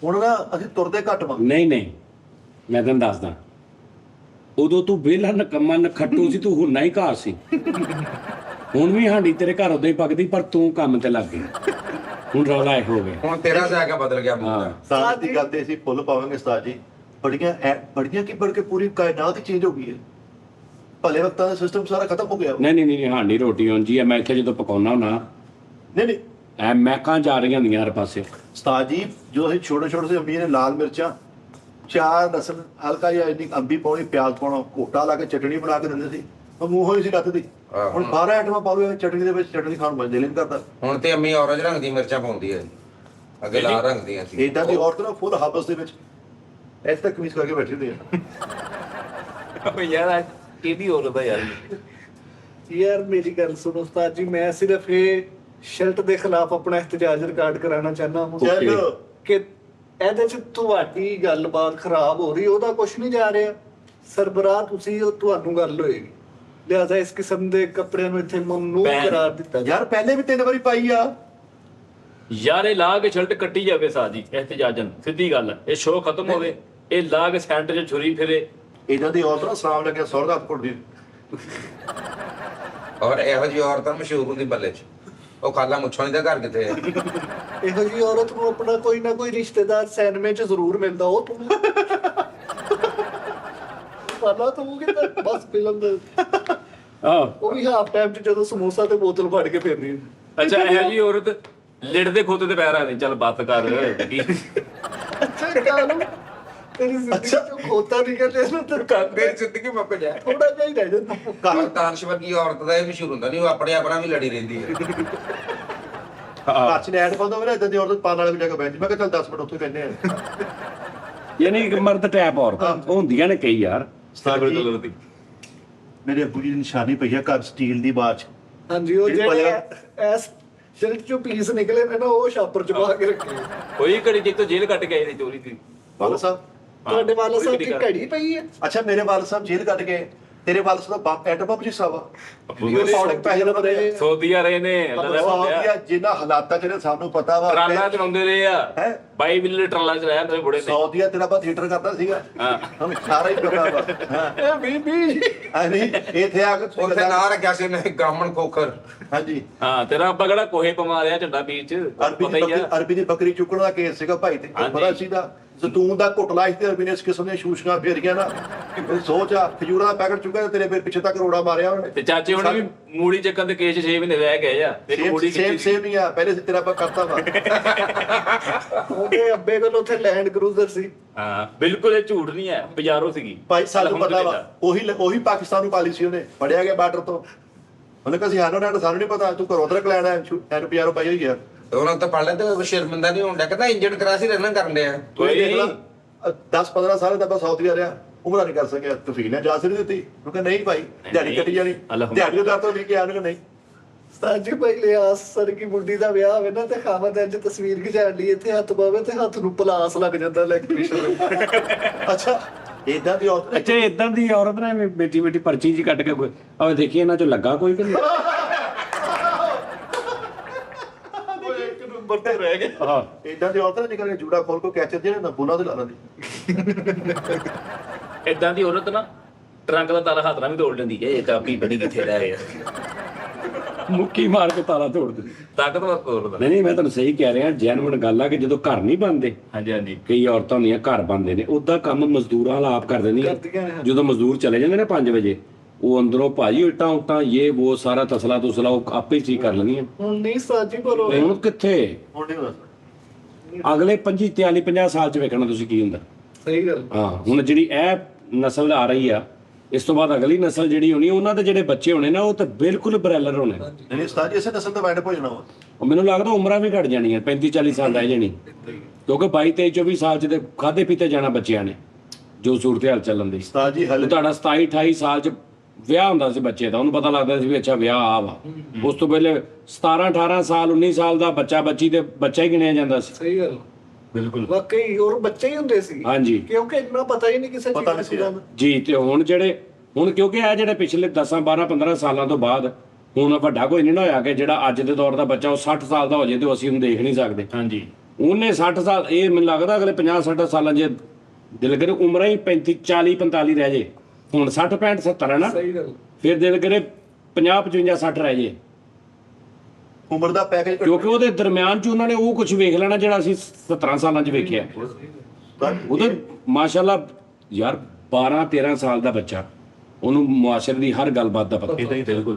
ਹੁਣ ਨਾ ਅਸੀਂ ਤੁਰਦੇ ਘੱਟ ਵਾਂ। ਨਹੀਂ ਮੈਂ ਤੈਨੂੰ ਦੱਸਦਾ, ਉਦੋਂ ਤੂੰ ਵਿਹਲਾ ਨਕੰਮਾ ਨਖੱਟੂ ਸੀ, ਤੂੰ ਹੁਣ ਨਹੀਂ ਘਰ ਸੀ। ਹੁਣ ਵੀ ਹਾਂਡੀ ਤੇਰੇ ਘਰ ਉਦੋਂ ਹੀ ਪੱਕਦੀ, ਪਰ ਤੂੰ ਕੰਮ ਤੇ ਲੱਗ ਗਿਆ। ਹੁਣ ਰੌਲਾ ਇਹ ਹੋ ਗਿਆ। ਹੁਣ ਤੇਰਾ ਜ਼ਾਇਕਾ ਬਦਲ ਗਿਆ ਮੂੰਹ ਦਾ। ਸਾਜ ਦੀ ਗੱਲ ਤੇ ਅਸੀਂ ਫੁੱਲ ਪਾਵਾਂਗੇ ਉਸਤਾਦ ਜੀ। ਬੜੀਆਂ ਕੀ ਬੜ ਕੇ ਪੂਰੀ ਕਾਇਨਾਤ ਹੀ ਚੇਂਜ ਹੋ ਗਈ ਹੈ। ਭਲੇ ਵਕਤਾਂ ਦਾ ਸਿਸਟਮ ਸਾਰਾ ਖਤਮ ਹੋ ਗਿਆ। ਨਹੀਂ ਹਾਂਡੀ ਰੋਟੀ ਉਂਜੀ ਆ। ਮੈਂ ਇੱਥੇ ਜਦੋਂ ਪਕਾਉਣਾ ਹੁੰਨਾ ਨਹੀਂ ਐ ਮਹਿਕਾਂ ਜਾ ਰਹੀਆਂ ਹੁੰਦੀਆਂ ਹਰ ਪਾਸੇ। ਉਸਤਾਦ ਜੀ ਜਦੋਂ ਅਸੀਂ ਛੋਟੇ ਛੋਟੇ ਸੀ, ਅੰਬੀ ਨੇ ਲਾਲ ਮਿਰਚਾਂ 4 ਲਸਣ ਹਲਕਾ ਜਿਹਾ ਇੰਨੀ ਅੰਬੀ ਪਾਉਣੀ, ਪਿਆਜ਼ ਪਾਉਣਾ, ਘੋਟਾ ਲਾ ਕੇ ਚਟਣੀ ਬਣਾ ਕੇ ਦਿੰਦੇ ਸੀ। ਉਹ ਮੂੰਹੋਂ ਹੀ ਸੀ ਰੱਖਦੀ। ਹੁਣ 12 ਆਈਟਮਾਂ ਪਾ ਲਓ ਚਟਣੀ ਦੇ ਵਿੱਚ, ਚਟਣੀ ਖਾਣ ਨੂੰ ਦਿਲ ਨਹੀਂ ਕਰਦਾ। ਹੁਣ ਤੇ ਅੰਮੀ ਔਰੰਜ ਰੰਗ ਦੀ ਮਿਰਚਾਂ ਪਾਉਂਦੀ ਹੈ, ਅੱਗੇ ਲਾਲ ਰੰਗ ਦੀਆਂ ਸੀ। ਇਦਾਂ ਦੀ ਔਰਤ ਨਾ ਫੁੱਲ ਹਬਸ ਦੇ ਵਿੱਚ ਇਸ ਤੱਕ ਕਮੀਜ਼ ਕਰਕੇ ਬੈਠੀ ਹੁੰਦੀ ਹੈ। ਯਾਰ ਕਿਹਦੀ ਔਰਤ ਆ ਯਾਰ ਯਾਰ ਮੇਰੀ ਗੱਲ ਸੁਣੋ ਉਸਤਾਦ ਜੀ, ਮੈਂ ਸਿਰਫ ਇਹ ਸ਼ਰਟ ਦੇ ਖਿਲਾਫ ਆਪਣਾ ਇhtਜਾਜ ਰਿਕਾਰਡ ਕਰਾਉਣਾ ਚਾਹੁੰਦਾ ਹਾਂ ਚੱਲ ਕਿ ਇਹਦੇ 'ਚ ਤੁਹਾਡੀ ਗੱਲਬਾਤ ਖਰਾਬ ਹੋ ਰਹੀ, ਉਹਦਾ ਕੁਝ ਨਹੀਂ ਜਾ ਰਿਹਾ। ਸਰਬਰਾਹ ਤੁਸੀਂ, ਉਹ ਤੁਹਾਨੂੰ ਗੱਲ ਹੋਏਗੀ। ਲਿਹਾਜ਼ਾ ਇਸ ਕਿਸਮ ਦੇ ਕੱਪੜਿਆਂ ਨੂੰ ਇੱਥੇ ਮਮਨੂਅ ਕਰਾਰ ਦਿੱਤਾ ਯਾਰ ਪਹਿਲੇ ਵੀ 3 ਵਾਰੀ ਪਾਈ ਆ। ਯਾਰ ਇਹ ਲਾ ਕੇ ਸ਼ਰਟ ਕੱਟੀ ਜਾਵੇ ਸਾਜ ਜੀ ਇhtਜਾਜਨ, ਸਿੱਧੀ ਗੱਲ ਹੈ। ਇਹ ਸ਼ੋਅ ਖਤਮ ਹੋਵੇ, ਇਹ ਲਾ ਕੇ ਸੈਂਟਰ 'ਚ ਛੁਰੀ ਫਿਰੇ। ਇਹਨਾਂ ਦੀ ਔਰਤ ਨਾ ਸਲਾਮ ਲੱਗਿਆ ਸੌਰ ਦਾ ਹੱਥ ਘੁੱਟਦੀ। ਔਰ ਇਹੋ ਜਿਹੀ ਔਰਤਾਂ ਮਸ਼ਹੂਰ ਹੁੰਦੀ ਬੱਲੇ 'ਚ। ਉਹ ਖਾਲਾ ਮੁੱਛੋਂ ਦਾ ਘਰ ਕਿੱਥੇ ਹੈ? ਇਹੋ ਜਿਹੀ ਔਰਤ ਨੂੰ ਆਪਣਾ ਕੋਈ ਨਾ ਕੋਈ ਰਿਸ਼ਤੇਦਾਰ ਸਿਨੇਮੇ 'ਚ ਜ਼ਰੂਰ ਮਿਲਦਾ। ਉਹ ਤੂੰ ਪਤਾ ਤੂੰ ਕਿਤੇ ਬਸ ਫਿਲਮ ਦੇ ਉਹ ਵੀ ਹਾਫ ਟਾਈਮ 'ਚ ਜਦੋਂ ਸਮੋਸਾ ਤੇ ਬੋਤਲ ਫੜ ਕੇ ਫਿਰਦੀ ਹੁੰਦੀ। ਅੱਛਾ ਇਹੋ ਜੀ ਔਰਤ ਲਿੜ ਦੇ ਖੋਤੇ ਤੇ ਪੈਰ ਆ ਨਹੀਂ, ਚੱਲ ਬੱਤ ਕਰ। ਅੱਛਾ ਕਾਨੂੰ ਤੇਰੀ ਜ਼ਿੰਦਗੀ 'ਚ ਖੋਤਾ ਨਹੀਂ ਕਰਦੇ ਨਾ ਤੇ ਮੇਰੀ ਜ਼ਿੰਦਗੀ ਮੁੱਕ ਜਾਏ। ਥੋੜਾ ਜਿਹਾ ਹੀ ਰਹਿ ਜਾਂਦਾ। ਘਰ ਤਾਨਸ਼ ਵਰਗੀ ਔਰਤ ਦਾ ਇਹ ਮਸ਼ਹੂਰ ਹੁੰਦਾ ਨਹੀਂ, ਉਹ ਆਪਣੇ ਆਪਣਾ ਵੀ ਲੜੀ ਰਹਿੰਦੀ ਹੈ। ਘਰ 'ਚ ਐਡ ਪਾਉਂਦਾ ਮੇਰਾ ਇਦਾਂ ਦੀ ਔਰਤ ਪਾਣ ਵਾਲੇ ਵੀ ਜਾ ਕੇ ਬੈਠੀ। ਮੈਂ ਕਿਹਾ ਚੱਲ 10 ਮਿੰਟ ਉੱਥੇ ਕਹਿੰਦੇ ਆ। ਯਾਨੀ ਇੱਕ ਮਰਦ ਟੈਪ ਔਰਤਾਂ ਉਹ ਹੁੰਦੀਆਂ ਨੇ ਕਈ ਯਾਰ। ਮੇਰੇ ਅੱਬੂ ਜੀ ਦੀ ਨਿਸ਼ਾਨੀ ਪਈ ਆ ਘਰ ਸਟੀਲ ਦੀ ਬਾਚ। ਹਾਂਜੀ ਉਹ ਜਿਹੜੇ ਐਸ ਸ਼ਰਟ 'ਚੋਂ ਪੀਸ ਨਿਕਲੇ ਨੇ ਨਾ, ਉਹ ਛਾਪਰ 'ਚ ਪਾ ਕੇ ਰੱਖੇ। ਕੋਈ ਘੜੀ ਜਿੱਤੋਂ ਜੇਲ੍ਹ ਕੱਟ ਕੇ ਆਏ ਨੇ ਚੋਰੀ ਦੀ। ਵਾਲਾ ਸਾਹਿਬ ਤੁਹਾਡੇ ਵਾਲਾ ਸਾਹਿਬ ਦੀ ਘੜੀ ਪਈ ਹੈ। ਅੱਛਾ ਮੇਰੇ ਵਾਲ ਸਾਹਿਬ ਜੇਲ੍ਹ ਕੱਟ ਗਏ। ਤੇਰੇ ਵਾਲ ਸਾਹਿਬ ਦਾ ਐਟਮ ਬੰਬ ਜੀ ਸਾਵਾ ਸੌਦਿਕ ਪੈਸੇ ਲੱਭਦੇ। ਸੋਧੀਆਂ ਰਹੇ ਨੇ ਸਾਡੀਆਂ ਜਿਨ੍ਹਾਂ ਹਾਲਾਤਾਂ 'ਚ ਨੇ ਸਾਨੂੰ ਪਤਾ ਵਾ। ਟਰਾਲਾ ਚਲਾਉਂਦੇ ਰਹੇ ਆ। ਹੈਂ? 22 ਮਿਲੀ ਟਰਾਲਾ ਚਲਾਇਆ ਮੇਰੇ ਬੁੜੇ ਨੇ। ਸਾਊਦੀਆ ਤੇਰਾ ਬਾ ਥੀਏਟਰ ਕਰਦਾ ਸੀਗਾ। ਹਾਂ। ਹੁਣ ਸਾਰਾ ਹੀ ਪਤਾ ਵਾ। ਹਾਂ ਇਹ ਬੀਬੀ ਨਹੀਂ ਇੱਥੇ ਆ ਕੇ ਤੁਸੀਂ ਉੱਥੇ ਨਾਂ ਰੱਖਿਆ ਸੀ ਉਹਨੇ ਗਾਮਣ ਖੋਖਰ। ਹਾਂਜੀ ਹਾਂ ਤੇਰਾ ਅੱਬਾ ਕਿਹੜਾ ਕੋਹੇ ਪਮਾ ਰਿਹਾ ਝੰਡਾ ਬੀਚ ਪਤਾ ਹੀ ਆ। ਅਰਬੀ ਦੀ ਬੱਕਰੀ ਚੁੱਕਣ ਦਾ ਕੇਸ ਸੀਗਾ ਭਾਈ ਤੇ ਹਾਂਜੀ। ਪਤਾ ਸੀਗਾ ਜ਼ੈਤੂਨ ਦਾ ਘੁੱਟ ਲਾਇ ਤੇ ਅਰਬੀ ਨੇ ਇਸ ਕਿਸਮ ਦੀਆਂ ਸ਼ੂਸ਼ਕਾਂ ਫੇਰੀਆਂ ਨਾ। ਸੋਚ ਆ ਖਜੂਰਾਂ ਦਾ ਪੈਕਟ ਚੁੱਕਾ ਤੇ ਤੇਰੇ ਪਿੱਛੇ ਤੱਕ ਰੋੜਾ ਮਾਰਿਆ ਉਹਨੇ। ਤੇ ਚਾਚੇ ਹੁਣ ਵੀ ਮੂੜੀ ਚੱਕਣ ਦੇ ਕੇਸ 6 ਮਹੀਨੇ ਰਹਿ ਗਏ ਆ। ਇੱਕ ਮੂੜੀ ਸੇਮ ਕੀਤੀ ਸੀ। ਸੇਮ ਹੀ ਆ। ਪਹਿਲੇ ਸੀ ਤੇਰਾ ਆਪਾਂ ਕਰਤਾ ਵਾ। ਉਹਦੇ ਅੱਬੇ ਕੋਲ ਉੱਥੇ ਲੈਂਡ ਕਰੂਜ਼ਰ ਸੀ। ਹਾਂ ਬਿਲਕੁਲ ਇਹ ਝੂਠ ਨਹੀਂ ਹੈ, ਬਾਜ਼ਾਰੋਂ ਸੀਗੀ। ਭਾਈ ਸਾਨੂੰ ਪਤਾ ਵਾ। ਅਲਹਮਦੁਲਿਲਾ। ਉਹੀ ਪਾਕਿਸਤਾਨ ਨੂੰ ਪਾਲਿਸੀ ਉਹਨੇ ਫੜਿਆ ਗਿਆ ਬਾਰਡਰ ਤੋਂ। ਉਹਨੇ ਕਿਹਾ ਸੀ ਹਾਨੋ ਨਾ ਸਾਨੂੰ ਨਹੀਂ ਪਤਾ, ਤੂੰ ਘਰੋਂ ਉਧਰ ਲੈਣਾ ਐਨ ਪਿਆਰੋ ਪਾਈ ਹੋਈ ਆ। ਉਹਨਾਂ ਤਾਂ ਪੜ ਲੈਂਦੇ, ਸ਼ਰਮਿੰਦਾ ਨਹੀਂ ਹੁੰਦਾ। ਕਹਿੰਦਾ ਇੰਜਣ ਕਰਾ ਸੀ ਰਨਿੰਗ ਕਰਨ ਡਿਆ। ਤੂੰ ਇਹ ਦੇਖ ਲਾ 10-15 ਸਾਲ ਦਾ ਮੈਂ ਸਾਊਥ ਗਿਆ ਰਿਹਾ, ਉਮਰਾ ਨਹੀਂ ਕਰ ਸਕਿਆ, ਤਫੀਲ ਨੇ ਜਾ ਸਿਰ ਦਿੱਤੀ, ਉਹ ਕਹਿੰਦਾ ਨਹੀਂ ਭਾਈ ਦਿਹਾੜੀ ਕੱਟੀ ਜਾਣੀ, ਦਿਹਾੜੀ ਦਾ ਤੋਂ ਨਹੀਂ ਕਿਹਾ ਉਹਨੇ, ਨਹੀਂ ਉਸਤਾਦ ਜੀ ਪਹਿਲੇ ਆਸਰ ਕੀ ਮੁੰਡੀ ਦਾ ਵਿਆਹ ਹੋਵੇ ਨਾ ਤੇ ਖਾਵਤ ਇੰਜ ਤਸਵੀਰ ਖਿਚਾਣ ਲਈ ਇੱਥੇ ਹੱਥ ਪਾਵੇ ਤੇ ਹੱਥ ਨੂੰ ਪਲਾਸ ਲੱਗ ਜਾਂਦਾ ਇਲੈਕਟ੍ਰੀਸ਼ੀਅਨ। ਅੱਛਾ ਇਦਾਂ ਦੀ ਔਰਤ ਅੱਛਾ ਇਦਾਂ ਦੀ ਔਰਤ ਨੇ ਬੇਟੀ ਬੇਟੀ ਪਰਚੀ ਜੀ ਕੱਟ ਕੇ ਆਵੇ ਦੇਖੀ ਇਹਨਾਂ ਚੋਂ ਲੱਗਾ ਕੋਈ ਕਿ ਨਹੀਂ। ਇੱਕ ਨੰਬਰ ਤੇ ਰਹਿ ਗਿਆ। ਹਾਂ ਇਦਾਂ ਦੀ ਔਰਤ ਨੇ ਨਿਕਲ ਕੇ ਜੂੜਾ ਖੋਲ ਕੇ ਕੈਚਰ ਜਿਹੜੇ ਨਾ ਬੁਨਾ ਤੇ ਲਾ ਲੈਂਦੀ। ਇਦਾਂ ਦੀ ਔਰਤ ਨਾ ਟਰੰਕ ਦਾ ਤਾਲਾ ਹੱਥ ਨਾਲ ਵੀ ਤੋੜ ਲੈਂਦੀ ਇਹ ਕਾਪੀ ਬੜੀ ਕਿੱਥੇ ਰਹਿ ਗਿਆ ਮੁੱਕੀ ਮਾਰ ਕੇ ਤਾਲਾ ਤੋੜ ਦਿੰਦੀ। ਤਾਕਤਵਰ ਤੋੜਦਾ। ਨਹੀਂ ਮੈਂ ਤੁਹਾਨੂੰ ਸਹੀ ਕਹਿ ਰਿਹਾ, ਜੈਨੂਇਨ ਗੱਲ ਆ ਕਿ ਜਦੋਂ ਘਰ ਨਹੀਂ ਬਣਦੇ, ਹਾਂਜੀ ਹਾਂਜੀ ਕਈ ਔਰਤਾਂ ਹੁੰਦੀਆਂ ਘਰ ਬਣਦੇ ਨੇ, ਉਦਾਂ ਕੰਮ ਮਜ਼ਦੂਰਾਂ ਵਾਲਾ ਆਪ ਕਰ ਦਿੰਦੀਆਂ। ਜਦੋਂ ਮਜ਼ਦੂਰ ਚਲੇ ਜਾਂਦੇ ਨੇ 5 ਵਜੇ, ਉਹ ਅੰਦਰੋਂ ਭਾਜੀ ਇੱਟਾਂ ਉੱਟਾਂ ਇਹ ਉਹ ਸਾਰਾ ਤਸਲਾ ਤੁਸਲਾ ਉਹ ਆਪੇ ਹੀ ਠੀਕ ਕਰ ਲੈਂਦੀਆਂ। ਹੁਣ ਨਹੀਂ ਉਸਤਾਦ ਜੀ ਪਰ ਹੁਣ ਕਿੱਥੇ, ਹੁਣ ਨਹੀਂ ਹੋਣਾ। ਅਗਲੇ 25 43 50 ਸਾਲ ਚ ਵੇਖਣਾ ਤੁਸੀਂ ਕੀ ਹੁੰਦਾ। ਸਹੀ ਗੱਲ। ਹਾਂ ਹੁਣ ਜਿਹੜੀ ਇਹ ਨਸਲ ਆ ਰਹੀ ਆ, ਇਸ ਤੋਂ ਬਾਅਦ ਅਗਲੀ ਨਸਲ ਜਿਹੜੀ ਹੋਣੀ, ਉਹਨਾਂ ਦੇ ਜਿਹੜੇ ਬੱਚੇ ਹੋਣੇ ਨਾ, ਉਹ ਤਾਂ ਬਿਲਕੁਲ ਬਰੈਲਰ ਹੋਣੇ। ਨਹੀਂ ਉਸਤਾਦ ਜੀ ਇਸੇ ਨਸਲ ਦਾ ਵਾਈਂਡ ਹੋ ਜਾਣਾ ਵਾ। ਉਹ ਮੈਨੂੰ ਲੱਗਦਾ ਉਮਰਾਂ ਵੀ ਘਟ ਜਾਣੀਆਂ, 35 40 ਸਾਲ ਰਹਿ ਜਾਣੀ, ਕਿਉਂਕਿ 22 23 24 ਸਾਲ ਚ ਤੇ ਖਾਦੇ ਪੀਤੇ ਜਾਣਾ ਬੱਚਿਆਂ ਨੇ, ਜੋ ਸੂਰਤ ਹਾਲ ਚੱਲਣ ਦੀ। ਉਸਤਾਦ ਜੀ ਹਲੇ ਤੁਹਾਡਾ 27 28 ਸਾਲ ਚ ਵਿਆਹ ਹੁੰਦਾ ਸੀ ਬੱਚੇ ਦਾ, ਉਹਨੂੰ ਪਤਾ ਲੱਗਦਾ ਸੀ ਵੀ ਅੱਛਾ ਵਿਆਹ ਆ ਵਾ। ਉਸ ਤੋਂ ਪਹਿਲੇ 17 18 ਸਾਲ 19 ਸਾਲ ਦਾ ਬੱਚਾ ਬੱਚੀ ਤੇ ਬੱਚਾ ਹੀ ਗਿਣਿਆ ਜਾਂਦਾ ਸੀ। ਸਹੀ ਗੱਲ। ਬਿਲਕੁਲ ਵਾਕਈ ਹੋਰ ਬੱਚੇ ਹੀ ਹੁੰਦੇ ਸੀ। ਹਾਂਜੀ ਕਿਉਂਕਿ ਇੰਨਾ ਪਤਾ ਹੀ ਨਹੀਂ ਕਿਸੇ ਪਤਾ ਚੀਜ਼ ਨਹੀਂ ਦਾ। ਜੀ। ਤੇ ਹੁਣ ਕਿਉਂਕਿ ਇਹ ਜਿਹੜੇ ਪਿਛਲੇ 10 12 15 ਸਾਲਾਂ ਤੋਂ ਬਾਅਦ ਹੁਣ ਵੱਡਾ ਕੋਈ ਨਹੀਂ ਨਾ ਹੋਇਆ ਕਿ ਜਿਹੜਾ ਅੱਜ ਦੇ ਦੌਰ ਦਾ ਬੱਚਾ ਉਹ 60 ਸਾਲ ਦਾ ਹੋ ਜਾਏ ਤੇ ਅਸੀਂ ਉਹਨੂੰ ਦੇਖ ਨਹੀਂ ਸਕਦੇ। ਹਾਂਜੀ ਉਹਨੇ 60 ਸਾਲ, ਇਹ ਮੈਨੂੰ ਲੱਗਦਾ ਅਗਲੇ 50 60 ਸਾਲਾਂ ਜੇ ਦਿਲ ਕਰੇ ਉਮਰਾਂ ਹੀ 35 40 45 ਰਹਿ ਜੇ। ਹੁਣ 60 65 70 ਹੈ ਨਾ, ਸਹੀ ਗੱਲ। ਫਿਰ ਦਿਲ ਕਰੇ 50 55 60 ਰਹਿ ਜੇ, ਉਮਰ ਦਾ ਪੈਕੇਜ ਕਿਉਂਕਿ ਉਹਦੇ ਦਰਮਿਆਨ ਚ ਉਹਨਾਂ ਨੇ ਉਹ ਕੁਝ ਵੇਖ ਲੈਣਾ ਜਿਹੜਾ ਅਸੀਂ 17 ਸਾਲਾਂ ਚ ਵੇਖਿਆ। ਉਹਦੇ ਮਾਸ਼ਾਅੱਲਾ ਯਾਰ 12 13 ਸਾਲ ਦਾ ਬੱਚਾ, ਉਹਨੂੰ ਮੁਆਸ਼ਰੇ ਦੀ ਹਰ ਗੱਲਬਾਤ ਦਾ ਪਤਾ। ਬਿਲਕੁਲ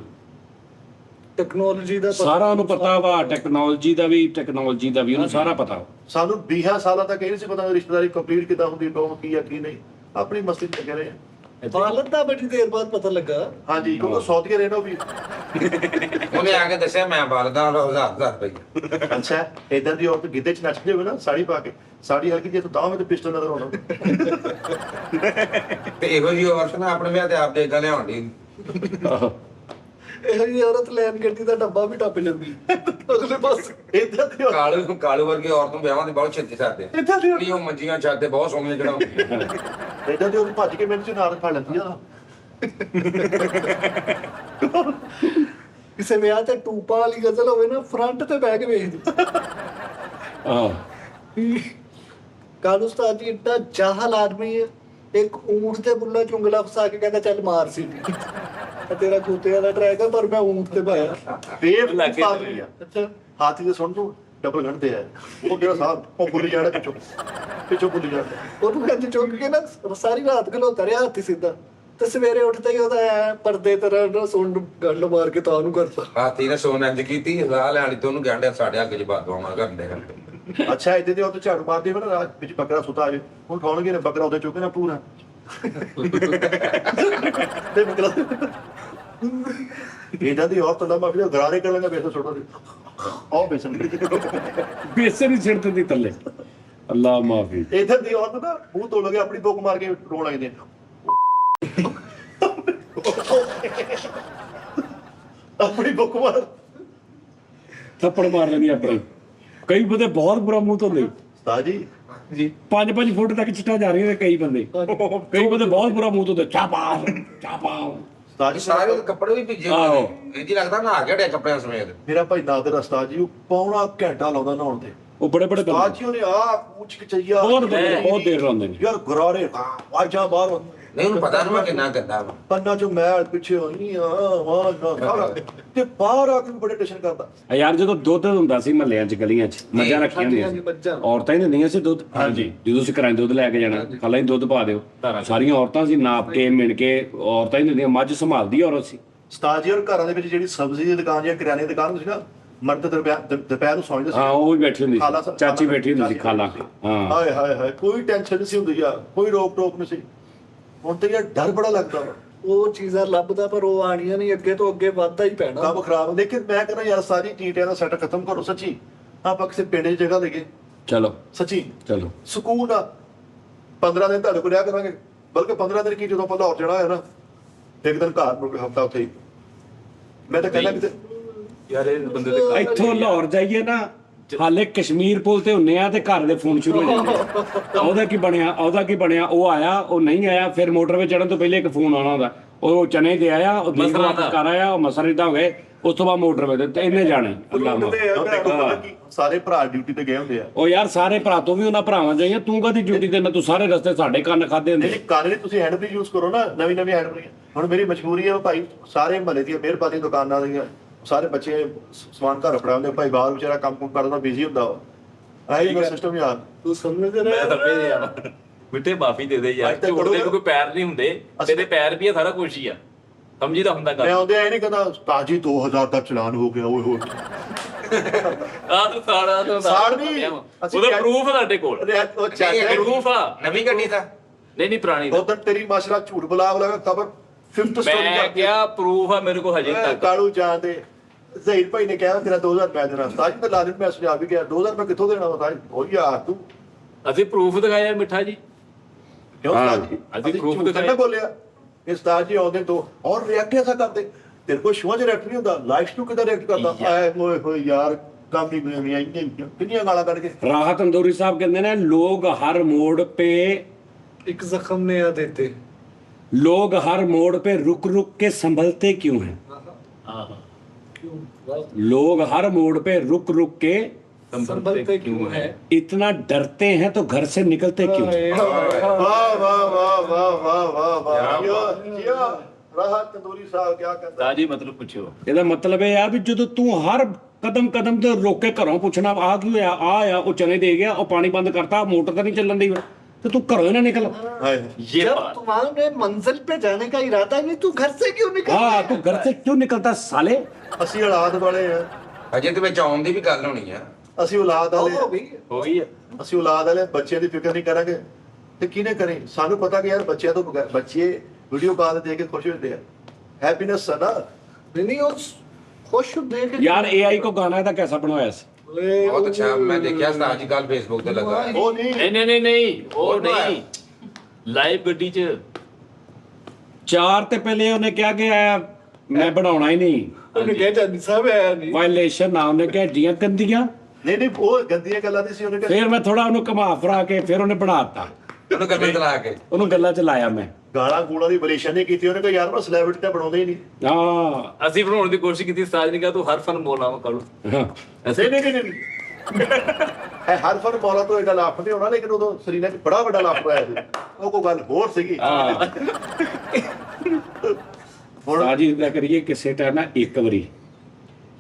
ਟੈਕਨੋਲੋਜੀ ਦਾ ਸਾਰਾ ਉਹਨੂੰ ਪਤਾ ਵਾ, ਟੈਕਨੋਲੋਜੀ ਦਾ ਵੀ ਉਹਨੂੰ ਸਾਰਾ ਪਤਾ। ਸਾਨੂੰ 20 ਸਾਲਾਂ ਤੱਕ ਇਹ ਨਹੀਂ ਸੀ ਪਤਾ ਰਿਸ਼ਤੇਦਾਰੀ ਕੰਪਲੀਟ ਕਿੱਦਾਂ ਹੁੰਦੀ, ਕੌਣ ਕੀ ਆ ਕੀ ਨਹੀਂ, ਆਪਣੀ ਮਸਤੀ ਚ ਲੱਗੇ ਰਹੇ। ਹਾਲਤ ਦਾ ਬੜੀ ਦੇਰ ਬਾਅਦ ਪਤਾ ਲੱਗਾ। ਹਾਂਜੀ ਕਿਉਂਕਿ ਸੌਦੀਆ ਰਹਿਣਾ ਵੀ। ਉਹਨੇ ਆ ਕੇ ਦੱਸਿਆ ਮੈਂ ਬਾਲਦਾ 1000 ਰੁਪਏ। ਅੱਛਾ ਇਦਾਂ ਦੀ ਔਰਤ ਗਿੱਧੇ ਚ ਨੱਚਦੇ ਹੋਵੇ ਨਾ ਸਾੜੀ ਪਾ ਕੇ, ਸਾੜੀ ਹਲਕੀ ਜੇ ਤੂੰ ਤਾਂ ਤੇ ਪਿਸਟਲ ਨਜ਼ਰ ਆਉਣਾ। ਤੇ ਇਹੋ ਜਿਹੀ ਔਰਤ ਨਾ ਆਪਣੇ ਵਿਆਹ ਤੇ ਆਪ ਦੇ ਗੱਲ ਲਿਆਉਣ ਦੀ। ਇਹੋ ਜਿਹੀ ਔਰਤ ਲੈਣ ਗੱਡੀ ਦਾ ਡੱਬਾ ਵੀ ਟੱਪ ਜਾਂਦੀ ਅਗਲੇ ਪਾਸੇ। ਇਦਾਂ ਦੀ ਔਰਤ ਕਾਲੂ ਵਰਗੀ ਔਰਤ ਨੂੰ ਵਿਆਹਾਂ ਦੇ ਬਹੁਤ ਛੇਤੀ ਕਰਦੇ। ਇਦਾਂ ਦੀ ਉਹ ਮੰਜੀਆਂ ਛੱਡਦੇ ਬਹੁਤ ਸੋਹਣੀਆਂ ਚੜਾਉਂਦੀਆਂ। ਇਦਾਂ ਦੀ ਔਰਤ ਭੱਜ ਕੇ ਮੈਨੂੰ ਚ ਨਾਲ ਖਾ ਲੈਂਦੀ ਆ। ਕਿਸੇ ਵਿਆਹ ਤੇ ਟੂਪਾ ਵਾਲੀ ਗਜ਼ਲ ਹੋਵੇ ਨਾ, ਫਰੰਟ ਤੇ ਬਹਿ ਕੇ ਵੇਖਦੀ। ਕਾਲੂ ਉਸਤਾਦ ਜੀ ਇੱਡਾ ਜਾਹਲ ਆਦਮੀ ਹੈ, ਇੱਕ ਊਂਠ ਤੇ ਬੁੱਲਾ ਚੁੰਗਲਾ ਫਸਾ ਕੇ ਕਹਿੰਦਾ ਚੱਲ ਮਾਰ ਸੀ ਤੇਰਾ ਕੁੱਤਿਆਂ ਦਾ ਟਰੈਕ ਹੈ ਪਰ ਮੈਂ ਊਂਠ ਤੇ ਪਾਇਆ। ਬੇਵਕੂਫ ਆਦਮੀ ਆ। ਅੱਛਾ ਹਾਥੀ ਦੇ ਸੁਣ ਤੂੰ ਡਬਲ ਘੰਟੇ ਆ, ਉਹ ਜਿਹੜਾ ਸਾਹਿਬ ਉਹ ਭੁੱਲੀ ਜਾਣਾ ਪਿੱਛੋਂ ਭੁੱਲੀ ਜਾਣਾ। ਉਹਨੂੰ ਕਹਿੰਦੇ ਚੁੱਕ ਕੇ ਨਾ ਸਾਰੀ ਰਾਤ ਖਲੋਤਾ ਰਿਹਾ ਹਾਥੀ ਸਿੱਧਾ, ਤੇ ਸਵੇਰੇ ਉੱਠਦੇ ਹੀ ਉਹਦਾ ਐਂ ਪਰਦੇ ਤਰ੍ਹਾਂ ਨਾ ਸੁਣ ਗੱਲ ਮਾਰ ਕੇ ਤਾਂ ਉਹਨੂੰ ਕਰਤਾ। ਹਾਥੀ ਨੇ ਸੋਨ ਇੰਜ ਕੀਤੀ, ਰਾਹ ਲੈਣ ਤੇ ਉਹਨੂੰ ਕਹਿੰਦੇ ਸਾਡੇ ਅੱਗੇ ਚ ਬਾਦਵਾਵਾਂ ਕਰਦੇ ਹਨ। ਅੱਛਾ ਇੱਥੇ ਤੇ ਉਹ ਝਾੜੂ ਮਾਰਦੇ ਨਾ ਰਾਤ ਵਿੱਚ ਬੱਕਰਾ ਸੁੱਤਾ ਆ ਜੇ, ਹੁਣ ਉਠਾਉਣਗੇ ਨੇ ਬੱਕਰਾ ਉਹਦੇ ਚੁੱਕੇ ਨਾ ਪੂਰਾ ਤੇ ਬੱਕਰਾ ਇਦਾਂ ਦੀ ਔਰਤ ਦਾ ਮੈਂ ਗਰਾਰੇ ਕਰ ਲਾਂਗਾ ਬੇਸਨ ਸੁੱਟੋ ਦੇ ਆਹ ਬੇਸਨ ਬੇਸਨ ਹੀ ਛਿੜਤ ਦੀ ਥੱਲੇ। ਅੱਲਾ ਮਾਫੀ। ਇਦਾਂ ਦੀ ਔਰਤ ਨਾ ਮੂੰਹ ਧੋ ਲਗੇ ਆਪਣੀ ਬੁੱਕ ਮਾਰ ਕੇ ਰੋਣ ਲੱਗਦੇ ਆਪਣੀ ਬੁੱਕ ਮਾਰ ਥੱਪੜ ਮਾਰ ਲੈਂਦੀ ਆਪਣੇ। ਕਈ ਬੰਦੇ ਬਹੁਤ ਬੁਰਾ ਮੂੰਹ ਧੋਂਦੇ ਉਸਤਾਦ ਜੀ 5 ਫੁੱਟ ਤੱਕ ਚਿੱਟਾ ਜਾ ਰਹੀ ਹੈ। ਕਈ ਬੰਦੇ ਬਹੁਤ ਬੁਰਾ ਮੂੰਹ ਧੋਂਦੇ, ਚਾਪਾ ਉਸਤਾਦ ਜੀ ਸਾਰੇ ਕੱਪੜੇ ਵੀ ਭਿੱਜੇ ਹੋਏ ਨੇ। ਇਹ ਜੀ ਲੱਗਦਾ ਨਹਾ ਕੇ ਹਟਿਆ ਕੱਪੜਿਆਂ ਸਮੇਤ। ਮੇਰਾ ਭਾਈ ਨਾਦਰ ਉਸਤਾਦ ਜੀ ਉਹ ਪੌਣਾ ਘੰਟਾ ਲਾਉਂਦਾ ਨਹਾਉਣ ਤੇ। ਉਹ ਬੜੇ ਉਸਤਾਦ ਜੀ ਉਹਨੇ ਆ ਪੂਛ ਕਚਈਆ ਬਹੁਤ ਦੇਰ ਲਾਉਂਦੇ ਨੇ ਯਾਰ ਗਰਾਰੇ ਆਜਾਂ ਬਾਹਰ ਨਹੀਂ ਉਹਨੂੰ ਪਤਾ ਨਾ ਕਿੰਨਾ ਗੰਦਾ ਵਾ। ਪੰਨਾ ਚੋਂ ਮੈਲ ਪਿੱਛੇ ਹੋਈ ਆ ਵਾਹ ਨਾ ਸਾਰਾ ਤੇ ਬਾਹਰ ਆ ਕੇ ਬੜੇ ਟੈਨਸ਼ਨ ਕਰਦਾ। ਯਾਰ ਜਦੋਂ ਦੁੱਧ ਹੁੰਦਾ ਸੀ ਮਹੱਲਿਆਂ 'ਚ ਗਲੀਆਂ 'ਚ ਮੱਝਾਂ ਰੱਖੀਆਂ ਹੁੰਦੀਆਂ ਸੀ, ਔਰਤਾਂ ਹੀ ਦਿੰਦੀਆਂ ਸੀ ਦੁੱਧ। ਹਾਂਜੀ ਜਦੋਂ ਅਸੀਂ ਘਰਾਂ ਦੁੱਧ ਲੈ ਕੇ ਜਾਣਾ, ਖਾਲਾ ਹੀ ਦੁੱਧ ਪਾ ਦਿਓ, ਸਾਰੀਆਂ ਔਰਤਾਂ ਸੀ ਨਾਪ ਕੇ ਮਿਣ ਕੇ ਔਰਤਾਂ ਹੀ ਦਿੰਦੀਆਂ। ਮੱਝ ਸੰਭਾਲਦੀ ਔਰਤ ਸੀ। ਉਸਤਾਦ ਜੀ ਔਰ ਘਰਾਂ ਦੇ ਵਿੱਚ ਜਿਹੜੀ ਸਬਜ਼ੀ ਦੀ ਦੁਕਾਨ ਜਾਂ ਕਰਿਆਨੇ ਦੀ ਦੁਕਾਨ ਹੁੰਦੀ ਸੀ ਨਾ, ਮਰਦ ਦੁਪਹਿਰ ਨੂੰ ਸੌਂਦੇ ਸੀ। ਹਾਂ ਉਹ ਵੀ ਬੈਠੀ ਹੁੰਦੀ ਖਾਲਾ ਸੀ, ਚਾਚੀ ਬੈਠੀ ਹੁੰਦੀ ਸੀ ਖਾਲਾ। ਹਾਂ ਹਾਏ ਹਾਏ ਹਾਏ ਕੋਈ ਟੈਨਸ਼ਨ ਨਹੀਂ ਸੀ ਹੁੰਦੀ ਯਾਰ, ਕੋਈ ਰੋਕ ਟੋਕ ਨਹੀਂ ਸੀ। ਹੁਣ ਤੇ ਯਾਰ ਡਰ ਬੜਾ ਲੱਗਦਾ ਵਾ। ਉਹ ਚੀਜ਼ਾਂ ਲੱਭਦਾ ਪਰ ਉਹ ਆਣੀਆਂ ਨਹੀਂ, ਅੱਗੇ ਤੋਂ ਅੱਗੇ ਵੱਧਦਾ ਹੀ ਪੈਣਾ। ਕੰਮ ਖਰਾਬ। ਲੇਕਿਨ ਮੈਂ ਕਹਿੰਦਾ ਯਾਰ ਸਾਰੀ ਚੀਟਿਆਂ ਦਾ ਸੈਟ ਖਤਮ ਕਰੋ ਸੱਚੀ। ਆਪਾਂ ਕਿਸੇ ਪਿੰਡ 'ਚ ਜਗ੍ਹਾ ਲਈਏ ਚਲੋ ਸੱਚੀ ਚਲੋ ਸਕੂਨ ਆ। 15 ਦਿਨ ਤੁਹਾਡੇ ਕੋਲ ਰਿਹਾ ਕਰਾਂਗੇ, ਬਲਕਿ 15 ਦਿਨ ਕੀ, ਜਦੋਂ ਆਪਾਂ ਲਾਹੌਰ ਜਾਣਾ ਹੋਇਆ ਨਾ, ਇੱਕ ਦਿਨ ਘਰ ਮੁੜ ਕੇ ਹਫਤਾ ਉੱਥੇ ਹੀ। ਮੈਂ ਤਾਂ ਕਹਿੰਦਾ ਕਿ ਯਾਰ ਇਹ ਬੰਦੇ ਦੇ ਇੱਥੋਂ ਲਾਹੌਰ ਜਾਈਏ ਨਾ, ਹਾਲੇ ਕਸ਼ਮੀਰ ਪੁਲ ਤੇ ਹੁੰਨੇ ਆ ਤੇ ਘਰ ਦੇ ਫੋਨ ਸ਼ੁਰੂ ਹੋ ਜਾਂਦੇ ਆ। ਉਹਦਾ ਕੀ ਬਣਿਆ, ਉਹ ਆਇਆ, ਉਹ ਨਹੀਂ ਆਇਆ, ਫਿਰ ਮੋਟਰਵੇ ਚੜਨ ਤੋਂ ਪਹਿਲੇ ਇੱਕ ਫੋਨ ਆਉਣਾ ਹੁੰਦਾ, ਉਹ ਚਨੇ ਦੇ ਆਇਆ, ਉਹ ਦੀਪ ਵਾਪਸ ਕਰ ਆਇਆ, ਉਹ ਮਸਰ ਇਦਾਂ ਹੋ ਗਏ, ਉਸ ਤੋਂ ਬਾਅਦ ਮੋਟਰਵੇ ਤੇ ਇੰਨੇ ਜਾਣੇ। ਸਾਰੇ ਭਰਾ ਡਿਊਟੀ ਤੇ ਗਏ ਹੁੰਦੇ ਆ। ਉਹ ਯਾਰ ਸਾਰੇ ਭਰਾ ਤੋਂ ਵੀ ਉਹਨਾਂ ਭਰਾਵਾਂ ਜਾਈਆਂ, ਤੂੰ ਕਦੀ ਡਿਊਟੀ ਤੇ ਨਾ, ਤੂੰ ਸਾਰੇ ਰਸਤੇ ਸਾਡੇ ਕੰਨ ਖਾਦੇ ਹੁੰਦੇ। ਨਹੀਂ ਕੰਨ ਨਹੀਂ, ਤੁਸੀਂ ਹੈਂਡ ਫ੍ਰੀ ਯੂਜ਼ ਕਰੋ ਨਾ, ਨਵੀਂ ਹੈਂਡ ਫ੍ਰੀ। ਹੁਣ ਮੇਰੀ ਮਜਬੂਰੀ ਹੈ ਭਾਈ, ਸਾਰੇ ਮਹੱਲੇ ਦੀਆਂ ਮਿਹਰਬਾਨੀ ਦੁਕਾਨਾਂ ਦੀਆਂ ਸਾਰੇ ਬੱਚੇ ਸਮਾਨ ਘਰ ਫੜਾਉਂਦੇ, ਭਾਈ ਬਾਹਰ ਵਿਚਾਰਾ ਕੰਮ ਕਰਦਾ ਬਿਜ਼ੀ ਹੁੰਦਾ ਵਾ। ਆਹੀ ਮੇਰਾ ਸਿਸਟਮ ਯਾਰ, ਤੂੰ ਸਮਝ ਮੈਂ ਰਿਹਾ ਸਮਝੇ ਯਾਰ ਮਿੱਟੇ ਮਾਫੀ ਦੇ ਦੇ ਯਾਰ, ਝੂਠ ਦੇ ਕੋਈ ਪੈਰ ਨਹੀਂ ਹੁੰਦੇ, ਤੇਰੇ ਪੈਰ ਵੀ ਆ, ਸਾਰਾ ਕੁਝ ਹੀ ਆ, ਸਮਝੀਦਾ ਹੁੰਦਾ ਮੈਂ ਗੱਲ। ਆਉਂਦੇ ਇਹ ਨਹੀਂ ਕਹਿੰਦਾ ਤਾਜੀ 2000 ਦਾ ਚਲਾਨ ਹੋ ਗਿਆ, ਓਏ ਹੋਏ ਆਹ ਤੂੰ ਸਾੜਾ ਸਾੜ ਨਹੀਂ, ਉਹਦਾ ਪ੍ਰੂਫ ਆ ਸਾਡੇ ਕੋਲ, ਉਹ ਚੱਕ ਪ੍ਰੂਫ ਆ ਨਵੀਂ ਗੱਡੀ ਦਾ ਨਹੀਂ ਪੁਰਾਣੀ ਦਾ। ਉਦੋਂ ਤੇਰੀ ਮਾਸ਼ਰਾ ਝੂਠ ਬੁਲਾ ਖਬਰ 5th ਸਟੋਰੀ ਮੈਂ ਕਿਹਾ ਪ੍ਰੂਫ ਆ ਮੇਰੇ ਕੋਲ ਹਜੇ ਤੱਕ। ਕਾਲੂ ਜਾਣਦੇ ਜ਼ਹੀਰ ਭਾਈ ਨੇ ਕਿਹਾ ਤੇਰਾ 2000 ਰੁਪਏ ਦੇਣਾ, ਤਾਜ ਤੇ ਲਾ ਦੇ, ਮੈਂ ਸੁਝਾ ਵੀ ਗਿਆ 2000 ਰੁਪਏ ਕਿੱਥੋਂ ਦੇਣਾ ਤਾਜ? ਉਹ ਯਾਰ ਤੂੰ ਅਸੀਂ ਪ੍ਰੂਫ ਦਿਖਾਇਆ ਮਿੱਠਾ ਜੀ, ਕਿਉਂ ਤਾਜ? ਅਸੀਂ proof ਝੂਠ ਦਿਖਾਇਆ। ਨਾ ਬੋਲਿਆ ਇਸ ਤਾਜ ਜੀ ਆਉਂਦੇ ਤੋਂ ਔਰ ਰਿਐਕਟ ਐਸਾ ਕਰਦੇ, ਤੇਰੇ ਕੋਲ ਸ਼ੋਅ 'ਚ ਰਿਐਕਟ ਨਹੀਂ ਹੁੰਦਾ, ਲਾਈਵ ਨੂੰ ਕਿਦਾਂ ਰਿਐਕਟ ਕਰਦਾ? ਐ ਹੋਏ ਹੋਏ ਯਾਰ, ਕੰਮ ਨਹੀਂ ਬਣਿਆ, ਇੰਨੀਆਂ ਕਿੰਨੀਆਂ ਗਾਲਾਂ ਕੱਢ ਕੇ। ਰਾਹਤ ਅੰਦੋਰੀ ਸਾਹਿਬ ਕਹਿੰਦੇ ਨੇ, ਲੋग हर मोड़ पे ਇੱਕ ਜ਼ਖਮ ਨੇ ਆ ਦਿੱਤੇ, लोग हर मोड़ पे रुक रुक के संभलते क्यों हैं? लोग हर मोड़ पे रुक रुक के संभलते क्यों है? इतना डरते हैं तो घर से निकलते क्यों हैं? ਵਾਹ ਵਾਹ ਵਾਹ ਵਾਹ ਵਾਹ ਵਾਹ ਵਾਹ ਯਾ ਰਾਹਤ ਤੰਦੂਰੀ ਸਾਹਿਬ ਕੀ ਕਹਿੰਦਾ? ਤਾਂ ਜੀ ਮਤਲਬ ਪੁੱਛਿਓ। ਇਹਦਾ ਮਤਲਬ ਇਹ ਆ ਵੀ ਜਦੋਂ ਤੂੰ ਹਰ ਕਦਮ ਤੇ ਰੋਕ ਕੇ ਘਰੋਂ ਪੁੱਛਣਾ ਆ ਕੀ ਹੋਇਆ, ਆ ਉਹ ਚਨੇ ਦੇ ਗਿਆ, ਉਹ ਪਾਣੀ ਬੰਦ ਕਰਤਾ, ਮੋਟਰ ਤਾਂ ਨਹੀਂ ਚੱਲਣ ਦੀ, तो तू घरों ही ना निकल। ਹਾਏ ये जब बात तुम्हारे मंजिल पे जाने का इरादा नहीं, तू घर से क्यों निकल? हाँ, तू घर से क्यों निकलता साले? ਅਸੀਂ ਔਲਾਦ ਵਾਲੇ ਆ, ਅਜੇ ਤੇ ਵਿੱਚ ਆਉਣ ਦੀ ਵੀ ਗੱਲ ਹੋਣੀ ਆ। ਅਸੀਂ ਔਲਾਦ ਵਾਲੇ हो गई। ਹੋ ਗਈ ਆ। ਅਸੀਂ ਔਲਾਦ ਵਾਲੇ ਬੱਚਿਆਂ ਦੀ ਫਿਕਰ ਨਹੀਂ ਕਰਾਂਗੇ ਤੇ ਕਿਹਨੇ ਕਰੇ? ਸਾਨੂੰ ਪਤਾ ਕਿ ਯਾਰ ਬੱਚਿਆਂ ਤੋਂ ਬਗੈਰ ਬੱਚੇ ਵੀਡੀਓ ਕਾਲ ਤੇ ਦੇਖ ਕੇ ਖੁਸ਼ ਹੁੰਦੇ ਆ, ਹੈਪੀਨੈਸ ਹੈ ਨਾ। नहीं उस खुश देख के यार AI को गाना था कैसा बनवाया सी? ਬਹੁਤ ਅੱਛਾ, ਮੈਂ ਦੇਖਿਆ ਉਸਤਾਦ ਜੀ ਕੱਲ ਫੇਸਬੁੱਕ ਤੇ ਲੱਗਾ ਹੈ। ਉਹ ਨਹੀਂ ਨਹੀਂ ਉਹ ਨਹੀਂ ਲਾਈਵ ਗੱਡੀ 'ਚ 4 ਤੇ ਪਹਿਲੇ ਉਹਨੇ ਕਿਹਾ ਕਿ ਮੈਂ ਬਣਾਉਣਾ ਹੀ ਨਹੀਂ, उन्हें कह जानी साहब है नहीं। ਵਾਇਲੇਸ਼ਨ ਨਾ, ਉਹਨੇ ਕਿਹਾ ਡੀਆਂ ਕੰਦੀਆਂ। ਨਹੀਂ ਉਹ ਗੰਦੀਆਂ ਗੱਲਾਂ ਨਹੀਂ ਸੀ ਉਹਨੇ ਕਿਹਾ। ਫਿਰ ਮੈਂ ਥੋੜਾ ਉਹਨੂੰ ਘੁਮਾ ਫਰਾ ਕੇ ਫਿਰ ਉਹਨੇ ਬਣਾਤਾ, ਉਹਨੂੰ ਗੱਲਾਂ ਚਲਾ ਕੇ ਉਹਨੂੰ ਗੱਲਾਂ ਚ ਲਾਇਆ ਮੈਂ। ਗਾਲਾਂ ਗੂਲਾਂ ਦੀ ਵੈਰੀਏਸ਼ਨ ਨਹੀਂ ਕੀਤੀ ਉਹਨੇ, ਕਿਹਾ ਯਾਰ ਮੈਂ ਸੈਲੀਬ੍ਰਿਟੀ ਤਾਂ ਬਣਾਉਂਦੇ ਹੀ ਨਹੀਂ। ਹਾਂ ਅਸੀਂ ਬਣਾਉਣ ਦੀ ਕੋਸ਼ਿਸ਼ ਕੀਤੀ, ਉਸਤਾਦ ਨੇ ਕਿਹਾ ਤੂੰ ਹਰ ਫਨ ਬੋਲਾਂ ਕਰੋ। ਹਾਂ। ਨਹੀਂ ਹੈ ਹਰ ਫਰ ਮੌਲਾ ਤੋਂ ਇਹਦਾ ਲਾਫ ਨਹੀਂ ਹੋਣਾ, ਲੇਕਿਨ ਉਦੋਂ ਸਰੀਨਾ ਚ ਬੜਾ ਵੱਡਾ ਲਾਫ ਆਇਆ ਸੀ, ਉਹ ਕੋਈ ਗੱਲ ਹੋਰ ਸੀਗੀ। ਹੁਣ ਸਾਜੀ ਦਾ ਕਰੀਏ ਕਿਸੇ ਟਾਈਮ ਨਾ, ਇੱਕ ਵਾਰੀ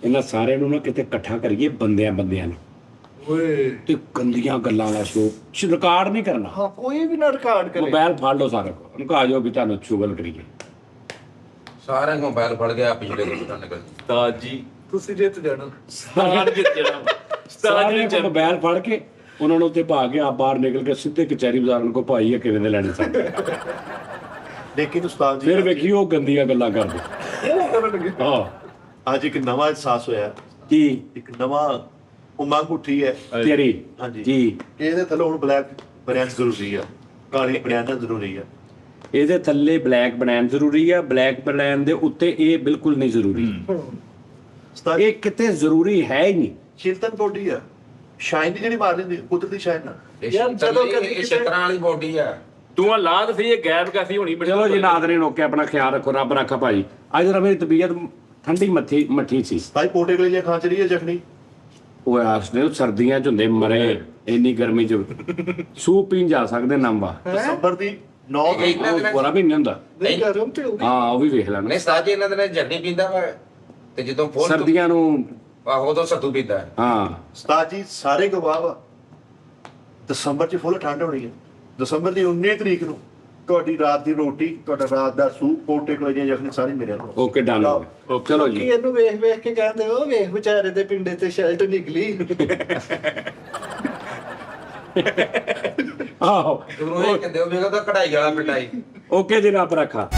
ਇਹਨਾਂ ਸਾਰਿਆਂ ਨੂੰ ਨਾ ਕਿਤੇ ਇਕੱਠਾ ਕਰੀਏ, ਬੰਦਿਆਂ ਨੂੰ, ओए ਤੇ ਗੰਦੀਆਂ ਗੱਲਾਂ ਦਾ ਸ਼ੋਅ ਰਿਕਾਰਡ ਨਹੀਂ ਕਰਨਾ, हाँ कोई भी ना रिकॉर्ड करे। ਮੋਬਾਈਲ ਫੜ ਲਓ ਸਾਰੇ ਕੋਲ, ਉਹਨੂੰ ਕਹਾ ਜੋ ਵੀ ਤੁਹਾਨੂੰ ਸ਼ੁਗਲ ਕਰੀਏ। ਸਾਰਿਆਂ ਨੂੰ ਮੋਬਾਈਲ ਫੜ ਗਿਆ, ਪਿਛਲੇ ਦਿਨ ਤੋਂ ਨਿਕਲ ਉਸਤਾਦ ਜੀ तुसी जित जाना। ਉਸਤਾਦ ਜਿੱਤ ਜਾਣਾ, ਉਸਤਾਦ ਸਾਰਿਆਂ ਨੇ ਕੋਲ ਮੋਬਾਈਲ ਫੜ ਕੇ ਉਹਨਾਂ ਨੂੰ ਉੱਤੇ ਪਾ ਕੇ ਆ ਬਾਹਰ ਨਿਕਲ ਕੇ ਸਿੱਧੇ ਕਚਹਿਰੀ ਬਾਜ਼ਾਰ ਨੂੰ ਕੋ ਭਾਈ ਇਹ ਕਿਵੇਂ ਦੇ ਲੈਣੇ ਸਨ। ਲੇਕਿਨ ਉਸਤਾਦ ਜੀ ਫਿਰ ਵੇਖੀ ਉਹ ਗੰਦੀਆਂ ਗੱਲਾਂ ਕਰਦੇ। ਹਾਂ ਅੱਜ ਇੱਕ ਨਵਾਂ ਅਹਿਸਾਸ ਹੋਇਆ, ਕੀ ਇੱਕ ਨਵਾਂ ਉਮੰਗ ਉੱਠੀ ਹੈ ਤੇਰੀ ਹਾਂਜੀ ਜੀ, ਕਿ ਇਹਦੇ ਥੱਲੇ ਹੁਣ ਬਲੈਕ ਬਨੈਨ ਜ਼ਰੂਰੀ ਆ, ਕਾਲੀ ਬਨੈਨ ਜ਼ਰੂਰੀ ਆ। ਇਹਦੇ ਥੱਲੇ ਬਲੈਕ ਬਨੈਨ ਜ਼ਰੂਰੀ ਆ, ਬਲੈਕ ਬਨੈਨ ਦੇ ਉੱਤੇ ਇਹ ਬਿਲਕੁਲ ਨਹੀਂ ਜ਼ਰੂਰੀ। ਉਸਤਾਦ ਇਹ ਕਿਤੇ ਜ਼ਰੂਰੀ ਹੈ ਹੀ ਨਹੀਂ। ਚਿੰਤਨ ਬੋਡੀ ਆ, ਸ਼ਾਈਨ ਜਿਹੜੀ ਮਾਰ ਦਿੰਦੀ ਕੁਦਰਤੀ ਸ਼ਾਈਨ ਆ। ਯਾਰ ਜਦੋਂ ਕਦੀ ਛਤਰਾਂ ਵਾਲੀ ਬੋਡੀ ਆ। ਤੂੰ ਆ ਲਾਦ ਸੀ, ਇਹ ਗੈਪ ਕਾਫੀ ਹੋਣੀ ਬੜੀ। ਚਲੋ ਜੀ ਨਾਜ਼ਰੀਨ, ਓਕੇ, ਆਪਣਾ ਖਿਆਲ ਰੱਖੋ, ਰੱਬ ਰੱਖਾ ਭਾਜੀ। ਅੱਜ ਜਰਾ ਮੇਰੀ ਤਬੀਅਤ ਠੰਡੀ ਮੱਠੀ ਸੀ। ਭਾਈ ਪੋਟੇ ਕੋਲੇ ਜੇ ਖਾਂ ਚ ਰਹੀ ਹੈ ਜ਼ਖਮੀ, ਉਹ ਆਸਨੇ ਸਰਦੀਆਂ ਚ ਹੁੰਦੇ ਮਰੇ, ਇੰਨੀ ਗਰਮੀ ਚ ਸੂਪ ਪੀਣ ਜਾ ਸਕਦੇ ਨੰਬਾ, ਦਸੰਬਰ ਦੀ 9 ਉਹ ਪੂਰਾ ਵੀ ਨਹੀਂ ਹੁੰਦਾ। नहीं गर्म थे होगी। ਹਾਂ ਉਹ ਵੀ ਵੇਖ ਲੈਣਾ। ਨਹੀਂ ਉਸਤਾਦ ਜੀ ਇਹਨਾਂ ਦੇ ਨਾਲ ਜੱਡੀ ਪੀਂਦਾ ਵਾ, ਤੇ ਜਦੋਂ ਫੁੱਲ ਸਰਦੀਆਂ ਨੂੰ ਆਹੋ ਉਦੋਂ ਸੱਤੂ ਪੀਂਦਾ ਹੈ। ਹਾਂ ਉਸਤਾਦ ਜੀ ਸਾਰੇ ਗਵਾਹ ਵਾ, ਦਸੰਬਰ ਚ ਫੁੱਲ ਠੰਡ ਹੋਣੀ ਹੈ। ਦਸੰਬਰ ਦੀ 19 ਤਰੀਕ ਨੂੰ ਤੁਹਾਡੀ ਰਾਤ ਦੀ ਰੋਟੀ, ਤੁਹਾਡਾ ਰਾਤ ਦਾ ਸੂਪ, ਪੋਟੇ ਕੋਲੇ ਜੇ ਜ਼ਖਮੀ ਸਾਰੀ ਮੇਰੇ ਨਾਲ। ਓਕੇ ਡਨ ਹੋ ਗਿਆ। ਚਲੋ कि ਜੀ ਇਹਨੂੰ ਵੇਖ ਕੇ ਕਹਿੰਦੇ ਉਹ ਵੇਖ ਵਿਚਾਰੇ ਦੇ ਪਿੰਡੇ ਤੇ ਸ਼ਰਟ ਨਿਕਲੀ। ਆਹੋ ਜਦੋਂ ਇਹ ਕਹਿੰਦੇ ਉਹ ਵੇਖੋ ਤਾਂ ਕਢਾਈ ਵਾਲਾ ਪਿਟਾਈ। ਓਕੇ ਜੀ, ਰੱਬ ਰੱਖਾ।